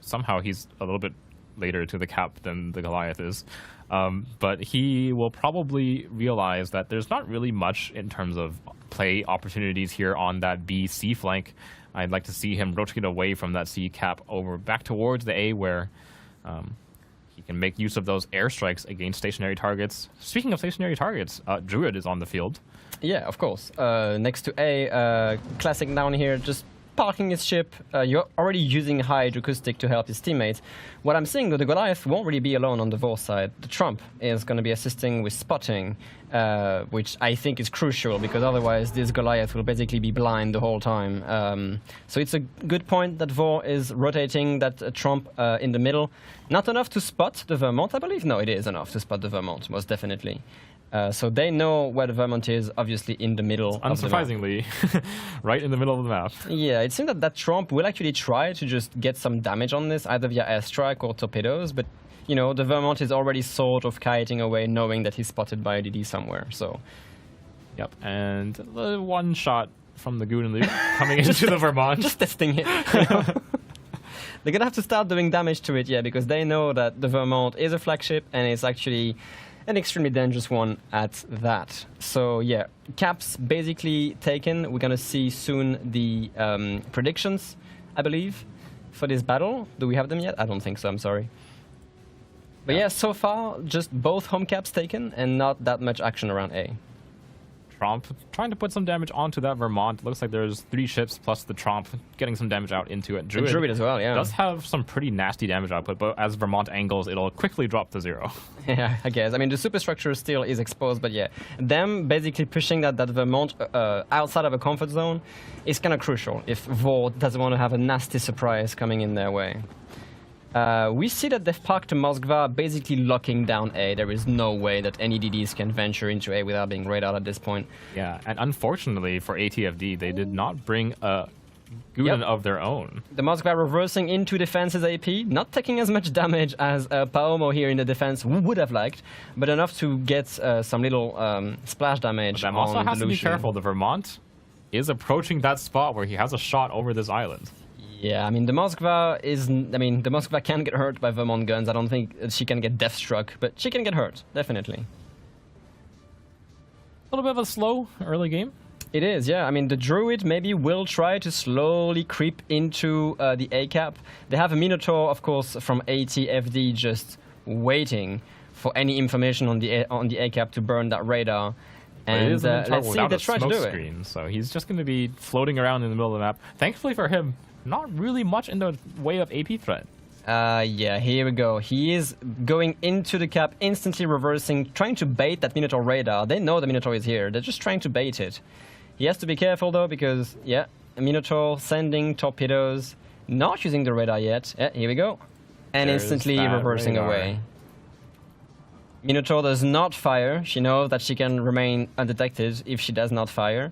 Somehow he's a little bit later to the cap than the Goliath is. But he will probably realize that there's not really much in terms of play opportunities here on that B-C flank. I'd like to see him rotate away from that C cap over back towards the A, where he can make use of those airstrikes against stationary targets. Speaking of stationary targets, Druid is on the field. Yeah, of course. Next to A, classic down here, just parking his ship. You're already using hydroacoustic to help his teammates. What I'm seeing, though, the Goliath won't really be alone on the Vor side. The Trump is going to be assisting with spotting, which I think is crucial, because otherwise this Goliath will basically be blind the whole time. So it's a good point that Vor is rotating that Trump in the middle. Not enough to spot the Vermont, I believe. No, it is enough to spot the Vermont, most definitely. So they know where the Vermont is, obviously in the middle. Unsurprisingly, right in the middle of the map. Yeah, it seems that Trump will actually try to just get some damage on this, either via airstrike or torpedoes. But the Vermont is already sort of kiting away, knowing that he's spotted by a DD somewhere. So, yep, and the one shot from the Goon Loop coming into the Vermont, just testing it. They're gonna have to start doing damage to it, because they know that the Vermont is a flagship and it's actually an extremely dangerous one at that. So yeah, caps basically taken. We're gonna see soon the predictions, I believe, for this battle. Do we have them yet? I don't think so, I'm sorry. But yeah, so far, just both home caps taken and not that much action around A. Tromp trying to put some damage onto that Vermont. Looks like there's 3 ships plus the Tromp getting some damage out into it. Druid as well, yeah. Does have some pretty nasty damage output, but as Vermont angles, it'll quickly drop to 0. Yeah, I guess. I mean, the superstructure still is exposed, but yeah, them basically pushing that Vermont outside of a comfort zone is kind of crucial if Vor doesn't want to have a nasty surprise coming in their way. We see that they've parked Moskva basically locking down A. There is no way that any DDs can venture into A without being radar at this point. Yeah, and unfortunately for ATFD, they did not bring a Guden of their own. The Moskva reversing into defense's AP, not taking as much damage as Paomo here in the defense would have liked, but enough to get some little splash damage on the Lucian. Also has to be careful. The Vermont is approaching that spot where he has a shot over this island. Yeah, I mean, the Moskva can get hurt by Vermont guns. I don't think she can get death struck, but she can get hurt, definitely. A little bit of a slow early game. It is, yeah. I mean, the Druid maybe will try to slowly creep into the A-cap. They have a Minotaur, of course, from ATFD just waiting for any information on the A-cap to burn that radar. And let's see if they try to do it. So he's just going to be floating around in the middle of the map. Thankfully for him, not really much in the way of AP threat. Yeah, here we go. He is going into the cap, instantly reversing, trying to bait that Minotaur radar. They know the Minotaur is here. They're just trying to bait it. He has to be careful, though, because, yeah, Minotaur sending torpedoes, not using the radar yet. Yeah, here we go. And instantly reversing away. Minotaur does not fire. She knows that she can remain undetected if she does not fire.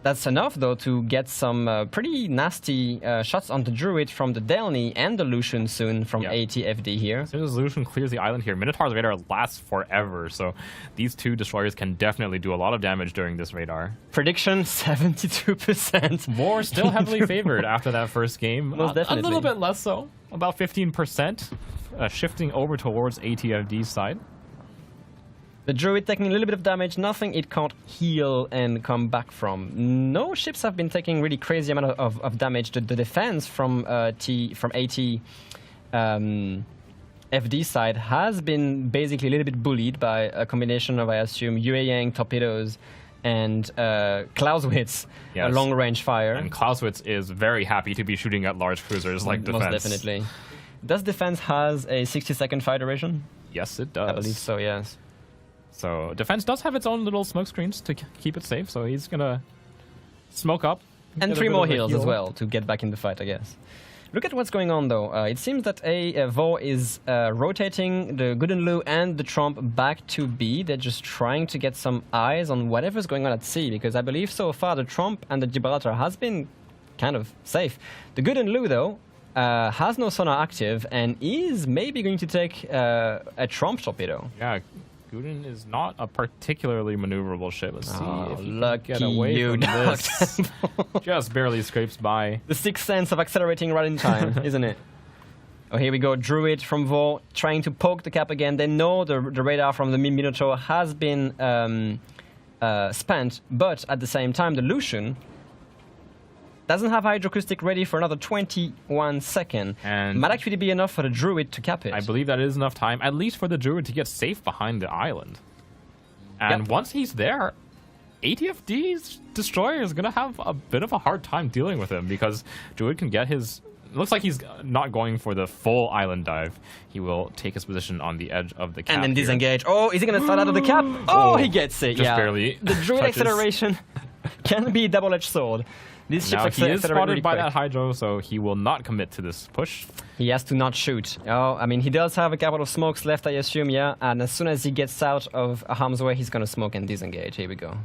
That's enough, though, to get some pretty nasty shots on the Druid from the Delny and the Lucian soon from ATFD here. As soon as Lucian clears the island here, Minotaur's radar lasts forever, so these two destroyers can definitely do a lot of damage during this radar. Prediction, 72%. War still heavily favored after that first game. Most definitely. A little bit less so, about 15%, shifting over towards ATFD's side. The Druid taking a little bit of damage, nothing it can't heal and come back from. No ships have been taking really crazy amount of damage. The defense from AT FD side has been basically a little bit bullied by a combination of, I assume, Luoyan torpedoes and Clausewitz, a long-range fire. And Clausewitz is very happy to be shooting at large cruisers like defense. Most definitely. Does defense has a 60-second fire duration? Yes, it does. I believe so, yes. So defense does have its own little smoke screens to keep it safe, so he's gonna smoke up. And 3 more heals as well to get back in the fight, I guess. Look at what's going on, though. It seems that Vor is rotating the Goodenlu and the Trump back to B. They're just trying to get some eyes on whatever's going on at sea, because I believe so far the Trump and the Gibraltar has been kind of safe. The Goodenlu, though, has no sonar active and is maybe going to take a Trump torpedo. Yeah. Guden is not a particularly maneuverable ship. Let's see if he can get lucky away you, from this. Just barely scrapes by. The sixth sense of accelerating right in time, isn't it? Oh, here we go. Druid from Vor trying to poke the cap again. They know the radar from the Minotaur has been spent, but at the same time, the Lucian doesn't have hydroacoustic ready for another 21 seconds. And might actually be enough for the Druid to cap it. I believe that is enough time, at least for the Druid to get safe behind the island. And once he's there, ATFD's destroyer is going to have a bit of a hard time dealing with him, because Druid can get his... It looks like he's not going for the full island dive. He will take his position on the edge of the cap. And then here. disengage. Oh, is he going to start out of the cap? Oh, he gets it. Just yeah. barely. The Druid touches. acceleration can be a double-edged sword. This Now he is spotted really by quick. that hydro, so he will not commit to this push. He has to not shoot. Oh, I mean, he does have a couple of smokes left, I assume, yeah. And as soon as he gets out of harm's way, he's going to smoke and disengage. Here we go.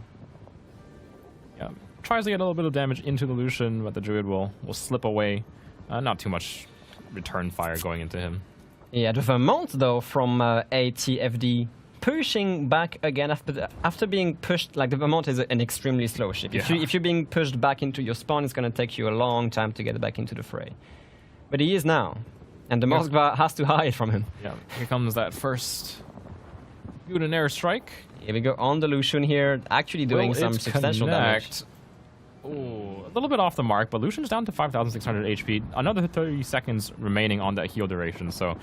Yeah, tries to get a little bit of damage into the Lucian, but the Druid will slip away. Not too much return fire going into him. Yeah, the Vermont, though, from ATFD, pushing back again after being pushed. Like, the Vermont is an extremely slow ship. Yeah. If you're being pushed back into your spawn, it's going to take you a long time to get back into the fray. But he is now, and the Moskva has to hide from him. Yeah, here comes that first Guden airstrike. Here we go on the Lucian here, actually doing some substantial damage. Ooh, a little bit off the mark, but Lucian's down to 5,600 HP. Another 30 seconds remaining on that heal duration, so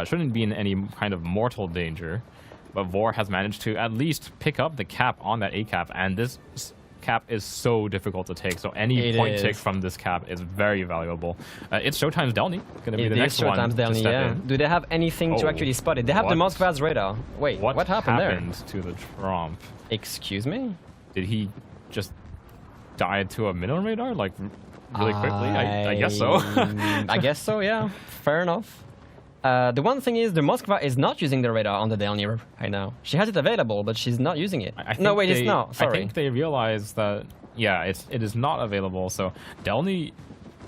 shouldn't be in any kind of mortal danger. But Vor has managed to at least pick up the cap on that A cap, and this cap is so difficult to take. So any point tick from this cap is very valuable. It's Showtime's Delny going to be the next one to step in. Do they have anything to actually spot it? They have the Moskva's radar. Wait, what happened there? to the Trump? Excuse me? Did he just die to a minimum radar, like, really quickly? I guess so. I guess so, yeah. Fair enough. The one thing is, the Moskva is not using the radar on the Delny right now. She has it available, but she's not using it. No, wait, it's not. Sorry. I think they realized that, yeah, it is not available. So Delny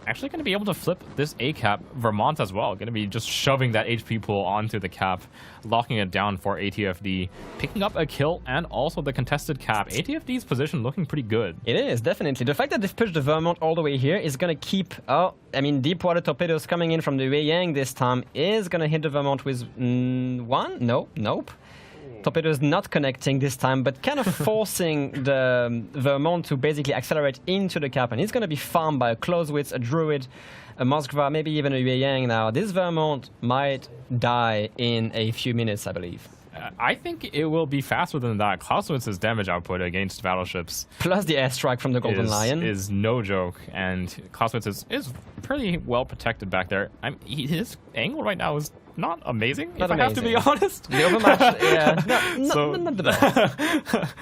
actually going to be able to flip this A cap. Vermont as well, going to be just shoving that HP pool onto the cap, locking it down for ATFD, picking up a kill and also the contested cap. ATFD's position looking pretty good. It is, definitely. The fact that they've pushed the Vermont all the way here is going to keep... deep water torpedoes coming in from the Luoyan this time is going to hit the Vermont with one? Nope. Torpedoes not connecting this time, but kind of forcing the Vermont to basically accelerate into the cap. And it's going to be farmed by a Clausewitz, a Druid, a Moskva, maybe even a Luoyan now. This Vermont might die in a few minutes, I believe. I think it will be faster than that. Clausewitz's damage output against battleships, plus the airstrike from the Golden Lion, is no joke. And Clausewitz is pretty well protected back there. His angle right now is not amazing, if I have to be honest. The overmatch, yeah, not the best.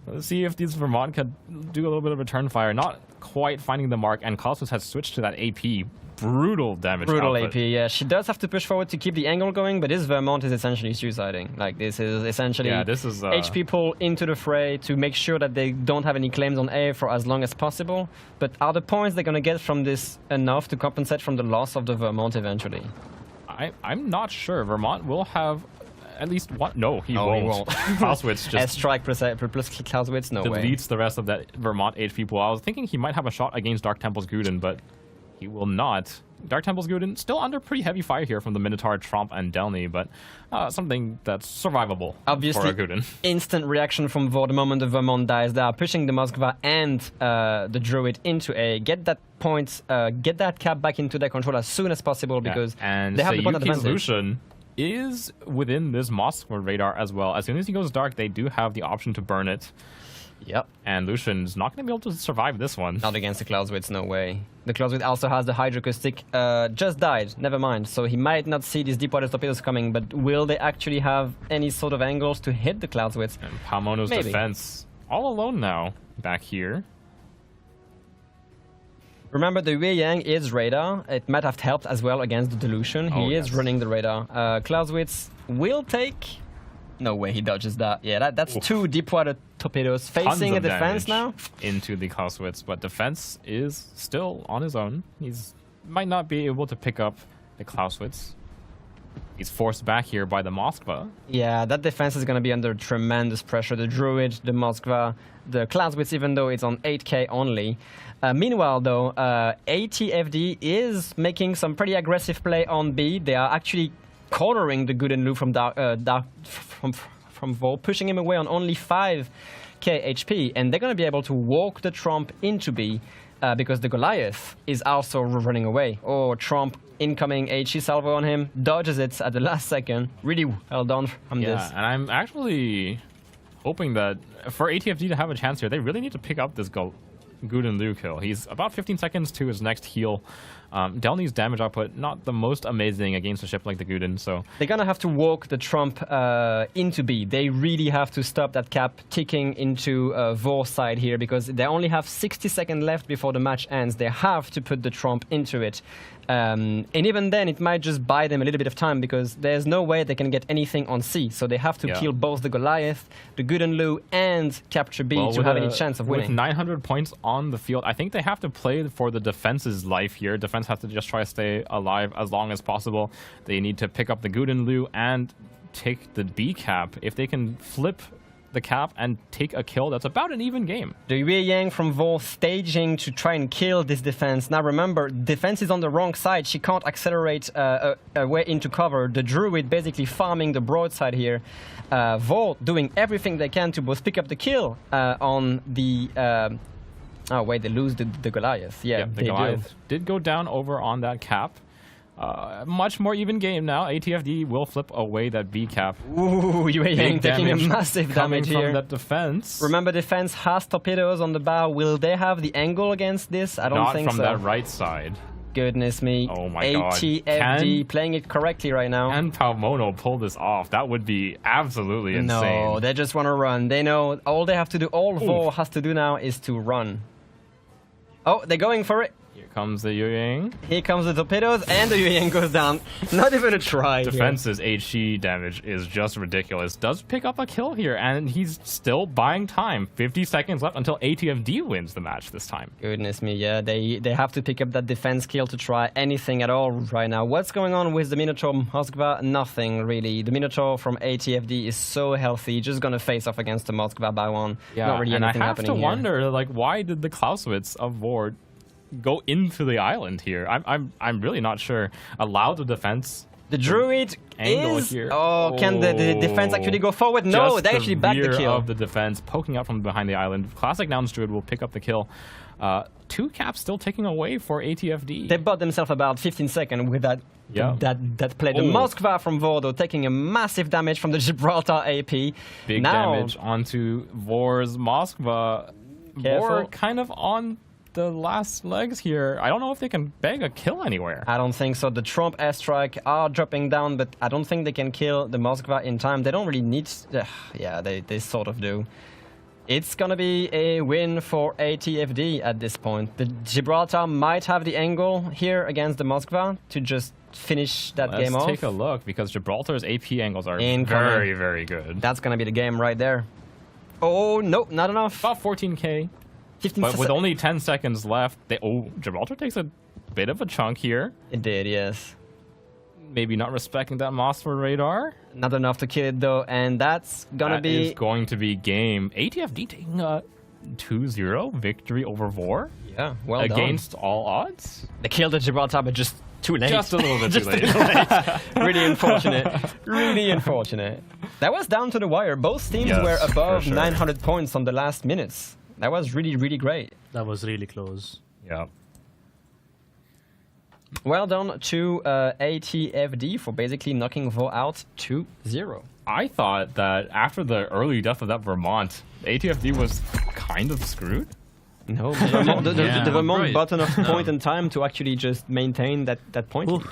Let's see if these Vermont can do a little bit of return fire. Not quite finding the mark, and Clausewitz has switched to that AP brutal damage Brutal output. AP, yeah. She does have to push forward to keep the angle going, but this Vermont is essentially suiciding. Like, this is essentially this is HP pull into the fray to make sure that they don't have any claims on A for as long as possible. But are the points they're going to get from this enough to compensate from the loss of the Vermont eventually? I'm not sure. Vermont will have at least one. No, he No, won't. he won't. Clausewitz just S-Strike plus Clausewitz, no way. deletes the rest of that Vermont HP pool. I was thinking he might have a shot against Dark Temple's Guden, but he will not. Dark Temple's Guden still under pretty heavy fire here from the Minotaur, Tromp, and Delny, but something that's survivable Obviously, for a Guden. instant reaction from Vor the moment the Vermont dies. They are pushing the Moskva and the Druid into A. Get that point, get that cap back into their control as soon as possible because and they have the point Sayuki's advantage. Lucian is within this Moskva radar as well. As soon as he goes dark, they do have the option to burn it. Yep. And Lucian's not going to be able to survive this one. Not against the Clausewitz, no way. The Clausewitz also has the Hydrocaustic, just died, never mind. So he might not see these deep water torpedoes coming, but will they actually have any sort of angles to hit the Clausewitz? And Palmono's Maybe. defense all alone now back here. Remember, the Luoyan is radar. It might have helped as well against the Delusion. Oh, He is yes. running the radar. Clausewitz will take... No way he dodges that. Yeah, that's Oof. 2 deep water torpedoes Tons facing a of defense damage now. into the Clausewitz, but defense is still on his own. He's might not be able to pick up the Clausewitz. He's forced back here by the Moskva. Yeah, that defense is going to be under tremendous pressure. The Druid, the Moskva, the Clausewitz, even though it's on 8k only. Meanwhile, though, ATFD is making some pretty aggressive play on B. They are actually cornering the Guden from Vol, pushing him away on only 5k HP, and they're going to be able to walk the Trump into B because the Goliath is also running away. Oh, Trump incoming HE salvo on him, dodges it at the last second. Really well done from this. Yeah, and I'm actually hoping that for ATFD to have a chance here, they really need to pick up this Guden Liu kill. He's about 15 seconds to his next heal. Delny's damage output, not the most amazing against a ship like the Guden, so... They're gonna have to walk the Trump into B. They really have to stop that cap ticking into Vor's side here because they only have 60 seconds left before the match ends. They have to put the Trump into it. And even then, it might just buy them a little bit of time because there's no way they can get anything on C. So they have to kill both the Goliath, the Guden Liu, and capture B to have any chance of winning. With 900 points on the field, I think they have to play for the defense's life here. Defense has to just try to stay alive as long as possible. They need to pick up the Guden Liu and take the B cap. If they can flip the cap and take a kill, that's about an even game. The Luoyan from Vol staging to try and kill this defense. Now remember, defense is on the wrong side. She can't accelerate a way into cover. The Druid basically farming the broadside here. Vol doing everything they can to both pick up the kill on the... oh wait, they lose the Goliath. Yeah, the Goliath did go down over on that cap. Much more even game now. ATFD will flip away that B cap. Ooh, Luoyan taking a massive damage here. From that defense. Remember, defense has torpedoes on the bow. Will they have the angle against this? I don't think so. Not from that right side. Goodness me. Oh my god. ATFD playing it correctly right now. Can Palmono pull this off? That would be absolutely insane. No, they just want to run. They know all they have to do, all Vol has to do now is to run. Oh, they're going for it. Here comes the Yueyang. Here comes the torpedoes, and the Yueyang goes down. Not even a try. Defense's HE damage is just ridiculous. Does pick up a kill here, and he's still buying time. 50 seconds left until ATFD wins the match this time. Goodness me, yeah. They have to pick up that defense kill to try anything at all right now. What's going on with the Minotaur Moskva? Nothing, really. The Minotaur from ATFD is so healthy, just gonna face off against the Moskva by one. Yeah, not really and anything I have to happening wonder, like, why did the Clausewitz of Vord go into the island here? I'm really not sure. Allow the defense. The Druid angle is... here. Oh, can the defense actually go forward? No, Just they actually back the rear kill. of the defense, poking out from behind the island. Classic Nouns Druid will pick up the kill. 2 caps still taking away for ATFD. They bought themselves about 15 seconds with that play. The Moskva from Vordo taking a massive damage from the Gibraltar AP. Big damage onto Vor's Moskva. Vor kind of on the last legs here. I don't know if they can beg a kill anywhere. I don't think so. The Trump airstrike are dropping down, but I don't think they can kill the Moskva in time. They don't really need... yeah, they sort of do. It's gonna be a win for ATFD at this point. The Gibraltar might have the angle here against the Moskva to just finish that game off. Let's take a look, because Gibraltar's AP angles are Incoming. very, very good. That's gonna be the game right there. Oh, no, not enough. About 14k. 15 But with only 10 seconds left, Gibraltar takes a bit of a chunk here. It did, yes. Maybe not respecting that Moskva radar. Not enough to kill it, though, and that's gonna That is going to be game. ATFD taking a 2-0 victory over Vor Yeah, well against all odds. done. They killed the Gibraltar, but just too late. Just a little bit too late. Really unfortunate. Really unfortunate. That was down to the wire. Both teams Yes, were above for sure. 900 points on the last minutes. That was really, really great. That was really close. Yeah. Well done to ATFD for basically knocking Vo out 2-0. I thought that after the early death of that Vermont, ATFD was kind of screwed. No, the Vermont right. button of point in time to actually just maintain that point. Oof. lead.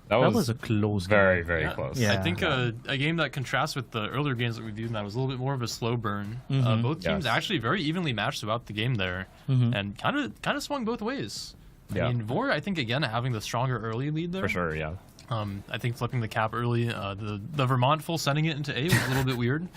That was a close game. very, very close. Yeah. I think a game that contrasts with the earlier games that we viewed, and that was a little bit more of a slow burn. Both teams Yes. actually very evenly matched throughout the game there, and kind of swung both ways. Yeah. I mean, Vor, I think again having the stronger early lead there. For sure, yeah. I think flipping the cap early, the Vermont full sending it into A was a little bit weird.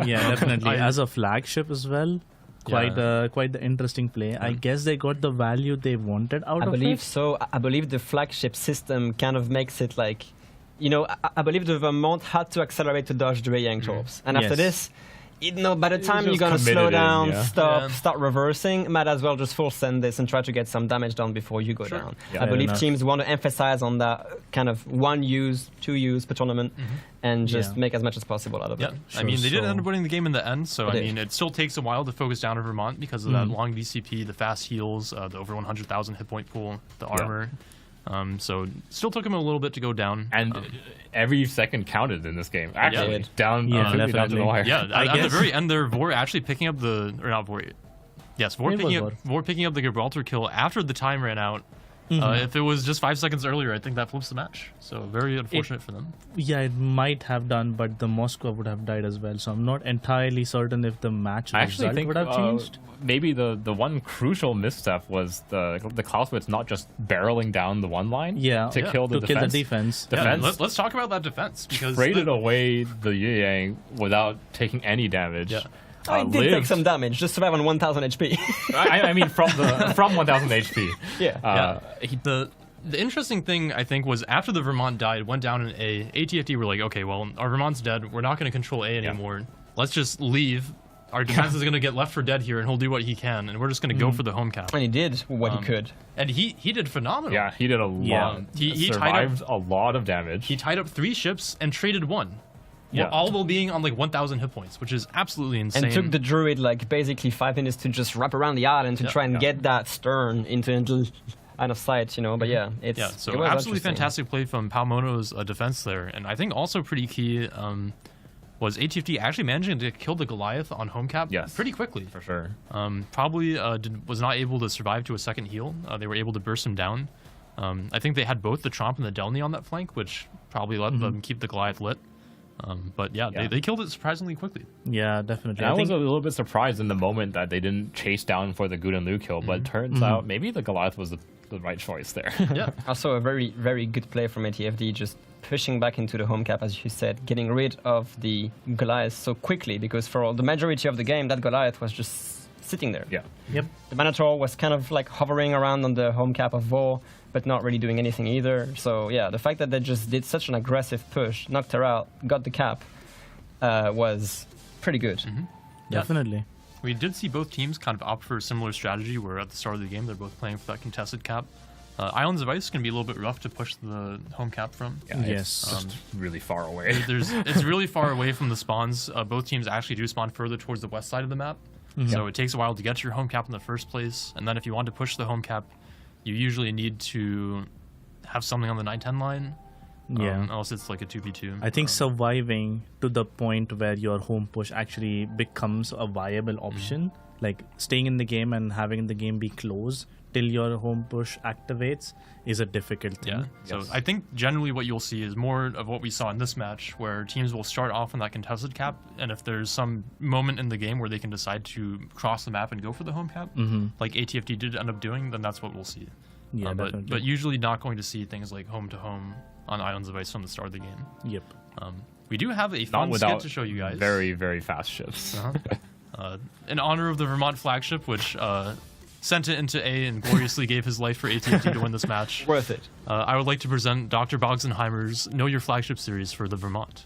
Yeah, definitely. As a flagship as well, quite the interesting play. I guess they got the value they wanted out I of believe it. so. I believe the flagship system kind of makes it like, you know, I believe the Vermont had to accelerate to dodge the Yang Torps. And after Yes. this, you know, by the time just you're going to slow committed in, down, yeah. stop, start reversing, might as well just full send this and try to get some damage done before you go down. Yeah. I believe enough. teams want to emphasize on that kind of 1 use, 2 use per tournament and just Yeah. make as much as possible out of Yeah, it. I mean, they did so- end up winning the game in the end, so They I did. mean, it still takes a while to focus down on Vermont because of that long VCP, the fast heals, the over 100,000 hit point pool, the armor. So still took him a little bit to go down. And every second counted in this game. Actually, Yeah. down, Yeah, completely down to the definitely. wire. Yeah, I at the guess- very end there, Vor actually picking up the, or not Vor, yes, Vor It was picking up, Vor. Vor picking up the Gibraltar kill after the time ran out. If it was just 5 seconds earlier, I think that flips the match. So very unfortunate for them. Yeah, it might have done, but the Moscow would have died as well. So I'm not entirely certain if the match I actually result think would have changed. maybe the one crucial misstep was the Clausewitz not just barreling down the one line Yeah, to Yeah. kill the to defense. kill the defense. Yeah, Defense let's talk about that defense because traded away the Yang without taking any damage. Yeah. I did take lived- some damage, just survive on 1000 HP. I mean, from 1000 HP. Yeah. The interesting thing, I think, was after the Vermont died, went down in A, ATFD were like, okay, well, our Vermont's dead. We're not going to control A anymore. Let's just leave. Our defense is going to get left for dead here, and he'll do what he can, and we're just going to go for the home cap. And he did what he could. And he did phenomenal. Yeah, he did a lot. Yeah. He survived a lot of damage. He tied up 3 ships and traded 1. Yeah. All while being on like 1,000 hit points, which is absolutely insane. And took the druid like basically 5 minutes to just wrap around the island to try and get that stern into line of sight, you know. But yeah, it's Yeah, so it was absolutely interesting. fantastic play from Palmono's defense there. And I think also pretty key was ATFD actually managing to kill the Goliath on home cap pretty quickly. for sure. Probably was not able to survive to a second heal. They were able to burst him down. I think they had both the Tromp and the Delny on that flank, which probably let them keep the Goliath lit. But yeah, they killed it surprisingly quickly. Yeah, definitely. I I was think a little bit surprised in the moment that they didn't chase down for the Guden Liu kill, but turns out maybe the Goliath was the right choice there. Yeah. Also a very, very good play from ATFD, just pushing back into the home cap, as you said, getting rid of the Goliath so quickly, because for the majority of the game, that Goliath was just sitting there. Yeah. Yep. The Minotaur was kind of like hovering around on the home cap of Vor, but not really doing anything either. So yeah, the fact that they just did such an aggressive push, knocked her out, got the cap, was pretty good. Yeah. Definitely. We did see both teams kind of opt for a similar strategy where at the start of the game they're both playing for that contested cap. Islands of Ice can be a little bit rough to push the home cap from. Yeah, Yes. It's just really far away. It's really far away from the spawns. Both teams actually do spawn further towards the west side of the map. So it takes a while to get to your home cap in the first place. And then if you want to push the home cap, you usually need to have something on the 910 line. Yeah. Else it's like a 2v2. I think surviving to the point where your home push actually becomes a viable option like staying in the game and having the game be closed till your home push activates is a difficult thing. Yeah. So I think generally what you'll see is more of what we saw in this match, where teams will start off on that contested cap, and if there's some moment in the game where they can decide to cross the map and go for the home cap, like ATFD did end up doing, then that's what we'll see. Yeah, but usually not going to see things like home to home on Islands of Ice from the start of the game. Yep. We do have a fun skit to show you guys. Very, very fast ships. In honor of the Vermont Flagship, which sent it into A and gloriously gave his life for ATFD to win this match. Worth it. I would like to present Dr. Bogsenheimer's Know Your Flagship series for the Vermont.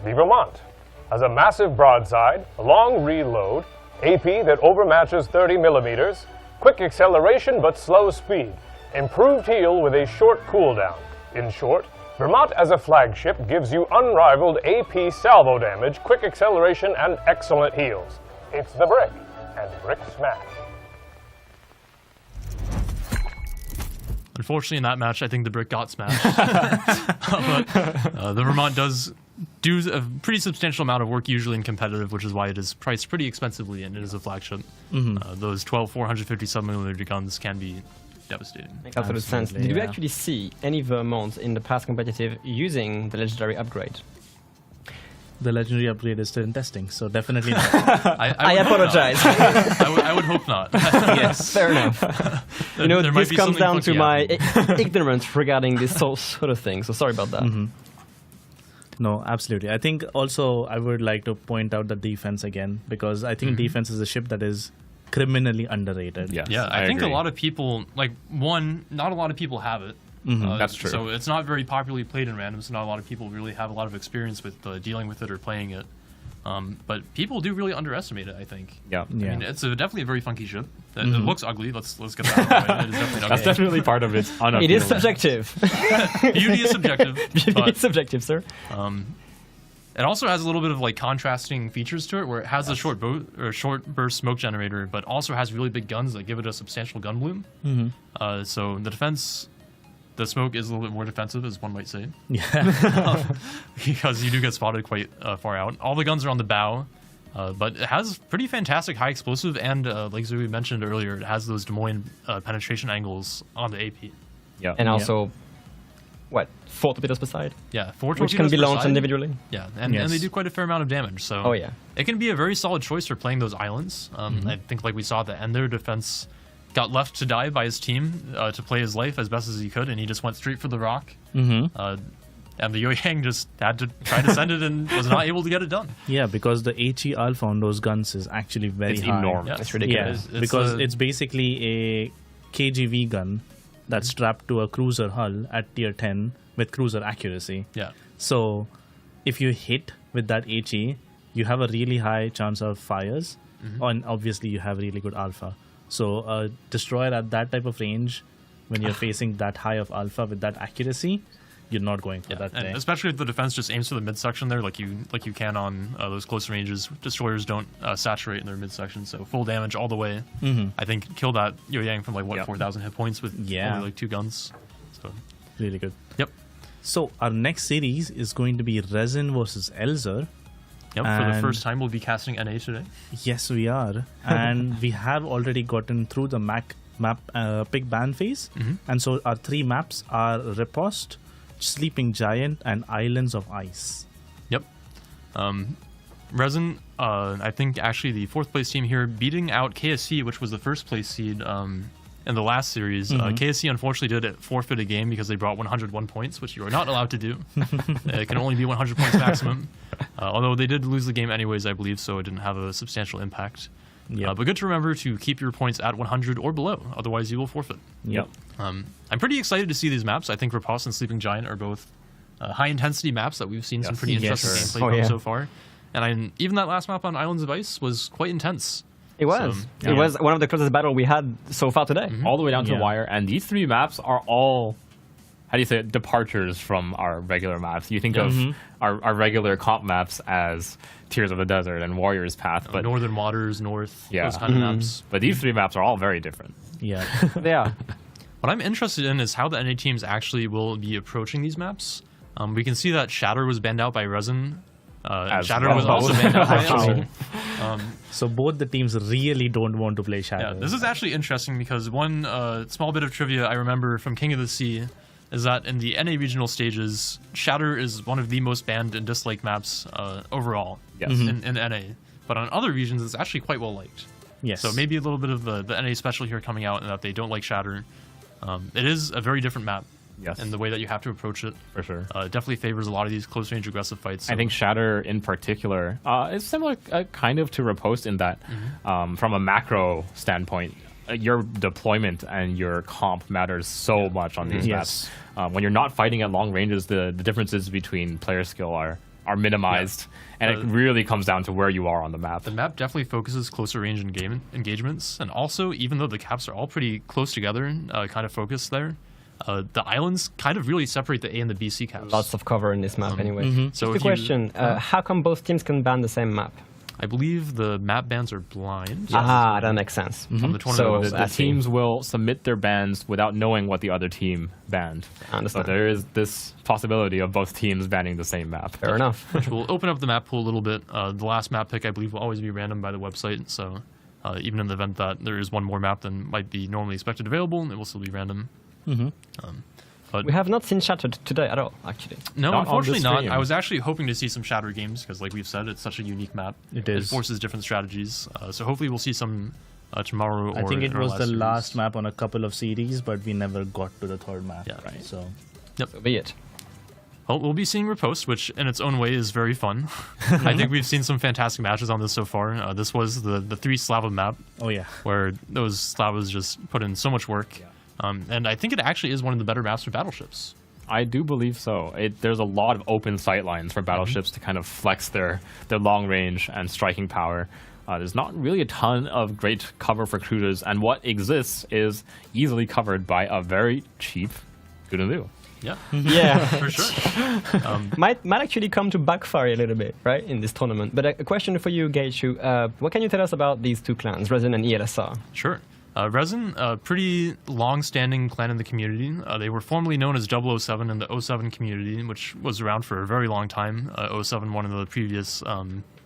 The Vermont has a massive broadside, a long reload, AP that overmatches 30 millimeters, quick acceleration but slow speed, improved heal with a short cooldown. In short, Vermont as a flagship gives you unrivaled AP salvo damage, quick acceleration, and excellent heals. It's the Brick and Brick Smash. Unfortunately, in that match, I think the Brick got smashed. But the Vermont does do a pretty substantial amount of work usually in competitive, which is why it is priced pretty expensively, and it is a flagship. Those 12 450 submillimeter guns can be devastating. Makes absolute sense. Did you actually see any Vermonts in the past competitive using the legendary upgrade? The legendary upgrade is still in testing, so definitely not. I apologize. I would hope not. Yes, fair enough. You know, this comes down to my ignorance regarding this sort of thing, so sorry about that. No, absolutely. I think also I would like to point out the defense again, because I think defense is a ship that is criminally underrated. Yes, yeah, I think a lot of people, like, not a lot of people have it. That's true. So it's not very popularly played in randoms. Not a lot of people really have a lot of experience with dealing with it or playing it. But people do really underestimate it, I think. Yeah. I mean, it's definitely a very funky ship. It looks ugly. Let's get that out of the way. It is definitely ugly. That's definitely part of its unappealing. It is subjective. Beauty is subjective. Beauty is subjective, sir. It also has a little bit of like contrasting features to it, where it has a short burst smoke generator, but also has really big guns that give it a substantial gun bloom. So the defense, the smoke is a little bit more defensive, as one might say. Yeah. Because you do get spotted quite far out. All the guns are on the bow, but it has pretty fantastic high explosive, and like Zui mentioned earlier, it has those Des Moines penetration angles on the AP. Yeah. And also, 4 torpedoes per side? Yeah, 4 Which torpedoes can be per launched side. individually? Yeah, and they do quite a fair amount of damage. So oh, yeah. It can be a very solid choice for playing those islands. I think like we saw at the end, their defense got left to die by his team to play his life as best as he could, and he just went straight for the rock. And the Luoyan just had to try to send it and was not able to get it done. Yeah, because the HE alpha on those guns is actually very high. Enormous. Yeah, It's ridiculous. Yeah, because it's basically a KGV gun that's strapped to a cruiser hull at tier 10 with cruiser accuracy. Yeah. So if you hit with that HE, you have a really high chance of fires, and obviously you have really good alpha. So a destroyer at that type of range, when you're facing that high of alpha with that accuracy, you're not going for that and play. especially if the defense just aims for the midsection there, like you can on those close ranges. Destroyers don't saturate in their midsection, so full damage all the way. I think kill that Luoyan from 4,000 hit points with only 2 guns. So Really good. Yep. So our next series is going to be Resin versus Elzer. Yep, for the first time we'll be casting NA today. Yes, we are. And we have already gotten through the map pick ban phase. And so our 3 maps are Repost, Sleeping Giant, and Islands of Ice. Yep. Resin, I think actually the 4th place team here beating out KSC, which was the 1st place seed in the last series. KSC unfortunately did forfeit a game because they brought 101 points, which you are not allowed to do. It can only be 100 points maximum. Although they did lose the game anyways, I believe, so it didn't have a substantial impact. But good to remember to keep your points at 100 or below, otherwise you will forfeit. Yep. I'm pretty excited to see these maps. I think Repost and Sleeping Giant are both high-intensity maps that we've seen some pretty interesting gameplay from so far. And even that last map on Islands of Ice was quite intense. It was. It was one of the closest battle we had so far today. All the way down to the wire. And these 3 maps are all, how do you say it, departures from our regular maps. You think of our regular comp maps as Tears of the Desert and Warrior's Path. But Northern Waters, North, those kind of maps. But these 3 maps are all very different. Yeah. They are. What I'm interested in is how the NA teams actually will be approaching these maps. We can see that Shatter was banned out by Resin. Shatter was also banned out by Shatter. So both the teams really don't want to play Shatter. Yeah, this is actually interesting because one small bit of trivia I remember from King of the Sea is that in the NA regional stages, Shatter is one of the most banned and disliked maps overall in NA. But on other regions, it's actually quite well liked. Yes. So maybe a little bit of the NA special here coming out and that they don't like Shatter. It is a very different map. Yes. And the way that you have to approach it. For sure. It definitely favors a lot of these close-range aggressive fights. So. I think Shatter in particular is similar kind of to Repost in that from a macro standpoint, your deployment and your comp matters so much on these maps. When you're not fighting at long ranges, the differences between player skill are minimized, and it really comes down to where you are on the map. The map definitely focuses closer range engagements, and also, even though the caps are all pretty close together, kind of focused there, the islands kind of really separate the A and the BC caps. Lots of cover in this map anyway. So the question, how come both teams can ban the same map? I believe the map bans are blind. Ah, that makes sense. From the tournament. So the teams will submit their bans without knowing what the other team banned. I understand. So there is this possibility of both teams banning the same map. Fair enough. Which will open up the map pool a little bit. The last map pick, I believe, will always be random by the website. So even in the event that there is one more map than might be normally expected available, it will still be random. But We have not seen Shatter today at all, actually. no, Not on unfortunately this not. stream. I was actually hoping to see some Shatter games because, like we've said, it's such a unique map. It is. It forces different strategies. So hopefully we'll see some tomorrow. I or think it in our was the series. last map on a couple of series, but we never got to the third map. Yeah. Right. So So be it. Well, we'll be seeing Repost, which in its own way is very fun. I think we've seen some fantastic matches on this so far. This was the 3 Slava map, where those Slavas just put in so much work. And I think it actually is one of the better maps for battleships. I do believe so. There's a lot of open sight lines for battleships to kind of flex their long range and striking power. There's not really a ton of great cover for cruisers, and what exists is easily covered by a very cheap Gudunlu. Yeah, Yeah. for sure. might actually come to backfire a little bit, right, in this tournament. But a question for you, Geichu. What can you tell us about these two clans, Resin and ELSR? Sure. Resin, a pretty long-standing clan in the community. They were formerly known as 007 in the 07 community, which was around for a very long time. 07, one of the previous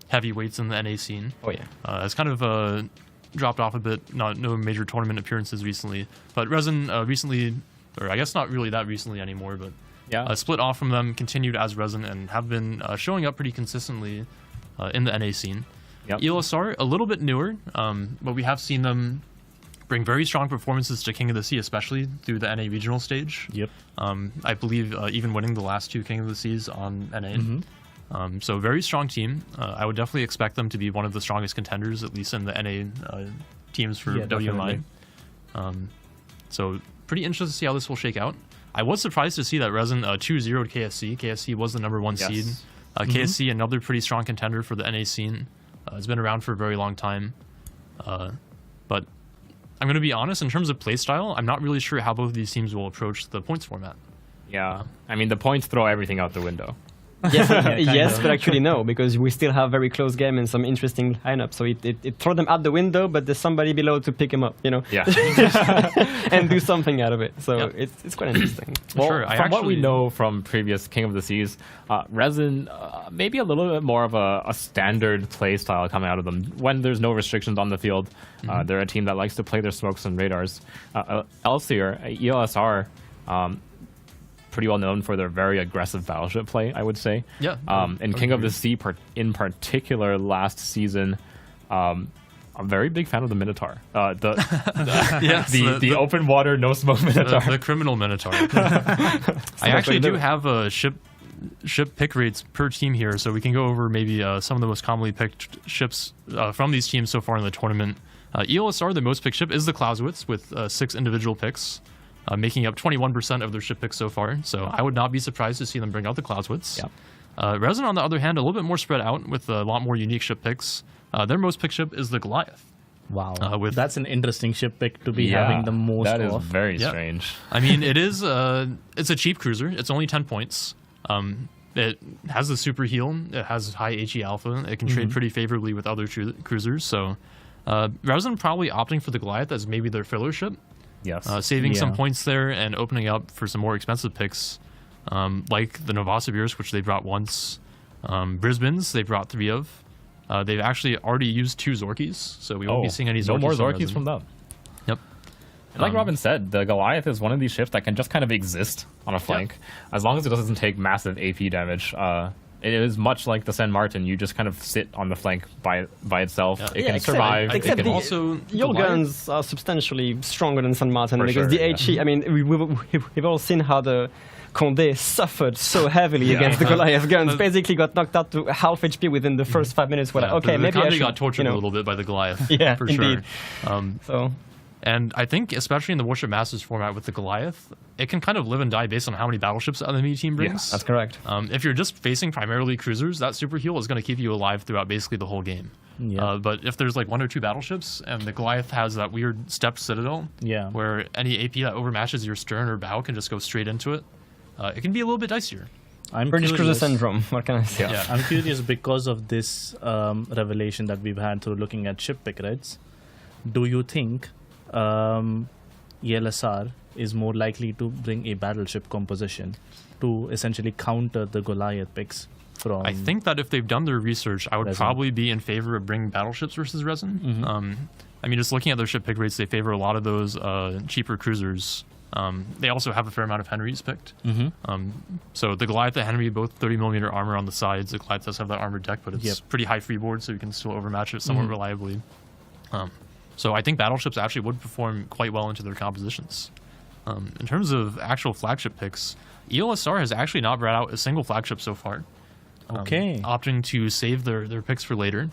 heavyweights in the NA scene. Oh, yeah. It's kind of dropped off a bit. No major tournament appearances recently. But Resin recently, or I guess not really that recently anymore, but split off from them, continued as Resin, and have been showing up pretty consistently in the NA scene. Yep. ELSR, a little bit newer, but we have seen them bring very strong performances to King of the Sea, especially through the NA regional stage. Yep. I believe even winning the last 2 King of the Seas on NA. So very strong team. I would definitely expect them to be one of the strongest contenders, at least in the NA teams for WMI. So pretty interested to see how this will shake out. I was surprised to see that Resin 2-0'd KSC. KSC was the number 1 seed. KSC, another pretty strong contender for the NA scene. It's been around for a very long time. But I'm going to be honest, in terms of playstyle, I'm not really sure how both of these teams will approach the points format. Yeah. I mean, the points throw everything out the window. Yes, yes, but actually no, because we still have very close game and some interesting lineups. So it throw them out the window, but there's somebody below to pick them up, you know? Yeah. And do something out of it. So it's quite interesting. Well, Sure, from what we know from previous King of the Seas, Resin, maybe a little bit more of a standard play style coming out of them. When there's no restrictions on the field, they're a team that likes to play their smokes and radars. ELSR, pretty well known for their very aggressive battleship play, I would say. Yeah. And King of the Sea, in particular, last season, I'm a very big fan of the Minotaur. The open water, no smoke Minotaur. The criminal Minotaur. I actually do have a ship pick rates per team here, so we can go over maybe some of the most commonly picked ships from these teams so far in the tournament. ELSR, the most picked ship, is the Clausewitz with 6 individual picks. Making up 21% of their ship picks so far. So I would not be surprised to see them bring out the Clausewitz. Yep. Resin, on the other hand, a little bit more spread out with a lot more unique ship picks. Their most picked ship is the Goliath. Wow. That's an interesting ship pick to be having the most that of. is very strange. I mean, it's a cheap cruiser. It's only 10 points. It has the super heal. It has high HE alpha. It can trade pretty favorably with other cruisers. So Resin probably opting for the Goliath as maybe their filler ship. Yes. Saving some points there and opening up for some more expensive picks, like the Novosibirsk, which they brought once. Brisbane's they brought 3 of. They've actually already used 2 Zorkies, so we won't be seeing any Zorkies. No more Zorkies from them. Yep. And like Robin said, the Goliath is one of these ships that can just kind of exist on a flank, as long as it doesn't take massive AP damage. It is much like the San Martin. You just kind of sit on the flank by itself. Yeah. It can survive. Except it can also your guns are substantially stronger than San Martin because sure, the HE. I mean, we've all seen how the Condé suffered so heavily against the Goliath guns. Basically, got knocked out to half HP within the first 5 minutes. We're like, okay, maybe I should. got tortured a little bit by the Goliath. Yeah, for indeed. sure. And I think, especially in the Warship Masters format with the Goliath, it can kind of live and die based on how many battleships the enemy team brings. Yes, that's correct. If you're just facing primarily cruisers, that super heal is going to keep you alive throughout basically the whole game. Yeah. But if there's like 1 or 2 battleships, and the Goliath has that weird stepped citadel, where any AP that overmatches your stern or bow can just go straight into it, it can be a little bit dicier. British Cruiser Syndrome, what can I say? Yeah. I'm curious because of this revelation that we've had through looking at ship pick rates. Do you think ELSR is more likely to bring a battleship composition to essentially counter the Goliath picks from... I think that if they've done their research, I would probably be in favor of bringing battleships versus Resin. I mean, just looking at their ship pick rates, they favor a lot of those cheaper cruisers. They also have a fair amount of Henrys picked. So the Goliath and Henry, both 30mm armor on the sides. The Goliath does have that armored deck, but it's pretty high freeboard, so you can still overmatch it somewhat reliably. So I think battleships actually would perform quite well into their compositions. In terms of actual flagship picks, ELSR has actually not brought out a single flagship so far. Opting to save their picks for later.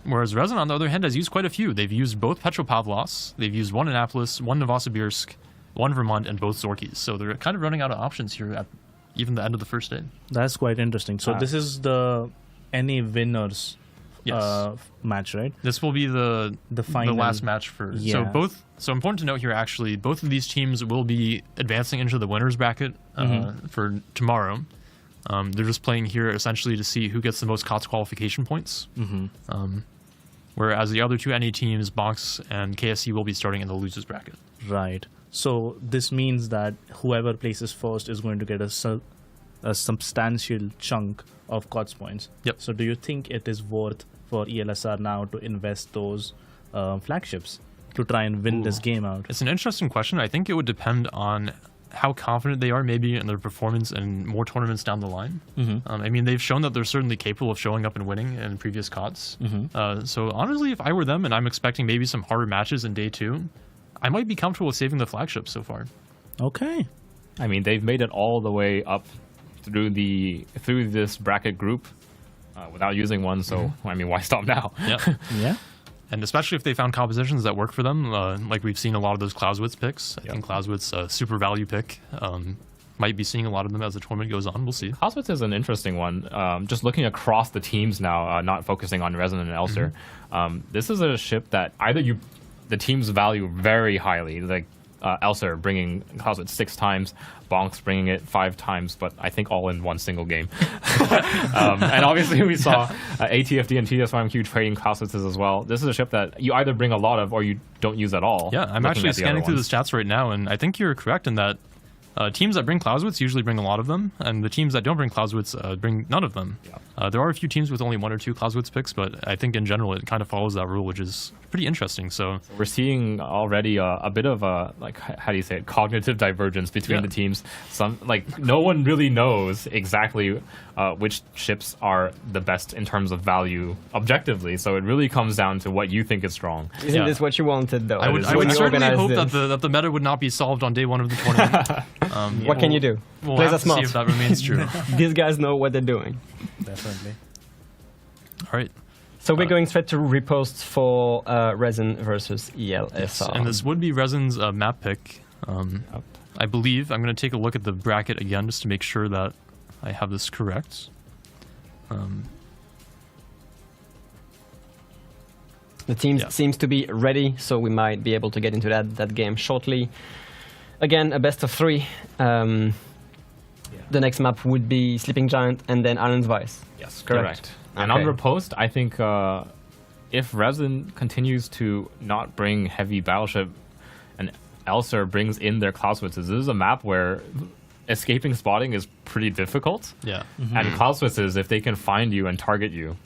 Whereas Resin, on the other hand, has used quite a few. They've used both Petropavlovsk, they've used 1 Annapolis, 1 Novosibirsk, 1 Vermont, and both Zorkies. So they're kind of running out of options here at even the end of the first day. That's quite interesting. So this is the NA winners match, right? This will be the final, the last match for so important to note here, actually, both of these teams will be advancing into the winners bracket for tomorrow. They're just playing here essentially to see who gets the most COTS qualification points. Whereas the other 2 NA teams, Bonks and KSC, will be starting in the losers bracket. Right. So this means that whoever places first is going to get a substantial chunk of COTS points. Yep. So do you think it is worth for ELSR now to invest those flagships to try and win this game out? It's an interesting question. I think it would depend on how confident they are maybe in their performance in more tournaments down the line. I mean, they've shown that they're certainly capable of showing up and winning in previous COTS. So honestly, if I were them and I'm expecting maybe some harder matches in day 2, I might be comfortable with saving the flagship so far. Okay. I mean, they've made it all the way up through this bracket group without using one, so I mean, why stop now? Yeah. And especially if they found compositions that work for them, like we've seen a lot of those Clausewitz picks. I think Clausewitz, super value pick, might be seeing a lot of them as the tournament goes on. We'll see. Clausewitz is an interesting one. Just looking across the teams now, not focusing on Resin and Elser, this is a ship that either the teams value very highly, like Elser bringing Clausewitz 6 times, Bonks bringing it 5 times, but I think all in one single game. And obviously we saw ATFD and TSYMQ trading Clausewitzes as well. This is a ship that you either bring a lot of or you don't use at all. Yeah, I'm actually scanning through the stats right now, and I think you're correct in that teams that bring Clausewitz usually bring a lot of them, and the teams that don't bring Clausewitz bring none of them. There are a few teams with only 1 or 2 Clausewitz picks, but I think in general it kind of follows that rule, which is pretty interesting. So we're seeing already a bit of a, like, how do you say it, cognitive divergence between the teams. Some, like, no one really knows exactly which ships are the best in terms of value objectively, so it really comes down to what you think is strong. Isn't this what you wanted, though? I would certainly hope that the meta would not be solved on day 1 of the tournament. What can you do? We'll Play have that smart. to see if that remains true. These guys know what they're doing. Definitely. All right. So we're going straight to Repost for Resin versus ELSR. Yes, and this would be Resin's map pick. I believe. I'm going to take a look at the bracket again just to make sure that I have this correct. The team seems to be ready, so we might be able to get into that game shortly. Again, a best of 3. The next map would be Sleeping Giant and then Islands Vice. Yes, correct. And on Repost, I think if Resin continues to not bring heavy battleship and Elser brings in their Clausewitz. This is a map where escaping spotting is pretty difficult. Yeah. And Clausewitzes, if they can find you and target you,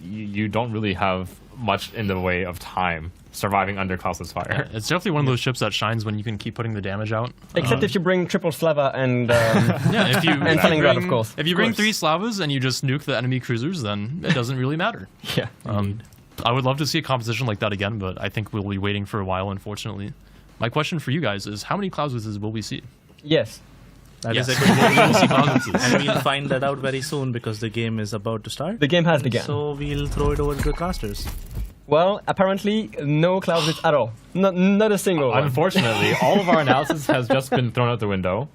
you don't really have much in the way of time surviving under Clausewitz fire. It's definitely one of those ships that shines when you can keep putting the damage out. Except if you bring triple Slava and Yeah, if you and Stalingrad, of course. If you bring 3 Slavas and you just nuke the enemy cruisers, then it doesn't really matter. Yeah. I would love to see a composition like that again, but I think we'll be waiting for a while, unfortunately. My question for you guys is, how many Clausewitzes will we see? Yes. That Yes. is a good We will see Clausewitzes. and we'll find that out very soon because the game is about to start. The game has begun. So we'll throw it over to the casters. Well, apparently no Clausewitz at all. Not a single one. Unfortunately, all of our analysis has just been thrown out the window.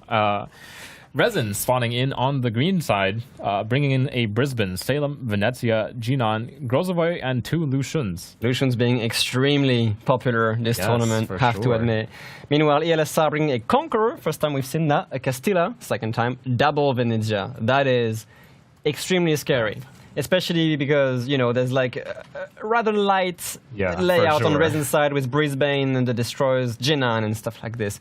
Resin spawning in on the green side, bringing in a Brisbane, Salem, Venezia, Jinan, Grozovoy, and 2 Lucians. Lucian's being extremely popular this Yes, tournament, for have to sure. admit. Meanwhile, ELSR bringing a Conqueror, first time we've seen that, a Castilla, second time, double Venezia. That is extremely scary. Especially because, you know, there's like a rather light Yeah, layout for on sure. Resin's side with Brisbane and the Destroyers, Jinan and stuff like this.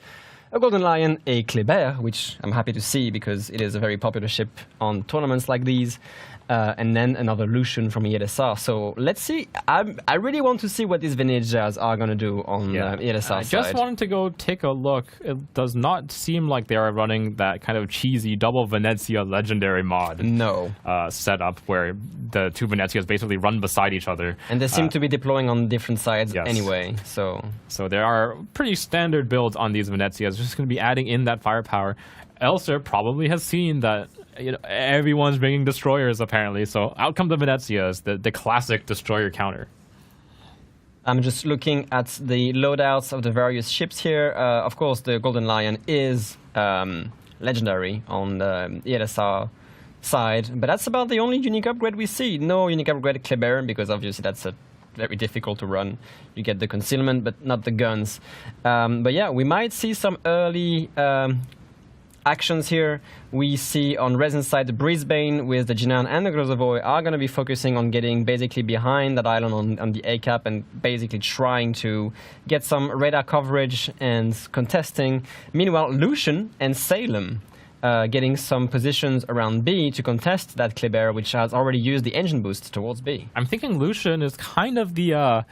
A Golden Lion, a Kléber, which I'm happy to see because it is a very popular ship on tournaments like these. And then another Lucian from ELSR. So let's see. I really want to see what these Venezias are going to do on ELSR I side. just wanted to go take a look. It does not seem like they are running that kind of cheesy double Venezia legendary mod No. setup where the 2 Venezias basically run beside each other. And they seem to be deploying on different sides Yes. anyway. So So there are pretty standard builds on these Venezias. Just going to be adding in that firepower. Elser probably has seen that everyone's bringing destroyers apparently. So out come the Venezias, the classic destroyer counter. I'm just looking at the loadouts of the various ships here. Of course, the Golden Lion is legendary on the ELSR side, but that's about the only unique upgrade we see. No unique upgrade Kléber, because obviously that's very difficult to run. You get the concealment, but not the guns. But yeah, we might see some early actions here. We see on Resin's side the Brisbane with the Jinan and the Grozovoy are going to be focusing on getting basically behind that island on the A cap and basically trying to get some radar coverage and contesting. Meanwhile, Lucian and Salem getting some positions around B to contest that Kléber, which has already used the engine boost towards B. I'm thinking Lucian is kind of the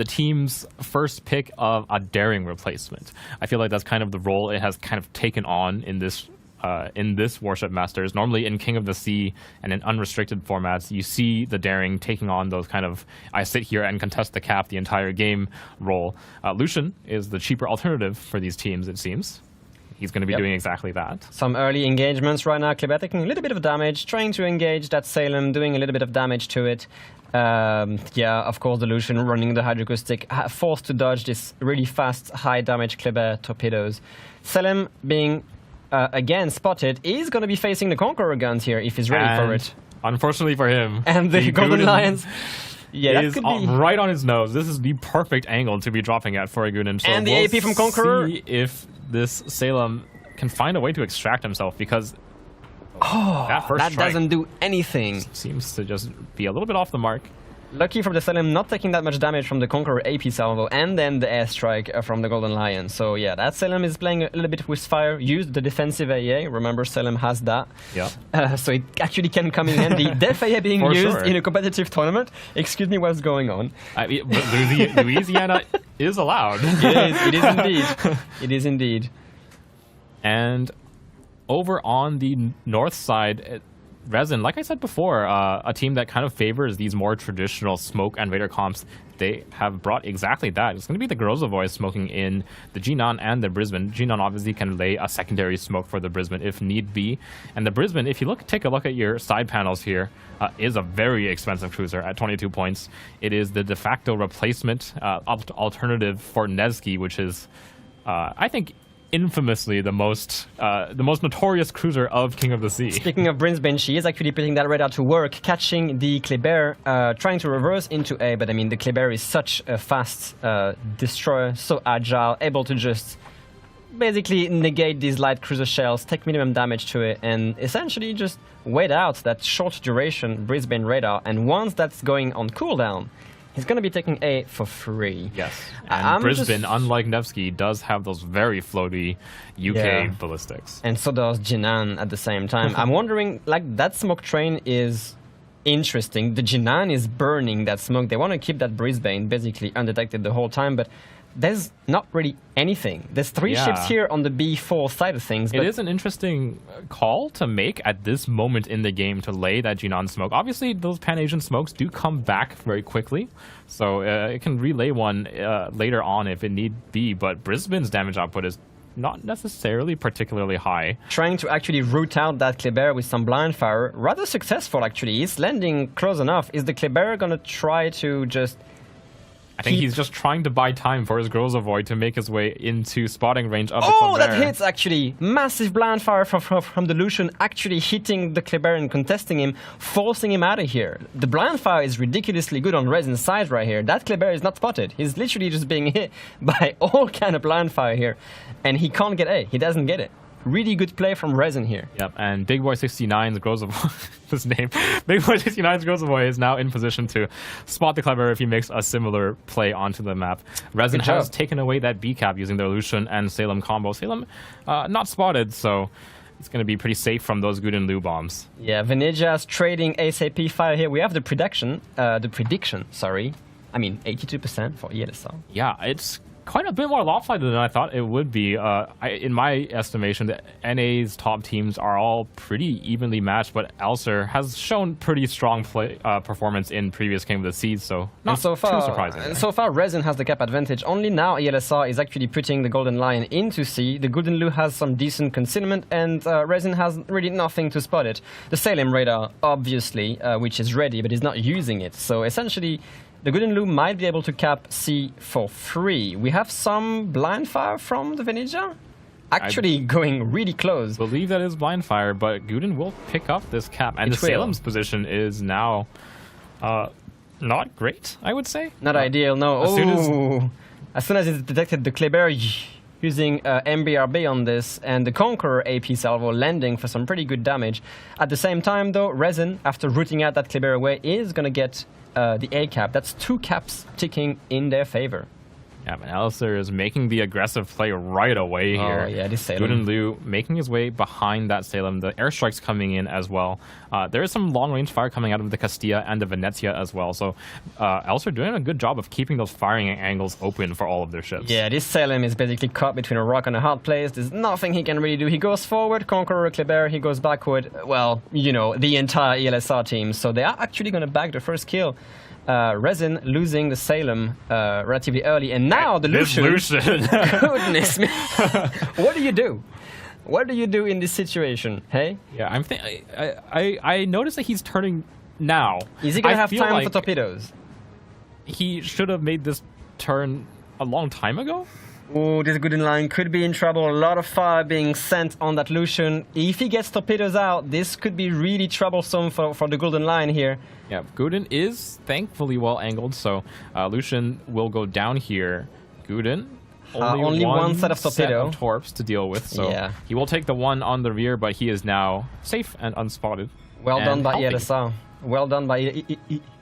team's first pick of a daring replacement. I feel like that's kind of the role it has kind of taken on in this Warship Masters. Normally in King of the Sea and in unrestricted formats, you see the daring taking on those kind of I sit here and contest the cap the entire game role. Lucian is the cheaper alternative for these teams, it seems. He's going to be doing exactly that. Some early engagements right now. Kléber taking a little bit of damage, trying to engage that Salem, doing a little bit of damage to it. Yeah, of course, the Lucian running the hydroacoustic, forced to dodge this really fast, high damage Kléber torpedoes. Salem being again spotted, is going to be facing the Conqueror guns here if he's ready for it. Unfortunately for him, And the Golden Guden Lions. Yeah, that is could be. right on his nose. This is the perfect angle to be dropping at for a Guden. So And the we'll AP from Conqueror. see if this Salem can find a way to extract himself, because that first That strike doesn't do anything. seems to just be a little bit off the mark. Lucky for the Salem not taking that much damage from the Conqueror AP salvo and then the airstrike from the Golden Lion. So yeah, that Salem is playing a little bit with fire. Used the defensive AA. Remember, Salem has that. Yeah. So it actually can come in handy. Def AA being For used sure. in a competitive tournament. Excuse me, what's going on? I mean, but Louisiana is allowed. It is indeed. It is indeed. And over on the north side, Resin, like I said before, a team that kind of favors these more traditional smoke and radar comps. They have brought exactly that. It's going to be the Grozovoy smoking in the Jinan and the Brisbane. Jinan obviously can lay a secondary smoke for the Brisbane if need be. And the Brisbane, if you take a look at your side panels here, is a very expensive cruiser at 22 points. It is the de facto replacement alternative for Nevsky, which is, I think, infamously the most notorious cruiser of King of the Sea. Speaking of Brisbane, she is actually putting that radar to work, catching the Kléber, trying to reverse into A, but I mean, the Kléber is such a fast destroyer, so agile, able to just basically negate these light cruiser shells, take minimum damage to it, and essentially just wait out that short duration Brisbane radar, and once that's going on cooldown, He's going to be taking A for free. Yes. And Brisbane, unlike Nevsky, does have those very floaty UK ballistics. And so does Jinan at the same time. I'm wondering, like, that smoke train is interesting. The Jinan is burning that smoke. They want to keep that Brisbane basically undetected the whole time, but there's not really anything. There's 3 ships here on the B4 side of things. It is an interesting call to make at this moment in the game to lay that Jinan smoke. Obviously, those Pan-Asian smokes do come back very quickly, so it can relay one later on if it need be, but Brisbane's damage output is not necessarily particularly high. Trying to actually root out that Kleber with some blind fire, rather successful actually. He's landing close enough. Is the Kleber gonna try to just... I think he's just trying to buy time for his Grozavoy to make his way into spotting range of the Oh, Kleber. that hits actually. Massive blind fire from the Lucian, actually hitting the Kleber and contesting him, forcing him out of here. The blind fire is ridiculously good on Resin's side right here. That Kleber is not spotted. He's literally just being hit by all kind of blind fire here. And he can't get A. He doesn't get it. Really good play from Resin here. Yep, and Big Boy 69's Grozavoy, his name, Big Boy 69's Grozavoy is now in position to spot the Kleber if he makes a similar play onto the map. Resin has taken away that B cap using their Lucian and Salem combo. Salem not spotted, so it's going to be pretty safe from those Guden Lu bombs. Yeah, Venetia's trading ASAP fire here. We have the prediction, sorry. I mean, 82% for ELSR. Yeah, it's quite a bit more lopsided than I thought it would be. In my estimation, the NA's top teams are all pretty evenly matched, but Elser has shown pretty strong performance in previous King of the Seeds, so not too surprising. And so far, Resin has the cap advantage. Only now ELSR is actually putting the Golden Lion into C. The Guden Lu has some decent concealment, and Resin has really nothing to spot it. The Salem radar, obviously, which is ready, but is not using it. So essentially, the Guden Lu might be able to cap C for free. We have some blind fire from the Venetia. Actually going really close. I believe that is blind fire, but Guden will pick up this cap. And the Salem's position is now not great, I would say. Not ideal, no. As soon as it's detected the Kleber using MBRB on this, and the Conqueror AP salvo landing for some pretty good damage. At the same time, though, Resin, after rooting out that Kleber away, is going to get the A cap. That's 2 caps ticking in their favor. Yeah, but Alistair is making the aggressive play right away here. Oh, yeah, this Salem. Guden Lu making his way behind that Salem. The airstrikes coming in as well. There is some long-range fire coming out of the Castilla and the Venezia as well. So Alistair doing a good job of keeping those firing angles open for all of their ships. Yeah, this Salem is basically caught between a rock and a hard place. There's nothing he can really do. He goes forward, Conqueror, Kleber. He goes backward. Well, you know, the entire ELSR team. So they are actually going to bag the first kill. Resin losing the Salem relatively early, and now the Lucian. Goodness me! What do you do? What do you do in this situation? Hey? Yeah, I noticed that he's turning now. Is he gonna have time for torpedoes? He should have made this turn a long time ago. Oh, this Guden line could be in trouble. A lot of fire being sent on that Lucian. If he gets torpedoes out, this could be really troublesome for the Golden Line here. Yeah, Guden is thankfully well angled, so Lucian will go down here. Guden, only one set of torps to deal with, so he will take the one on the rear, but he is now safe and unspotted. Well done by ELSR. Well done by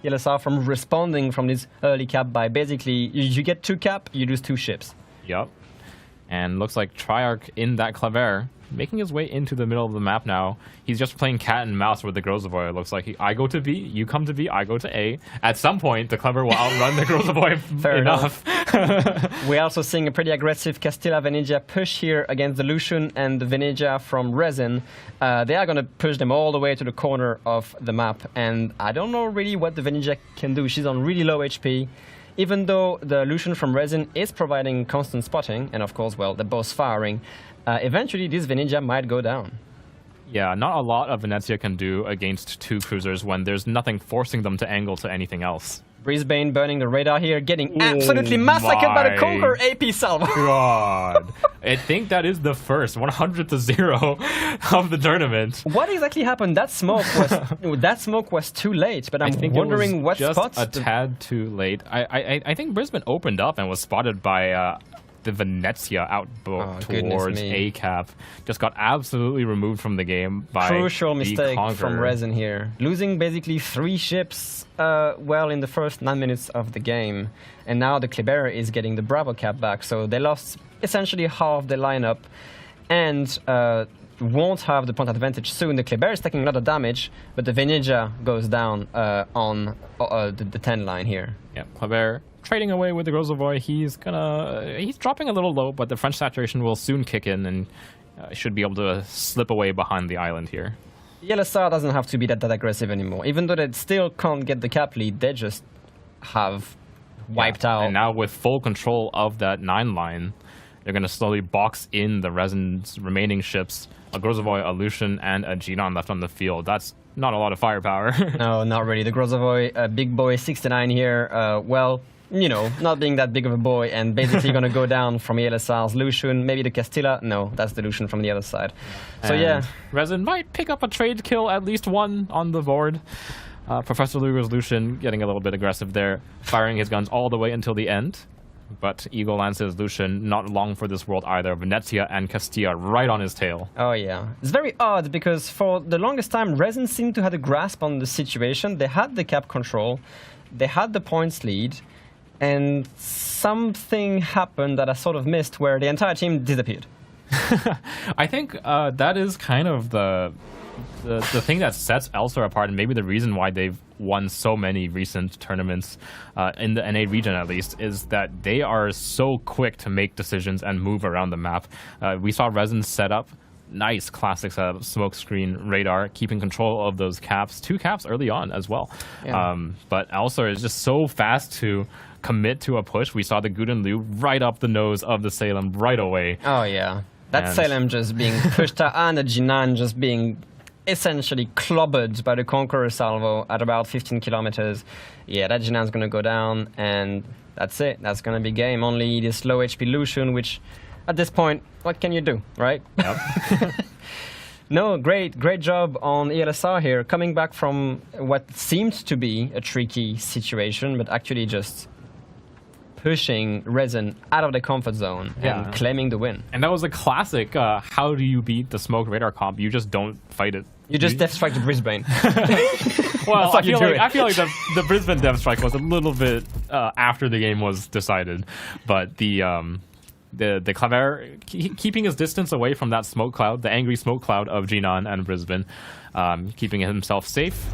ELSR from responding from this early cap by basically, you get 2 cap, you lose 2 ships. Yep. And looks like Triarch in that Kleber, making his way into the middle of the map now. He's just playing cat and mouse with the Grozavoy. It looks like I go to B, you come to B, I go to A. At some point, the Kleber will outrun the Grozavoy enough. We're also seeing a pretty aggressive Castilla Venezia push here against the Lucian and the Venezia from Resin. They are going to push them all the way to the corner of the map. And I don't know really what the Venezia can do. She's on really low HP. Even though the Lucian from Resin is providing constant spotting, and of course, well, they're both firing, eventually this Venezia might go down. Yeah, not a lot of Venezia can do against 2 cruisers when there's nothing forcing them to angle to anything else. Brisbane burning the radar here, getting absolutely massacred by the Conqueror AP salvo. God. I think that is the first 100-0 of the tournament. What exactly happened? That smoke was too late, but I'm wondering what spots. A tad too late. I think Brisbane opened up and was spotted by the Venezia outbook towards me. A cap just got absolutely removed from the game by Crucial the mistake Conqueror. from Resin here. Losing basically 3 ships in the first 9 minutes of the game. And now the Kleber is getting the Bravo cap back. So they lost essentially half the lineup and won't have the point advantage soon. The Kleber is taking a lot of damage, but the Venezia goes down on the 10 line here. Yeah, Kleber trading away with the Grozovoy. He's dropping a little low, but the French saturation will soon kick in and should be able to slip away behind the island here. ELSR doesn't have to be that aggressive anymore. Even though they still can't get the cap lead, they just have wiped out. And now with full control of that 9 line, they're going to slowly box in the Resin's remaining ships. A Grozovoy, a Lucian, and a Genon left on the field. That's not a lot of firepower. No, not really. The Grozovoy, big boy 69 here, not being that big of a boy and basically going to go down from ELSR's Lucian. Maybe the Castilla. No, that's the Lucian from the other side. So and Resin might pick up a trade kill, at least one on the board. Professor Luger's Lucian getting a little bit aggressive there, firing his guns all the way until the end. But Eagle Lance's Lucian not long for this world either. Venezia and Castilla right on his tail. Oh yeah. It's very odd because for the longest time, Resin seemed to have a grasp on the situation. They had the cap control, they had the points lead, and something happened that I sort of missed where the entire team disappeared. I think that is kind of the thing that sets Elster apart, and maybe the reason why they've won so many recent tournaments in the NA region, at least, is that they are so quick to make decisions and move around the map. We saw Resin set up nice classic setup, smoke screen, radar, keeping control of those caps, 2 caps early on as well. Yeah. But Elster is just so fast to commit to a push. We saw the Guden Liu right up the nose of the Salem right away. Oh yeah, that Salem just being pushed out and the Jinan just being essentially clobbered by the Conqueror salvo at about 15 kilometers. Yeah, that Jinan's going to go down, and that's it. That's going to be game. Only this low HP Lucian, which at this point, what can you do, right? Yep. No, great job on ELSR here, coming back from what seemed to be a tricky situation, but actually just pushing Resin out of the comfort zone and claiming the win. And that was a classic, how do you beat the smoke radar comp? You just don't fight it. You just death strike to Brisbane. Well, I feel like the Brisbane death strike was a little bit after the game was decided, but the Claver keeping his distance away from that smoke cloud, the angry smoke cloud of Jinan and Brisbane, keeping himself safe,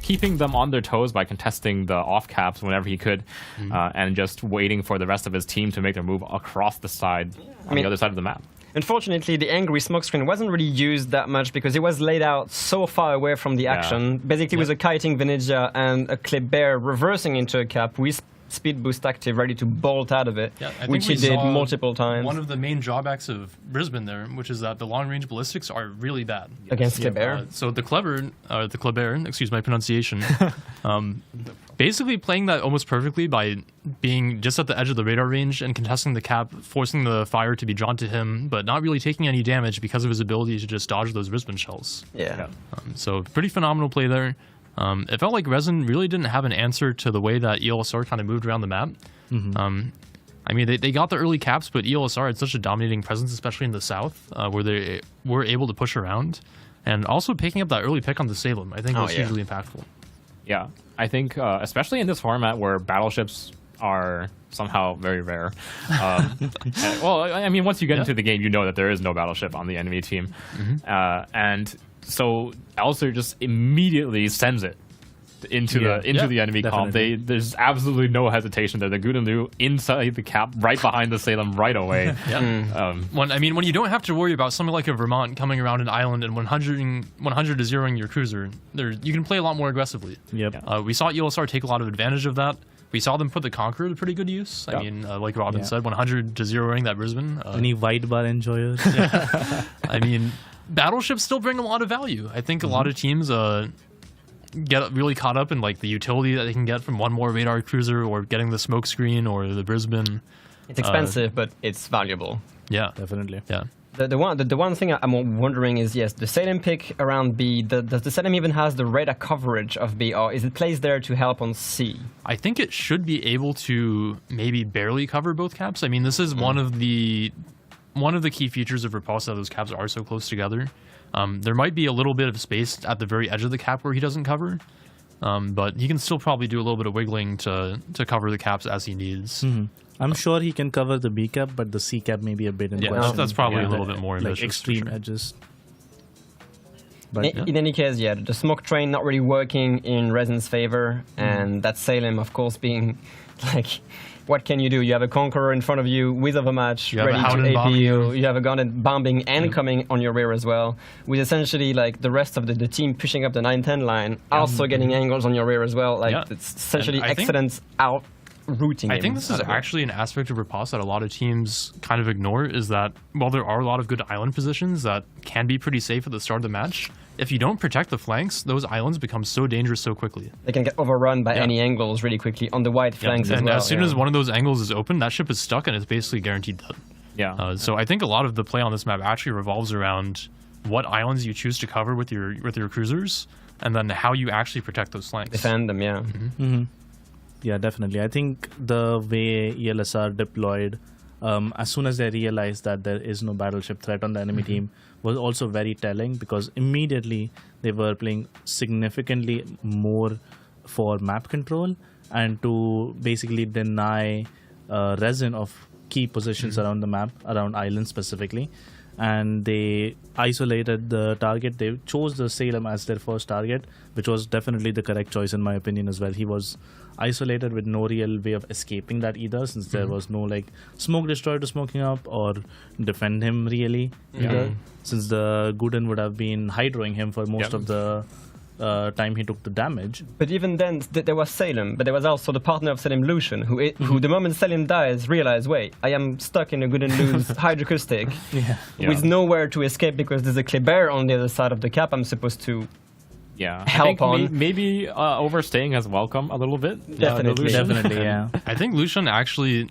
keeping them on their toes by contesting the off caps whenever he could, and just waiting for the rest of his team to make their move across the side on the other side of the map. Unfortunately, the angry smokescreen wasn't really used that much because it was laid out so far away from the action. Basically, it was a kiting Venezia and a Kleber reversing into a cap with speed boost active, ready to bolt out of it, which he did multiple times. One of the main drawbacks of Brisbane there, which is that the long-range ballistics are really bad against Kleber. So the Kleber, excuse my pronunciation, basically playing that almost perfectly by being just at the edge of the radar range and contesting the cap, forcing the fire to be drawn to him, but not really taking any damage because of his ability to just dodge those Brisbane shells. So pretty phenomenal play there. It felt like Resin really didn't have an answer to the way that ELSR kind of moved around the map. I mean, they got the early caps, but ELSR had such a dominating presence, especially in the south, where they were able to push around. And also picking up that early pick on the Salem, I think was hugely impactful. Yeah, I think especially in this format where battleships are somehow very rare. Well, I mean, once you get into the game, you know that there is no battleship on the enemy team. And so Elster just immediately sends it into the enemy comp. There's absolutely no hesitation there. The Guden Liu inside the cap, right behind the Salem, right away. When you don't have to worry about something like a Vermont coming around an island and 100 to zeroing your cruiser, you can play a lot more aggressively. We saw ELSR take a lot of advantage of that. We saw them put the Conqueror to pretty good use. I mean, like Robin said, 100 to zeroing that Brisbane. Any wide bar enjoyers? I mean, battleships still bring a lot of value. I think a lot of teams get really caught up in like the utility that they can get from one more radar cruiser or getting the smoke screen or the Brisbane. It's expensive, but it's valuable. Yeah, definitely. Yeah, The one thing I'm wondering is, yes, the Salem pick around B, does the Salem even has the radar coverage of B, or is it placed there to help on C? I think it should be able to maybe barely cover both caps. I mean, this is one of the key features of Repost, that those caps are so close together. There might be a little bit of space at the very edge of the cap where he doesn't cover, but he can still probably do a little bit of wiggling to cover the caps as he needs. I'm sure he can cover the B cap, but the C cap may be a bit in question. That's probably a little bit more ambitious, like extreme for sure. edges. But In any case, yeah, the smoke train not really working in Resin's favor, and that Salem, of course, being like, what can you do? You have a Conqueror in front of you with Overmatch, You have ready a Hound to and AP bombing you. you. You have a gun and bombing and coming on your rear as well, with essentially like the rest of the team pushing up the 9-10 line, also getting angles on your rear as well. Like it's essentially And I think- excellent out routing. I think this is actually an aspect of Repost that a lot of teams kind of ignore, is that while there are a lot of good island positions that can be pretty safe at the start of the match, if you don't protect the flanks, those islands become so dangerous so quickly. They can get overrun by any angles really quickly on the wide flanks as And well. as soon as one of those angles is open, that ship is stuck and it's basically guaranteed dead. Yeah. So I think a lot of the play on this map actually revolves around what islands you choose to cover with your cruisers, and then how you actually protect those flanks. defend them, yeah. yeah, definitely. I think the way ELSR deployed, as soon as they realized that there is no battleship threat on the enemy team, was also very telling, because immediately they were playing significantly more for map control and to basically deny Resin of key positions around the map, around islands specifically. And they isolated the target. They chose the Salem as their first target, which was definitely the correct choice in my opinion as well. He was isolated with no real way of escaping that either, since there was no like smoke destroyer to smoking up or defend him really either, since the Guden would have been hydroing him for most of the time he took the damage. But even then, there was Salem, but there was also the partner of Salem, Luoyan, who the moment Salem dies, realized, wait, I am stuck in a good and lose hydroacoustic with nowhere to escape because there's a Kleber on the other side of the cap I'm supposed to help I think on. maybe overstaying as welcome a little bit. Definitely. Definitely, yeah. I think Luoyan actually,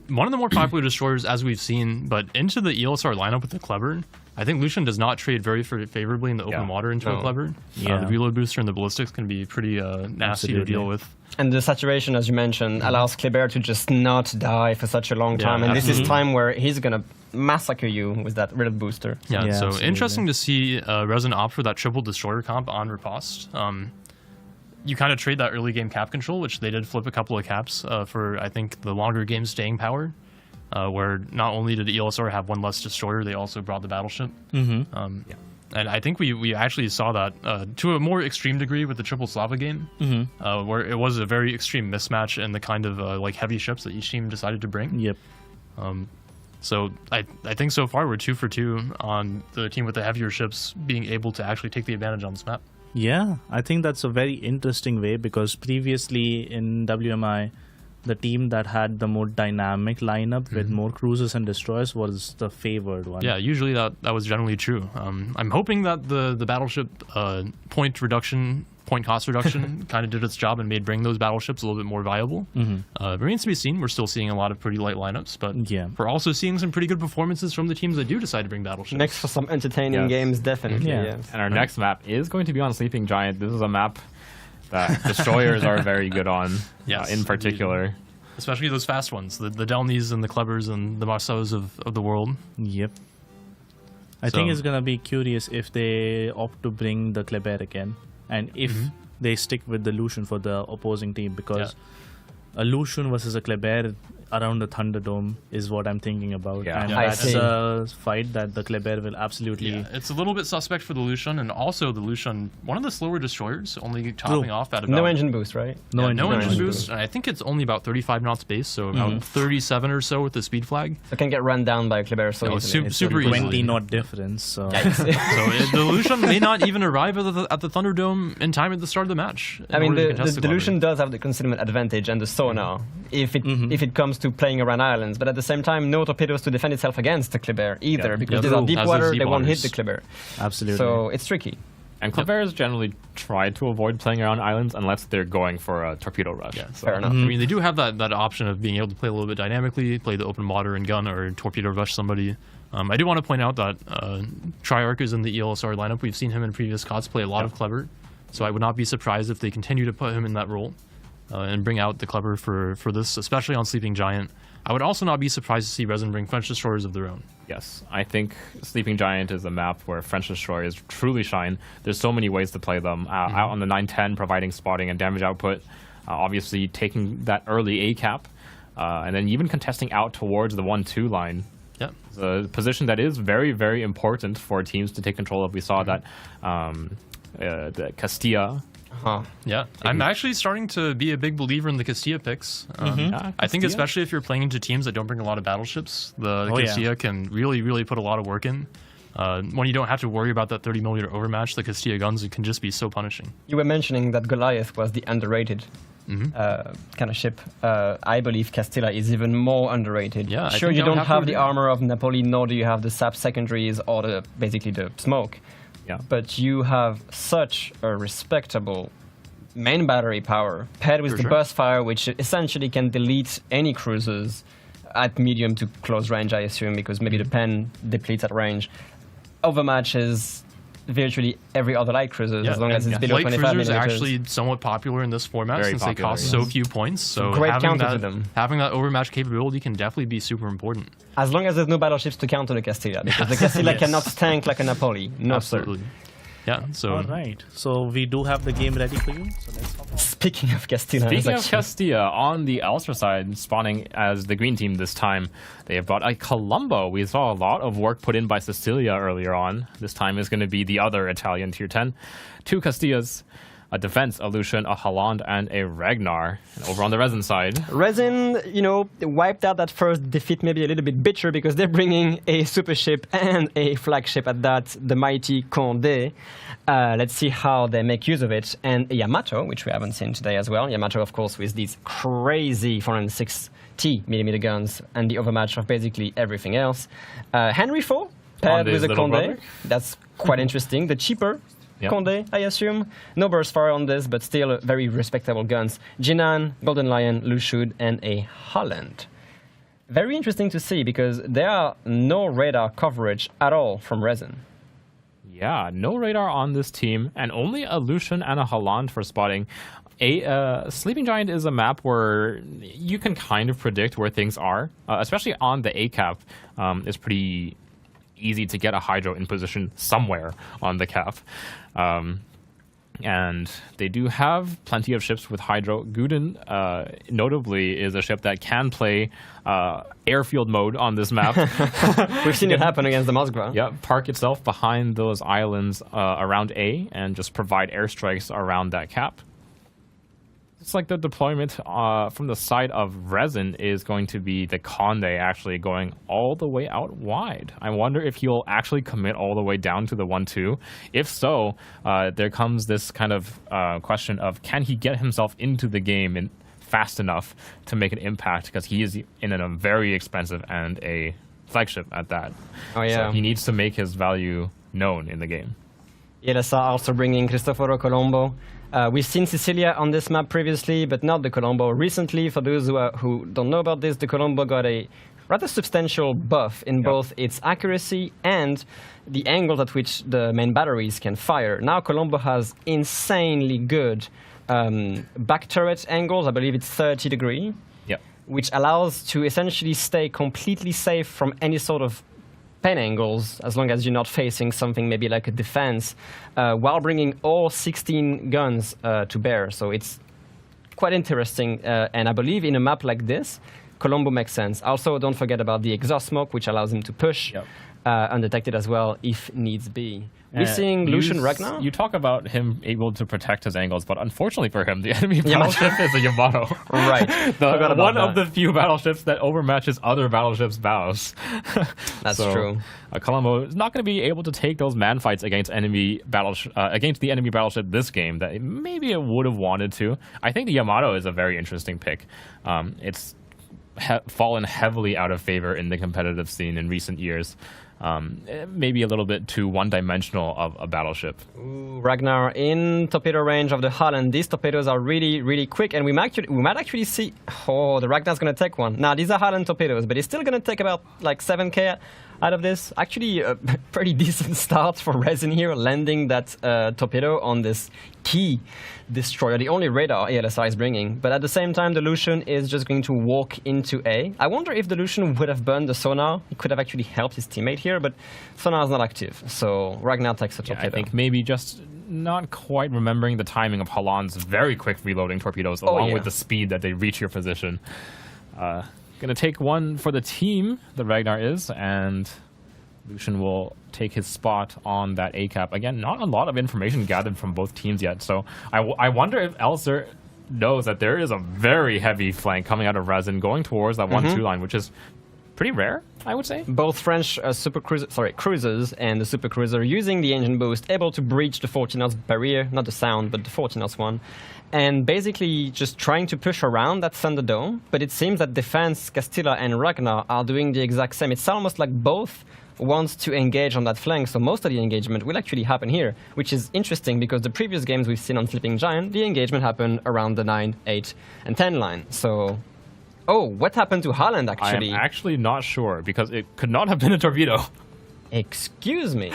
one of the more popular destroyers as we've seen, but into the ELSR lineup with the Kleber, I think Luoyan does not trade very favorably in the open water into a Kleber. The reload booster and the ballistics can be pretty nasty to deal with. And the saturation, as you mentioned, allows Kleber to just not die for such a long time. And this is time where he's going to massacre you with that reload booster. Yeah, so absolutely. interesting to see Resin opt for that triple destroyer comp on Repost. You kind of trade that early game cap control, which they did flip a couple of caps for, I think, the longer game staying power, where not only did ELSR have one less destroyer, they also brought the battleship. And I think we actually saw that to a more extreme degree with the triple Slava game, where it was a very extreme mismatch in the kind of like heavy ships that each team decided to bring. Yep. So I think so far we're 2 for 2 on the team with the heavier ships being able to actually take the advantage on this map. Yeah, I think that's a very interesting way, because previously in WMI, the team that had the more dynamic lineup with more cruisers and destroyers was the favored one. Yeah, usually that was generally true. I'm hoping that the battleship point cost reduction kind of did its job and made bring those battleships a little bit more viable. Remains to be seen. We're still seeing a lot of pretty light lineups, but we're also seeing some pretty good performances from the teams that do decide to bring battleships. Next for some entertaining games, definitely. Yeah. And our next map is going to be on Sleeping Giant. This is a map that destroyers are very good on, in particular. Especially those fast ones, the Delnys and the Klebers and the Marceaus of the world. Yep. I think it's going to be curious if they opt to bring the Kleber again, and if they stick with the Luoyan for the opposing team, because a Luoyan versus a Kleber around the Thunderdome is what I'm thinking about. Yeah. And I that's see. a fight that the Kleber will absolutely... Yeah, it's a little bit suspect for the Luoyan, and also the Luoyan, one of the slower destroyers, only topping off at about... No engine boost, right? No engine boost, and I think it's only about 35 knots base, so about 37 or so with the speed flag. So it can get run down by Kleber so easily. Super It's a easily. 20 knot difference. So So the Luoyan may not even arrive at the Thunderdome in time at the start of the match. I mean, the Kleber. Luoyan does have the concealment advantage and the sonar if it comes to playing around islands, but at the same time, no torpedoes to defend itself against the Kleber either, because these are deep As water, those they deep won't hit waters. the Kleber. absolutely. So it's tricky. And Clavera's generally try to avoid playing around islands unless they're going for a torpedo rush. Yeah, Fair enough. I mean, they do have that option of being able to play a little bit dynamically, play the open water and gun, or torpedo rush somebody. I do want to point out that Triarch is in the ELSR lineup. We've seen him in previous CODs play a lot of Clever, so I would not be surprised if they continue to put him in that role and bring out the Clever for this, especially on Sleeping Giant. I would also not be surprised to see Resin bring French Destroyers of their own. Yes, I think Sleeping Giant is a map where French Destroyers truly shine. There's so many ways to play them. Out on the 9-10, providing spotting and damage output. Obviously, taking that early A cap, and then even contesting out towards the 1-2 line. Yeah, it's a position that is very, very important for teams to take control of. We saw that the Castilla. Yeah, I'm actually starting to be a big believer in the Castilla picks. I think especially if you're playing into teams that don't bring a lot of battleships, the Castilla can really, really put a lot of work in. When you don't have to worry about that 30mm overmatch, the Castilla guns, it can just be so punishing. You were mentioning that Goliath was the underrated kind of ship. I believe Castilla is even more underrated. Yeah, sure, you don't have the armor of Napoli, nor do you have the sap secondaries or basically the smoke. Yeah. But you have such a respectable main battery power paired with the burst fire, which essentially can delete any cruisers at medium to close range, I assume, because maybe the pen depletes at range. Overmatches virtually every other light cruiser as long as it's below light 25 cruisers millimeters. are actually somewhat popular in this format Very since popular, they cost so few points. So Great having counter to them. having that overmatch capability can definitely be super important. As long as there's no battleships to counter the Castilla, because the Castilla cannot tank like a Napoli. No, Absolutely. sir. Yeah, so All right. So we do have the game ready for you. So let's hop on. Speaking of Castilla, Speaking of Castilla, on the Ulster side, spawning as the green team this time, they have brought a Colombo. We saw a lot of work put in by Sicilia earlier on. This time is going to be the other Italian tier 10. 2 Castillas, a defense, a Lucian, a Holland, and a Ragnar. And over on the Resin side, Resin, wiped out that first defeat, maybe a little bit bitter because they're bringing a super ship and a flagship at that, the mighty Condé. Let's see how they make use of it. And a Yamato, which we haven't seen today as well. Yamato, of course, with these crazy 460mm guns and the overmatch of basically everything else. Henry IV, paired with a Condé. brother. That's quite interesting. The cheaper Yep. Condé, I assume. No burst fire on this, but still very respectable guns. Jinan, Golden Lion, Lushud, and a Holland. Very interesting to see because there are no radar coverage at all from Resin. yeah, no radar on this team, and only a Lucian and a Holland for spotting. A Sleeping Giant is a map where you can kind of predict where things are, especially on the A cap. It's pretty easy to get a Hydro in position somewhere on the cap. And they do have plenty of ships with Hydro. Guden, notably, is a ship that can play airfield mode on this map. We've seen it happen against the Moskva. Yeah, park itself behind those islands around A and just provide airstrikes around that cap. It's like the deployment from the side of Resin is going to be the Condé actually going all the way out wide. I wonder if he'll actually commit all the way down to the 1-2. If so, there comes this kind of question of can he get himself into the game fast enough to make an impact, because he is in a very expensive and a flagship at that. Oh, yeah. So he needs to make his value known in the game. ELSR also bringing Cristoforo Colombo. We've seen Sicilia on this map previously, but not the Colombo. Recently, for those who don't know about this, the Colombo got a rather substantial buff in both its accuracy and the angles at which the main batteries can fire. Now Colombo has insanely good back turret angles. I believe it's 30 degrees, which allows to essentially stay completely safe from any sort of pen angles, as long as you're not facing something maybe like a defense, while bringing all 16 guns to bear. So it's quite interesting, and I believe in a map like this, Colombo makes sense. Also, don't forget about the exhaust smoke, which allows him to push undetected as well, if needs be. We're seeing Lucian Ragnar. You talk about him able to protect his angles, but unfortunately for him, the enemy battleship is a Yamato. Right. One of the few battleships that overmatches other battleships' bows. That's true. Colombo is not going to be able to take those man fights against the enemy battleship this game that maybe it would have wanted to. I think the Yamato is a very interesting pick. It's fallen heavily out of favor in the competitive scene in recent years. maybe a little bit too one-dimensional of a battleship. Ooh, Ragnar in torpedo range of the Holland. These torpedoes are really, really quick, and we might actually see. Oh, the Ragnar's gonna take one. Now these are Holland torpedoes, but he's still gonna take about like 7k out of this. Actually, a pretty decent start for Resin here, landing that torpedo on this key destroyer, the only radar ALSI is bringing. But at the same time, the Lucian is just going to walk into A. I wonder if the Lucian would have burned the sonar. He could have actually helped his teammate here, but sonar is not active. So Ragnar takes a torpedo. I think maybe just not quite remembering the timing of Holland's very quick reloading torpedoes, along with the speed that they reach your position. Gonna take one for the team, the Ragnar is, and Lucian will take his spot on that A cap. Again, not a lot of information gathered from both teams yet, so I wonder if Elser knows that there is a very heavy flank coming out of Resin going towards that 1-2 line, which is pretty rare, I would say. Both French cruisers and the super cruiser using the engine boost, able to breach the 40 knots barrier, not the sound, but the 40 knots one, and basically just trying to push around that Thunderdome. But it seems that Defense, Castilla, and Ragnar are doing the exact same. It's almost like both wants to engage on that flank, so most of the engagement will actually happen here, which is interesting because the previous games we've seen on Sleeping Giant, the engagement happened around the 9, 8, and 10 line. So, oh, what happened to Holland actually? I am actually not sure, because it could not have been a torpedo. Excuse me.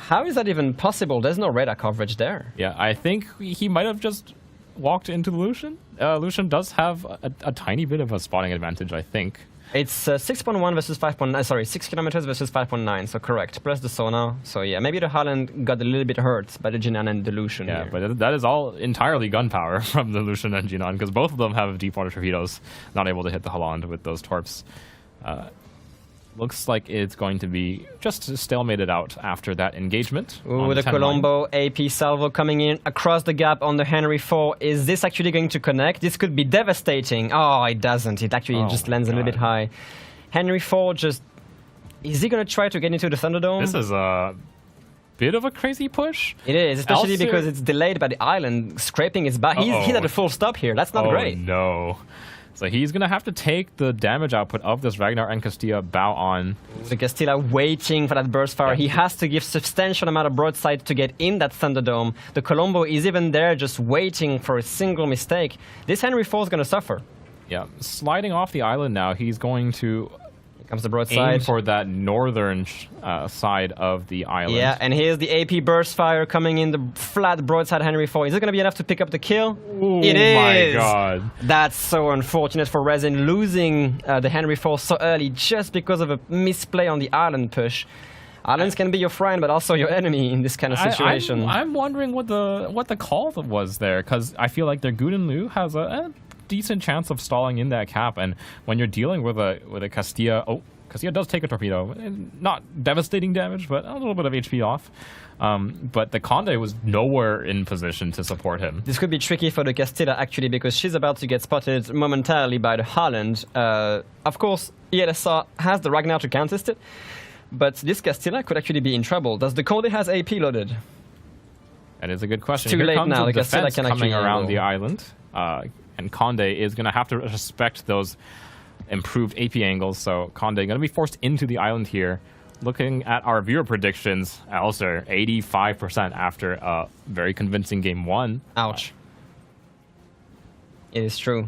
How is that even possible? There's no radar coverage there. Yeah, I think he might have just walked into Lucian. Lucian does have a tiny bit of a spotting advantage, I think. It's 6.1 versus 5.9. Sorry, 6 kilometers versus 5.9. So correct. Plus the sonar. So yeah, maybe the Holland got a little bit hurt by the Jinan and the Lucian. Yeah, here. but that is all entirely gunpowder from the Lucian and Jinan, because both of them have deep water torpedoes, not able to hit the Holland with those torps. Looks like it's going to be just stalemated out after that engagement. Ooh, the Colombo AP salvo coming in across the gap on the Henry IV. Is this actually going to connect? This could be devastating. Oh, it doesn't. It actually just lands a little bit high. Henry IV just... Is he going to try to get into the Thunderdome? This is a bit of a crazy push. It is, especially because it's delayed by the island scraping his back. He's at a full stop here. That's not great. No. So he's going to have to take the damage output of this Ragnar and Castilla bow on. The Castilla waiting for that burst fire. He has to give substantial amount of broadside to get in that Thunderdome. The Colombo is even there just waiting for a single mistake. This Henry IV is going to suffer. Yeah, sliding off the island now. He's going to... Comes the broadside. Aim for that northern side of the island. Yeah, and here's the AP burst fire coming in the flat broadside Henry IV. Is it going to be enough to pick up the kill? Ooh, it is! My God. That's so unfortunate for Resin, losing the Henry IV so early just because of a misplay on the island push. Islands can be your friend, but also your enemy in this kind of situation. I'm wondering what the call was there, because I feel like their Guden Liu has a decent chance of stalling in that cap, and when you're dealing with a Castilla, Castilla does take a torpedo, not devastating damage, but a little bit of HP off. But the Conde was nowhere in position to support him. This could be tricky for the Castilla actually, because she's about to get spotted momentarily by the Holland. Of course, ELSR has the Ragnar to contest it, but this Castilla could actually be in trouble. Does the Conde has AP loaded? That is a good question. It's too late now. The Castilla can coming actually around the island. And Conde is going to have to respect those improved AP angles, so Conde going to be forced into the island here. Looking at our viewer predictions, Elser 85% after a very convincing game 1. Ouch. It is true.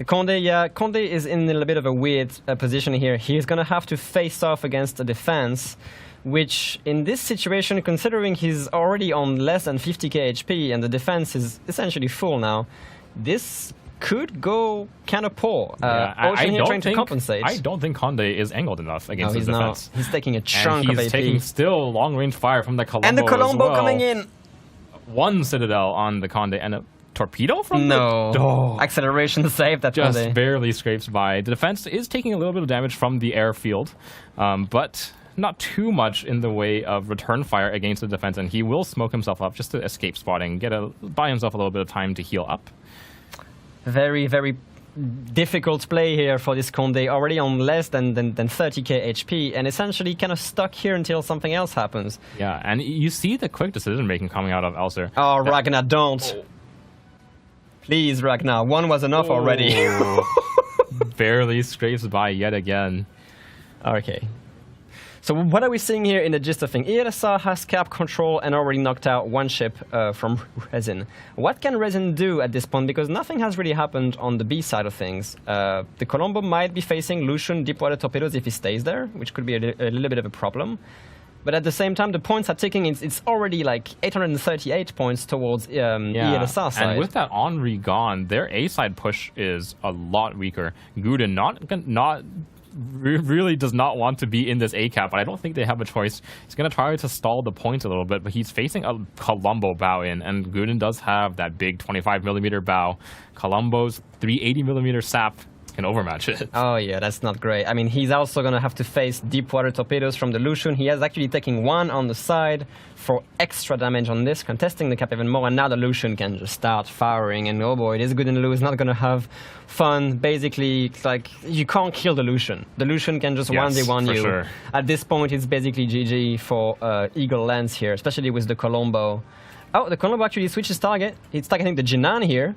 Conde is in a little bit of a weird position here. He's going to have to face off against the defense, which in this situation, considering he's already on less than 50k HP and the defense is essentially full now, this could go kind of poor. Ocean here trying to compensate. I don't think Conde is angled enough against his defense. He's taking a chunk of AP. He's taking still long-range fire from the Colombo. And the Colombo as well. coming in. One Citadel on the Conde and a torpedo from Acceleration saved that just Conde. barely scrapes by. The defense is taking a little bit of damage from the airfield, but not too much in the way of return fire against the defense, and he will smoke himself up just to escape spotting, buy himself a little bit of time to heal up. Very, very difficult play here for this Conde, already on less than 30k HP, and essentially kind of stuck here until something else happens. Yeah, and you see the quick decision-making coming out of Elser. Oh, Ragnar, don't. Please, Ragnar. One was enough already. Barely scrapes by yet again. Okay. So what are we seeing here in the gist of things? ELSR has cap control and already knocked out one ship from Resin. What can Resin do at this point? Because nothing has really happened on the B side of things. The Colombo might be facing Lucian deepwater torpedoes if he stays there, which could be a little bit of a problem. But at the same time, the points are ticking. It's already like 838 points towards ELSR side. And with that Henri gone, their A side push is a lot weaker. Guden not really does not want to be in this A cap, but I don't think they have a choice. He's going to try to stall the points a little bit, but he's facing a Colombo bow in, and Guden does have that big 25mm bow. Colombo's 380mm sap can overmatch it. Oh yeah, that's not great. I mean, he's also going to have to face deep water torpedoes from the Lucian. He has actually taken one on the side for extra damage on this, contesting the cap even more, and now the Lucian can just start firing, and oh boy, this Guden Lu is not going to have fun. Basically, it's like, you can't kill the Lucian. The Lucian can just 1v1 you. Sure. At this point, it's basically GG for Eagle Lens here, especially with the Colombo. Oh, the Colombo actually switches target. He's targeting the Jinan here.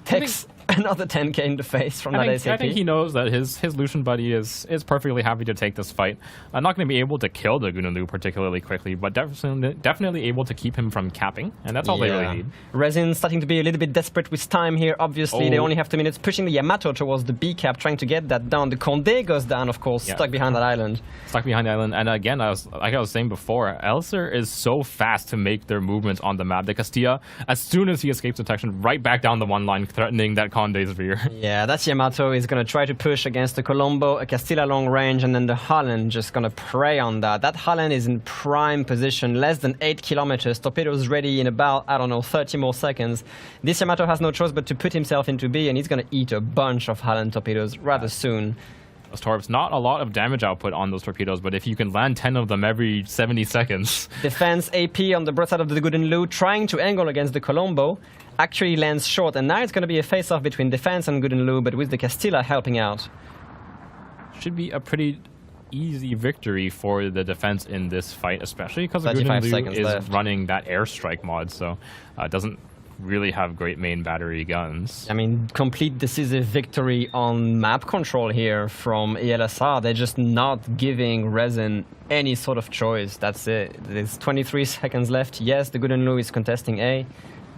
Takes another 10k in the face from that ACP. I think he knows that his Lucian buddy is perfectly happy to take this fight. I'm not going to be able to kill the Guden Lu particularly quickly, but definitely able to keep him from capping, and that's all they really need. Resin starting to be a little bit desperate with time here, obviously. They only have 2 minutes, pushing the Yamato towards the B cap, trying to get that down. The Condé goes down, of course, stuck behind that island. Stuck behind the island, and again, like I was saying before, Elser is so fast to make their movements on the map. The Castilla, as soon as he escapes detection, right back down the one line, threatening that Condé's rear. Yeah, that Yamato is going to try to push against the Colombo, a Castilla long range, and then the Holland just going to prey on that. That Holland is in prime position, less than 8 kilometers. Torpedoes ready in about, I don't know, 30 more seconds. This Yamato has no choice but to put himself into B, and he's going to eat a bunch of Holland torpedoes rather soon. Those torps, not a lot of damage output on those torpedoes, but if you can land 10 of them every 70 seconds. Defense AP on the broadside of the Guden Lu, trying to angle against the Colombo, actually lands short, and now it's going to be a face-off between defense and Guden Lu, but with the Castilla helping out. Should be a pretty easy victory for the defense in this fight, especially because the Guden Lu is running that airstrike mod, so it doesn't really have great main battery guns. I mean, complete decisive victory on map control here from ELSR. They're just not giving Resin any sort of choice. That's it. There's 23 seconds left. Yes, the Guden Lu is contesting A,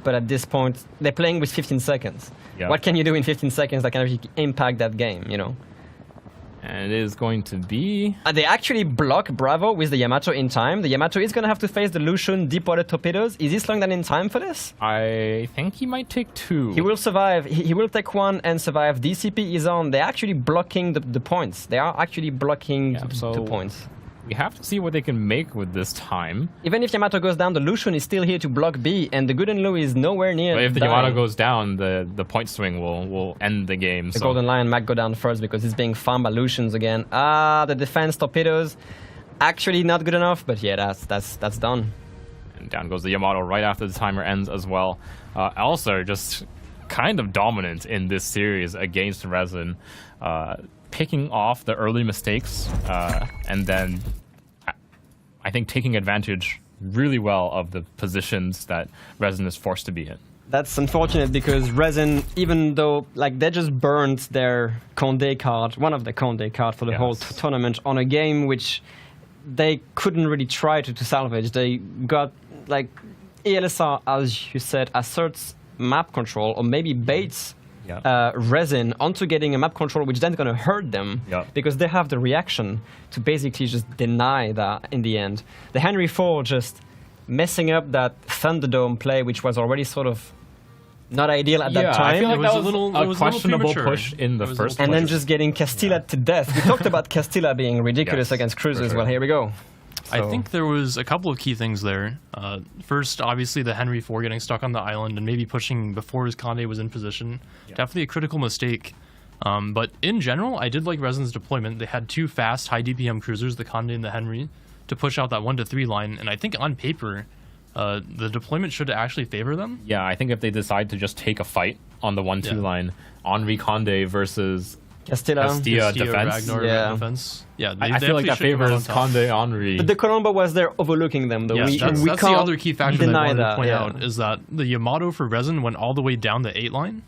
but at this point, they're playing with 15 seconds. Yep. What can you do in 15 seconds that can actually impact that game, you know? And it is going to be... They actually block Bravo with the Yamato in time. The Yamato is going to have to face the Lucian deepwater torpedoes. Is he slowing down in time for this? I think he might take 2. He will survive. He will take 1 and survive. DCP is on. They're actually blocking the points. They are actually blocking the points. We have to see what they can make with this time. Even if Yamato goes down, the Lucian is still here to block B, and the Guden Lu is nowhere near. But if the Yamato goes down, the point swing will end the game. The Golden Lion might go down first because he's being farmed by Lucians again. Ah, the defense torpedoes, actually not good enough. But yeah, that's done. And down goes the Yamato right after the timer ends as well. Elser just kind of dominant in this series against Resin. Picking off the early mistakes and then I think taking advantage really well of the positions that Resin is forced to be in. That's unfortunate because Resin, even though like they just burned their Condé card, one of the Condé card for the whole tournament on a game which they couldn't really try to salvage. They got like ELSR, as you said, asserts map control or maybe baits Resin onto getting a map control, which then going to hurt them because they have the reaction to basically just deny that in the end. The Henry IV just messing up that Thunderdome play, which was already sort of not ideal at that time. I feel like that was a questionable push in the first and then just getting Castilla to death. We talked about Castilla being ridiculous against cruisers. Sure. Well, here we go. So. I think there was a couple of key things there. First, obviously, the Henry IV getting stuck on the island and maybe pushing before his Condé was in position. Definitely a critical mistake. But in general, I did like Resin's deployment. They had 2 fast, high DPM cruisers, the Condé and the Henry, to push out that 1-3 line. And I think on paper, the deployment should actually favor them. Yeah, I think if they decide to just take a fight on the 1-2 line, Henri Condé versus Castilla defense. Ragnar defense. Yeah, I feel like that favors Conde Henri. But the Colombo was there overlooking them, though. Yes, we that's can't the other key factor that I wanted to point out, yeah. is that the Yamato for Resin went all the way down the 8 line,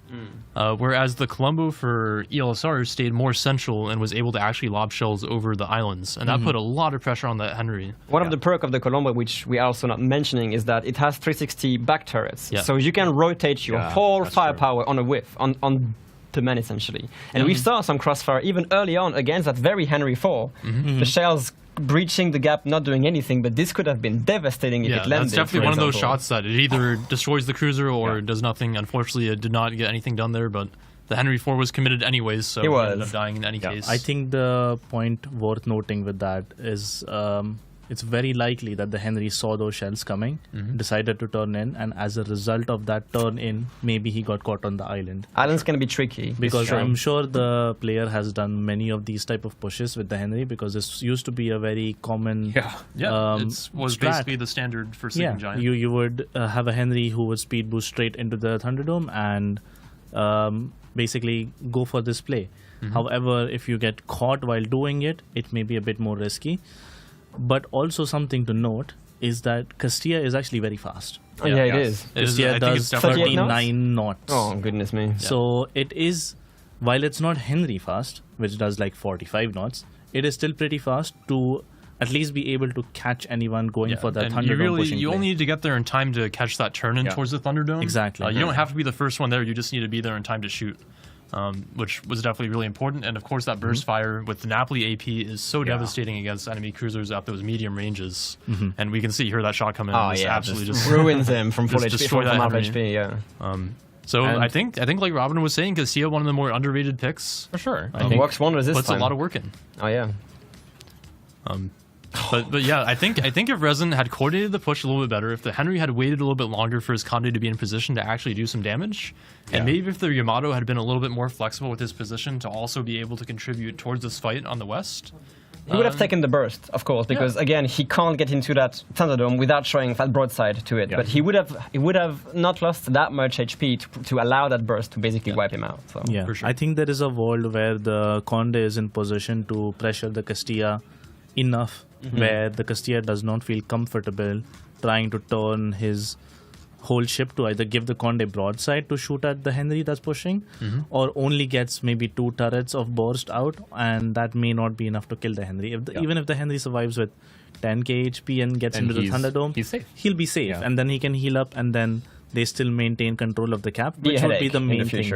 whereas the Colombo for ELSR stayed more central and was able to actually lob shells over the islands, and that put a lot of pressure on that Henry. One of the perks of the Colombo, which we are also not mentioning, is that it has 360 back turrets. Yeah. So you can rotate your whole firepower on a whiff, on the man essentially. And we saw some crossfire even early on against that very Henry 4. The shells breaching the gap, not doing anything, but this could have been devastating if it landed. That's definitely one of those shots that it either destroys the cruiser or does nothing. Unfortunately, it did not get anything done there, but the Henry 4 was committed anyways, so it ended up dying in any case. I think the point worth noting with that is it's very likely that the Henry saw those shells coming, decided to turn in, and as a result of that turn in, maybe he got caught on the island. Island's going to be tricky. Because I'm sure the player has done many of these type of pushes with the Henry, because this used to be a very common it was strat. basically the standard for Sleeping Giant. You would have a Henry who would speed boost straight into the Thunderdome and basically go for this play. However, if you get caught while doing it, it may be a bit more risky. But also something to note is that Castilla is actually very fast. Oh, yeah, it is. Castilla does 39 knots. Oh, goodness me. So it is, while it's not Henry fast, which does like 45 knots, it is still pretty fast to at least be able to catch anyone going for that Thunderdome pushing You play. only need to get there in time to catch that turn in towards the Thunderdome. Exactly. You don't have to be the first one there, you just need to be there in time to shoot. Which was definitely really important. And of course, that burst fire with the Napoli AP is so devastating against enemy cruisers at those medium ranges. And we can see here that shot come in. Absolutely just ruins them from full just HP, destroy from that half Henry. HP. So I think like Robin was saying, Castilla, one of the more underrated picks. For sure. I think works wonders this puts time. a lot of work in. Oh yeah. But yeah, I think if Resin had coordinated the push a little bit better, if the Henry had waited a little bit longer for his Conde to be in position to actually do some damage, and maybe if the Yamato had been a little bit more flexible with his position to also be able to contribute towards this fight on the west. He would have taken the burst, of course, because again he can't get into that Thunderdome without showing that broadside to it. But he would have not lost that much HP to allow that burst to basically wipe him out. So. Yeah, for sure. I think there is a world where the Conde is in position to pressure the Castilla enough where the Castilla does not feel comfortable trying to turn his whole ship to either give the Conde broadside to shoot at the Henry that's pushing, or only gets maybe 2 turrets of burst out, and that may not be enough to kill the Henry. Even if the Henry survives with 10k HP and gets into the Thunderdome, he'll be safe, and then he can heal up, and then they still maintain control of the cap, which would be the main thing.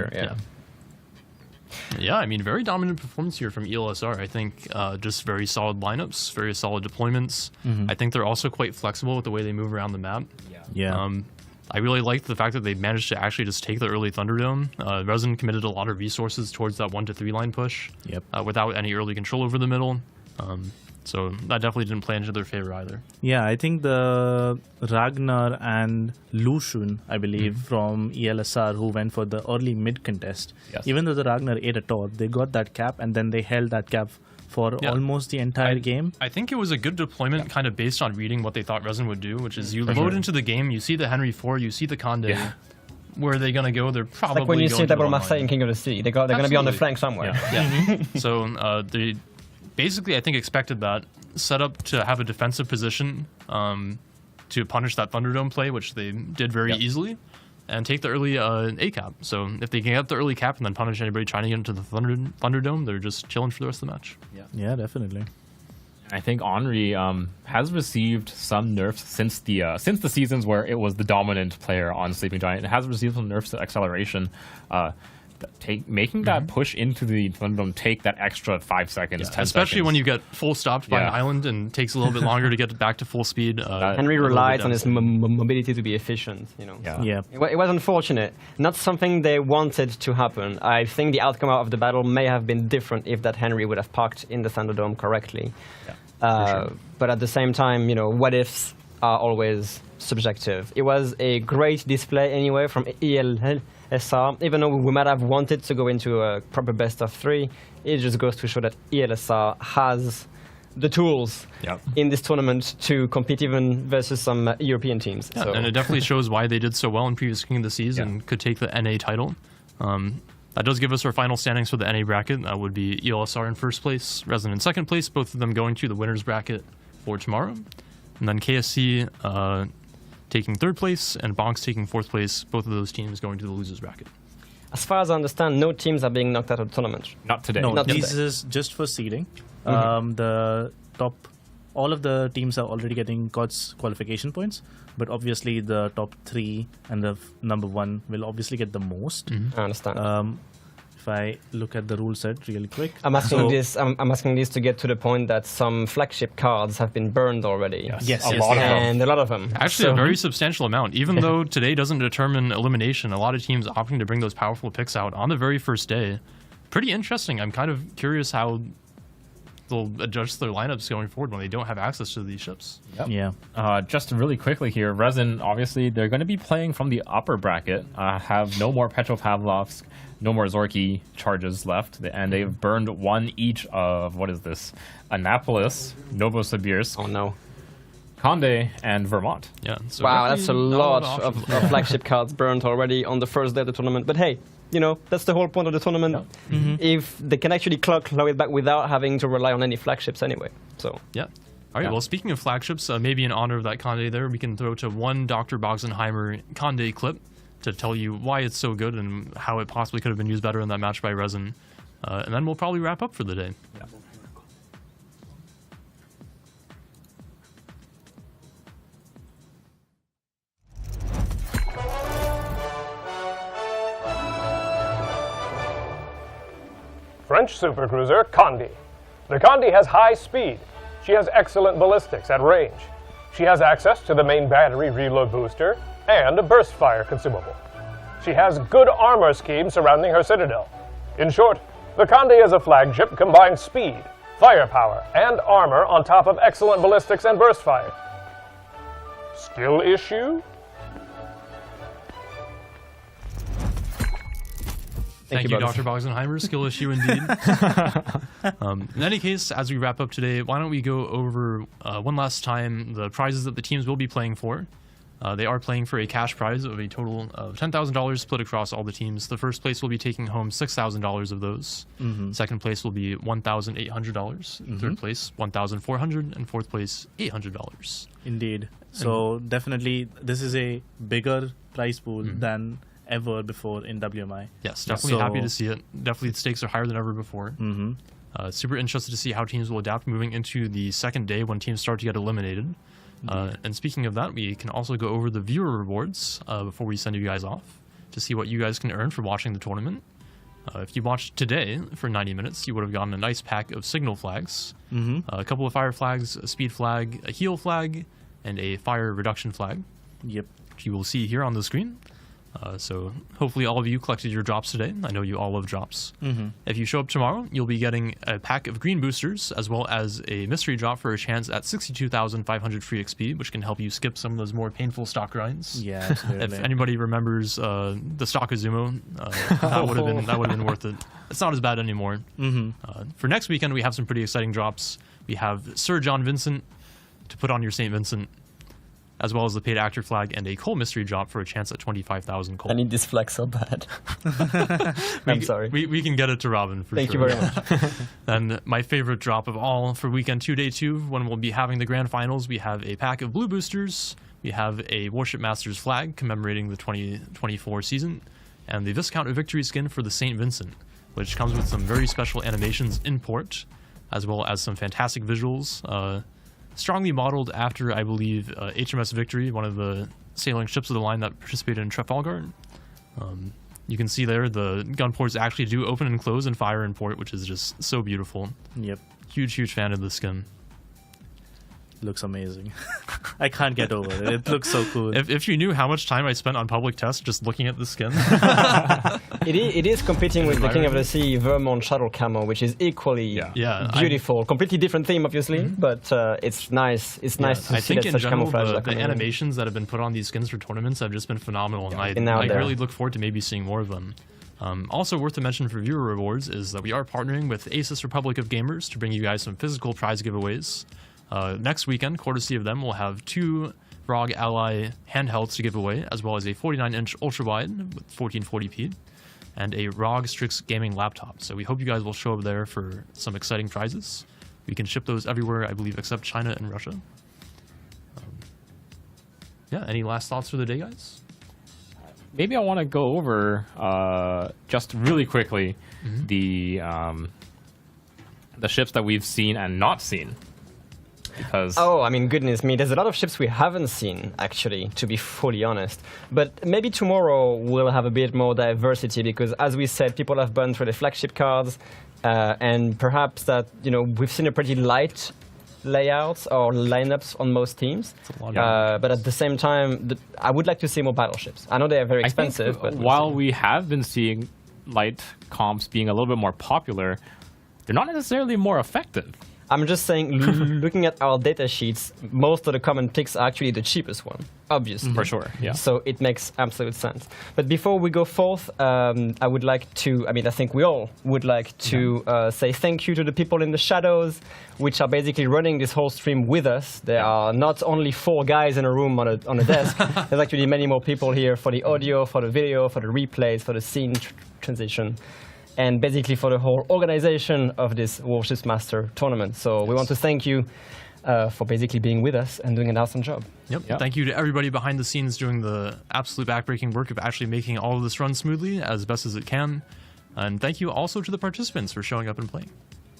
Yeah, I mean, very dominant performance here from ELSR. I think just very solid lineups, very solid deployments. I think they're also quite flexible with the way they move around the map. I really liked the fact that they managed to actually just take the early Thunderdome. Resin committed a lot of resources towards that 1 to 3 line push without any early control over the middle. So that definitely didn't play into their favor either. Yeah, I think the Ragnar and Luoyan, I believe, from ELSR, who went for the early mid contest, even though the Ragnar ate a top, they got that cap and then they held that cap for almost the entire game. I think it was a good deployment kind of based on reading what they thought Resin would do, which is you load into the game, you see the Henry 4, you see the Conde. Where are they going to go? They're probably like when you see Double Marseille in King of the Sea. They're going to be on the flank somewhere. So they basically, I think, expected that, set up to have a defensive position to punish that Thunderdome play, which they did very easily, and take the early A cap. So if they can get the early cap and then punish anybody trying to get into the Thunderdome, they're just chilling for the rest of the match. Yeah, definitely. I think Henri has received some nerfs since the seasons where it was the dominant player on Sleeping Giant. It has received some nerfs to acceleration. Making that push into the Thunderdome take that extra 5 seconds, 10 especially seconds. when you get full stopped by an island and takes a little bit longer to get back to full speed. Henry relied on his mobility to be efficient. It was unfortunate. Not something they wanted to happen. I think the outcome of the battle may have been different if that Henry would have parked in the Thunderdome correctly. But at the same time, what ifs are always subjective. It was a great display anyway from ELSR. Even though we might have wanted to go into a proper best of 3, it just goes to show that ELSR has the tools in this tournament to compete even versus some European teams. And it definitely shows why they did so well in previous King of the Seas and could take the NA title. That does give us our final standings for the NA bracket. That would be ELSR in first place, Resin in second place, both of them going to the winners bracket for tomorrow. And then KSC taking third place and Bonks taking fourth place, both of those teams going to the losers bracket. As far as I understand, no teams are being knocked out of the tournament. Not today. No, Not this today. is just for seeding. The top, all of the teams are already getting COD's qualification points, but obviously the top 3 and the number 1 will obviously get the most. I understand. If I look at the rule set really quick, I'm asking this. I'm asking this to get to the point that some flagship cards have been burned already. Yes, a lot of them. And a lot of them. Actually, a very substantial amount. Even though today doesn't determine elimination, a lot of teams opting to bring those powerful picks out on the very first day. Pretty interesting. I'm kind of curious how they'll adjust their lineups going forward when they don't have access to these ships. yeah. Just really quickly here, Resin, obviously, they're going to be playing from the upper bracket, have no more Petropavlovsk, no more Zorky charges left, and they've burned 1 each of, what is this, Annapolis, Novosibirsk, Oh no. Conde, and Vermont. Yeah. So Wow, that's a definitely lot not of options. flagship cards burned already on the first day of the tournament. But hey, you know, that's the whole point of the tournament. If they can actually claw it back without having to rely on any flagships anyway. So Yeah. All right. Yeah. Well, speaking of flagships, maybe in honor of that Conde there, we can throw to one Dr. Boxenheimer Conde clip to tell you why it's so good and how it possibly could have been used better in that match by Resin. And then we'll probably wrap up for the day. French supercruiser Conde. The Conde has high speed. She has excellent ballistics at range. She has access to the main battery reload booster and a burst fire consumable. She has good armor scheme surrounding her citadel. In short, the Conde as a flagship combines speed, firepower, and armor on top of excellent ballistics and burst fire. Skill issue? Thank you, brothers. Dr. Boxenheimer. Skill issue indeed. In any case, as we wrap up today, why don't we go over one last time the prizes that the teams will be playing for. They are playing for a cash prize of a total of $10,000 split across all the teams. The first place will be taking home $6,000 of those. Second place will be $1,800. Third place, $1,400. And fourth place, $800. Indeed. So definitely, this is a bigger prize pool than ever before in WMI. Yes, definitely So- happy to see it. Definitely the stakes are higher than ever before. Super interested to see how teams will adapt moving into the second day when teams start to get eliminated. And speaking of that, we can also go over the viewer rewards before we send you guys off to see what you guys can earn for watching the tournament. If you watched today for 90 minutes, you would have gotten a nice pack of signal flags, a couple of fire flags, a speed flag, a heal flag, and a fire reduction flag, Yep. which you will see here on the screen. So hopefully all of you collected your drops today. I know you all love drops. If you show up tomorrow, you'll be getting a pack of green boosters as well as a mystery drop for a chance at 62,500 free XP, which can help you skip some of those more painful stock grinds. Yeah, If absolutely. anybody remembers the stock Azumo, that would have been worth it. It's not as bad anymore. For next weekend, we have some pretty exciting drops. We have Sir John Vincent to put on your St. Vincent, as well as the paid actor flag and a coal mystery drop for a chance at 25,000 coal. I need this flag so bad. I'm sorry. We can get it to Robin for Thank sure. you very much. Then my favorite drop of all for weekend 2, day 2, when we'll be having the grand finals, we have a pack of blue boosters, we have a Warship Masters flag commemorating the 2024 season, and the Viscount of Victory skin for the St. Vincent, which comes with some very special animations in port, as well as some fantastic visuals. Strongly modeled after, I believe, HMS Victory, one of the sailing ships of the line that participated in Trafalgar. You can see there the gun ports actually do open and close and fire in port, which is just so beautiful. Yep. Huge fan of the skin. Looks amazing. I can't get over it. It looks so cool. If you knew how much time I spent on public test just looking at the skin. It is competing with the King of the Sea Vermont shuttle camo, which is equally beautiful. Completely different theme, obviously, but it's nice. It's nice to I see think that in such general, camouflage. the animations that have been put on these skins for tournaments have just been phenomenal, and Been out I there. really look forward to maybe seeing more of them. Also worth to mention for viewer rewards is that we are partnering with Asus Republic of Gamers to bring you guys some physical prize giveaways. Next weekend, courtesy of them, we'll have 2 ROG Ally handhelds to give away, as well as a 49-inch ultra-wide with 1440p. and a ROG Strix gaming laptop. So we hope you guys will show up there for some exciting prizes. We can ship those everywhere, I believe, except China and Russia. Yeah, any last thoughts for the day, guys? Maybe I want to go over just really quickly the ships that we've seen and not seen. Because oh, I mean, goodness me, there's a lot of ships we haven't seen, actually, to be fully honest. But maybe tomorrow we'll have a bit more diversity because, as we said, people have burned through the flagship cards, and perhaps that, you know, we've seen a pretty light layouts or lineups on most teams. But at the same time, I would like to see more battleships. I know they are very expensive, but while we have been seeing light comps being a little bit more popular, they're not necessarily more effective. I'm just saying, looking at our data sheets, most of the common picks are actually the cheapest one, obviously. For sure, yeah. So it makes absolute sense. But before we go forth, I would like to, I mean, I think we all would like to say thank you to the people in the shadows, which are basically running this whole stream with us. There are not only 4 guys in a room on a desk. There's actually many more people here for the audio, for the video, for the replays, for the scene transition, and basically for the whole organization of this Warship Masters tournament. So we want to thank you for basically being with us and doing an awesome job. Yep. Thank you to everybody behind the scenes doing the absolute backbreaking work of actually making all of this run smoothly as best as it can. And thank you also to the participants for showing up and playing.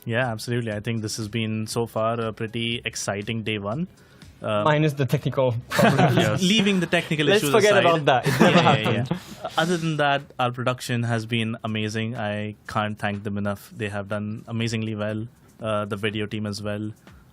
Yeah, absolutely. I think this has been so far a pretty exciting day one. Minus the technical problems. Yes. Leaving the technical Let's issues forget aside. about that. It never happened. Other than that, our production has been amazing. I can't thank them enough. They have done amazingly well. The video team as well.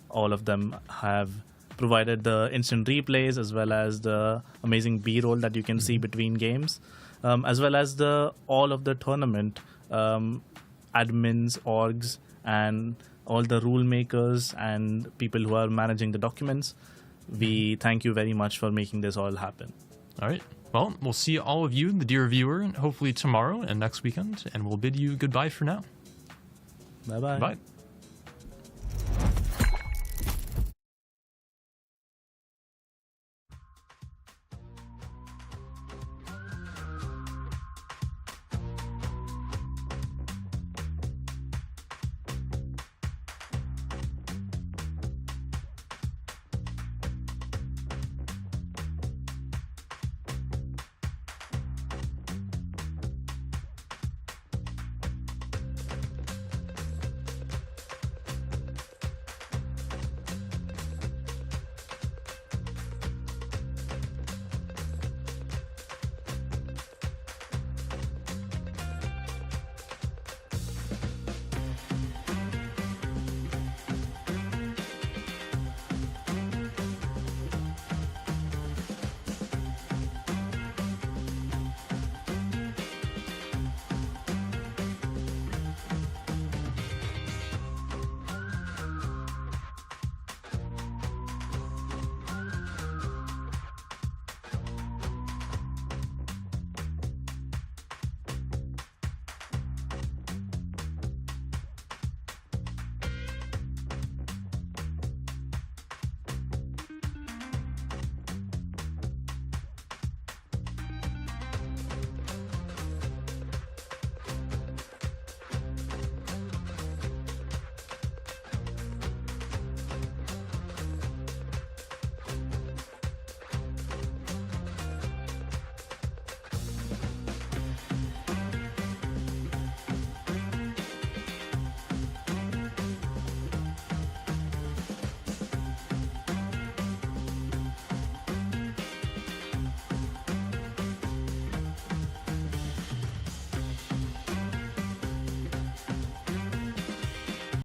All of them have provided the instant replays as well as the amazing B-roll that you can see between games, as well as all of the tournament admins, orgs, and all the rule makers and people who are managing the documents. We thank you very much for making this all happen. All right. Well, we'll see all of you, the dear viewer, hopefully tomorrow and next weekend, and we'll bid you goodbye for now. Bye-bye. Bye.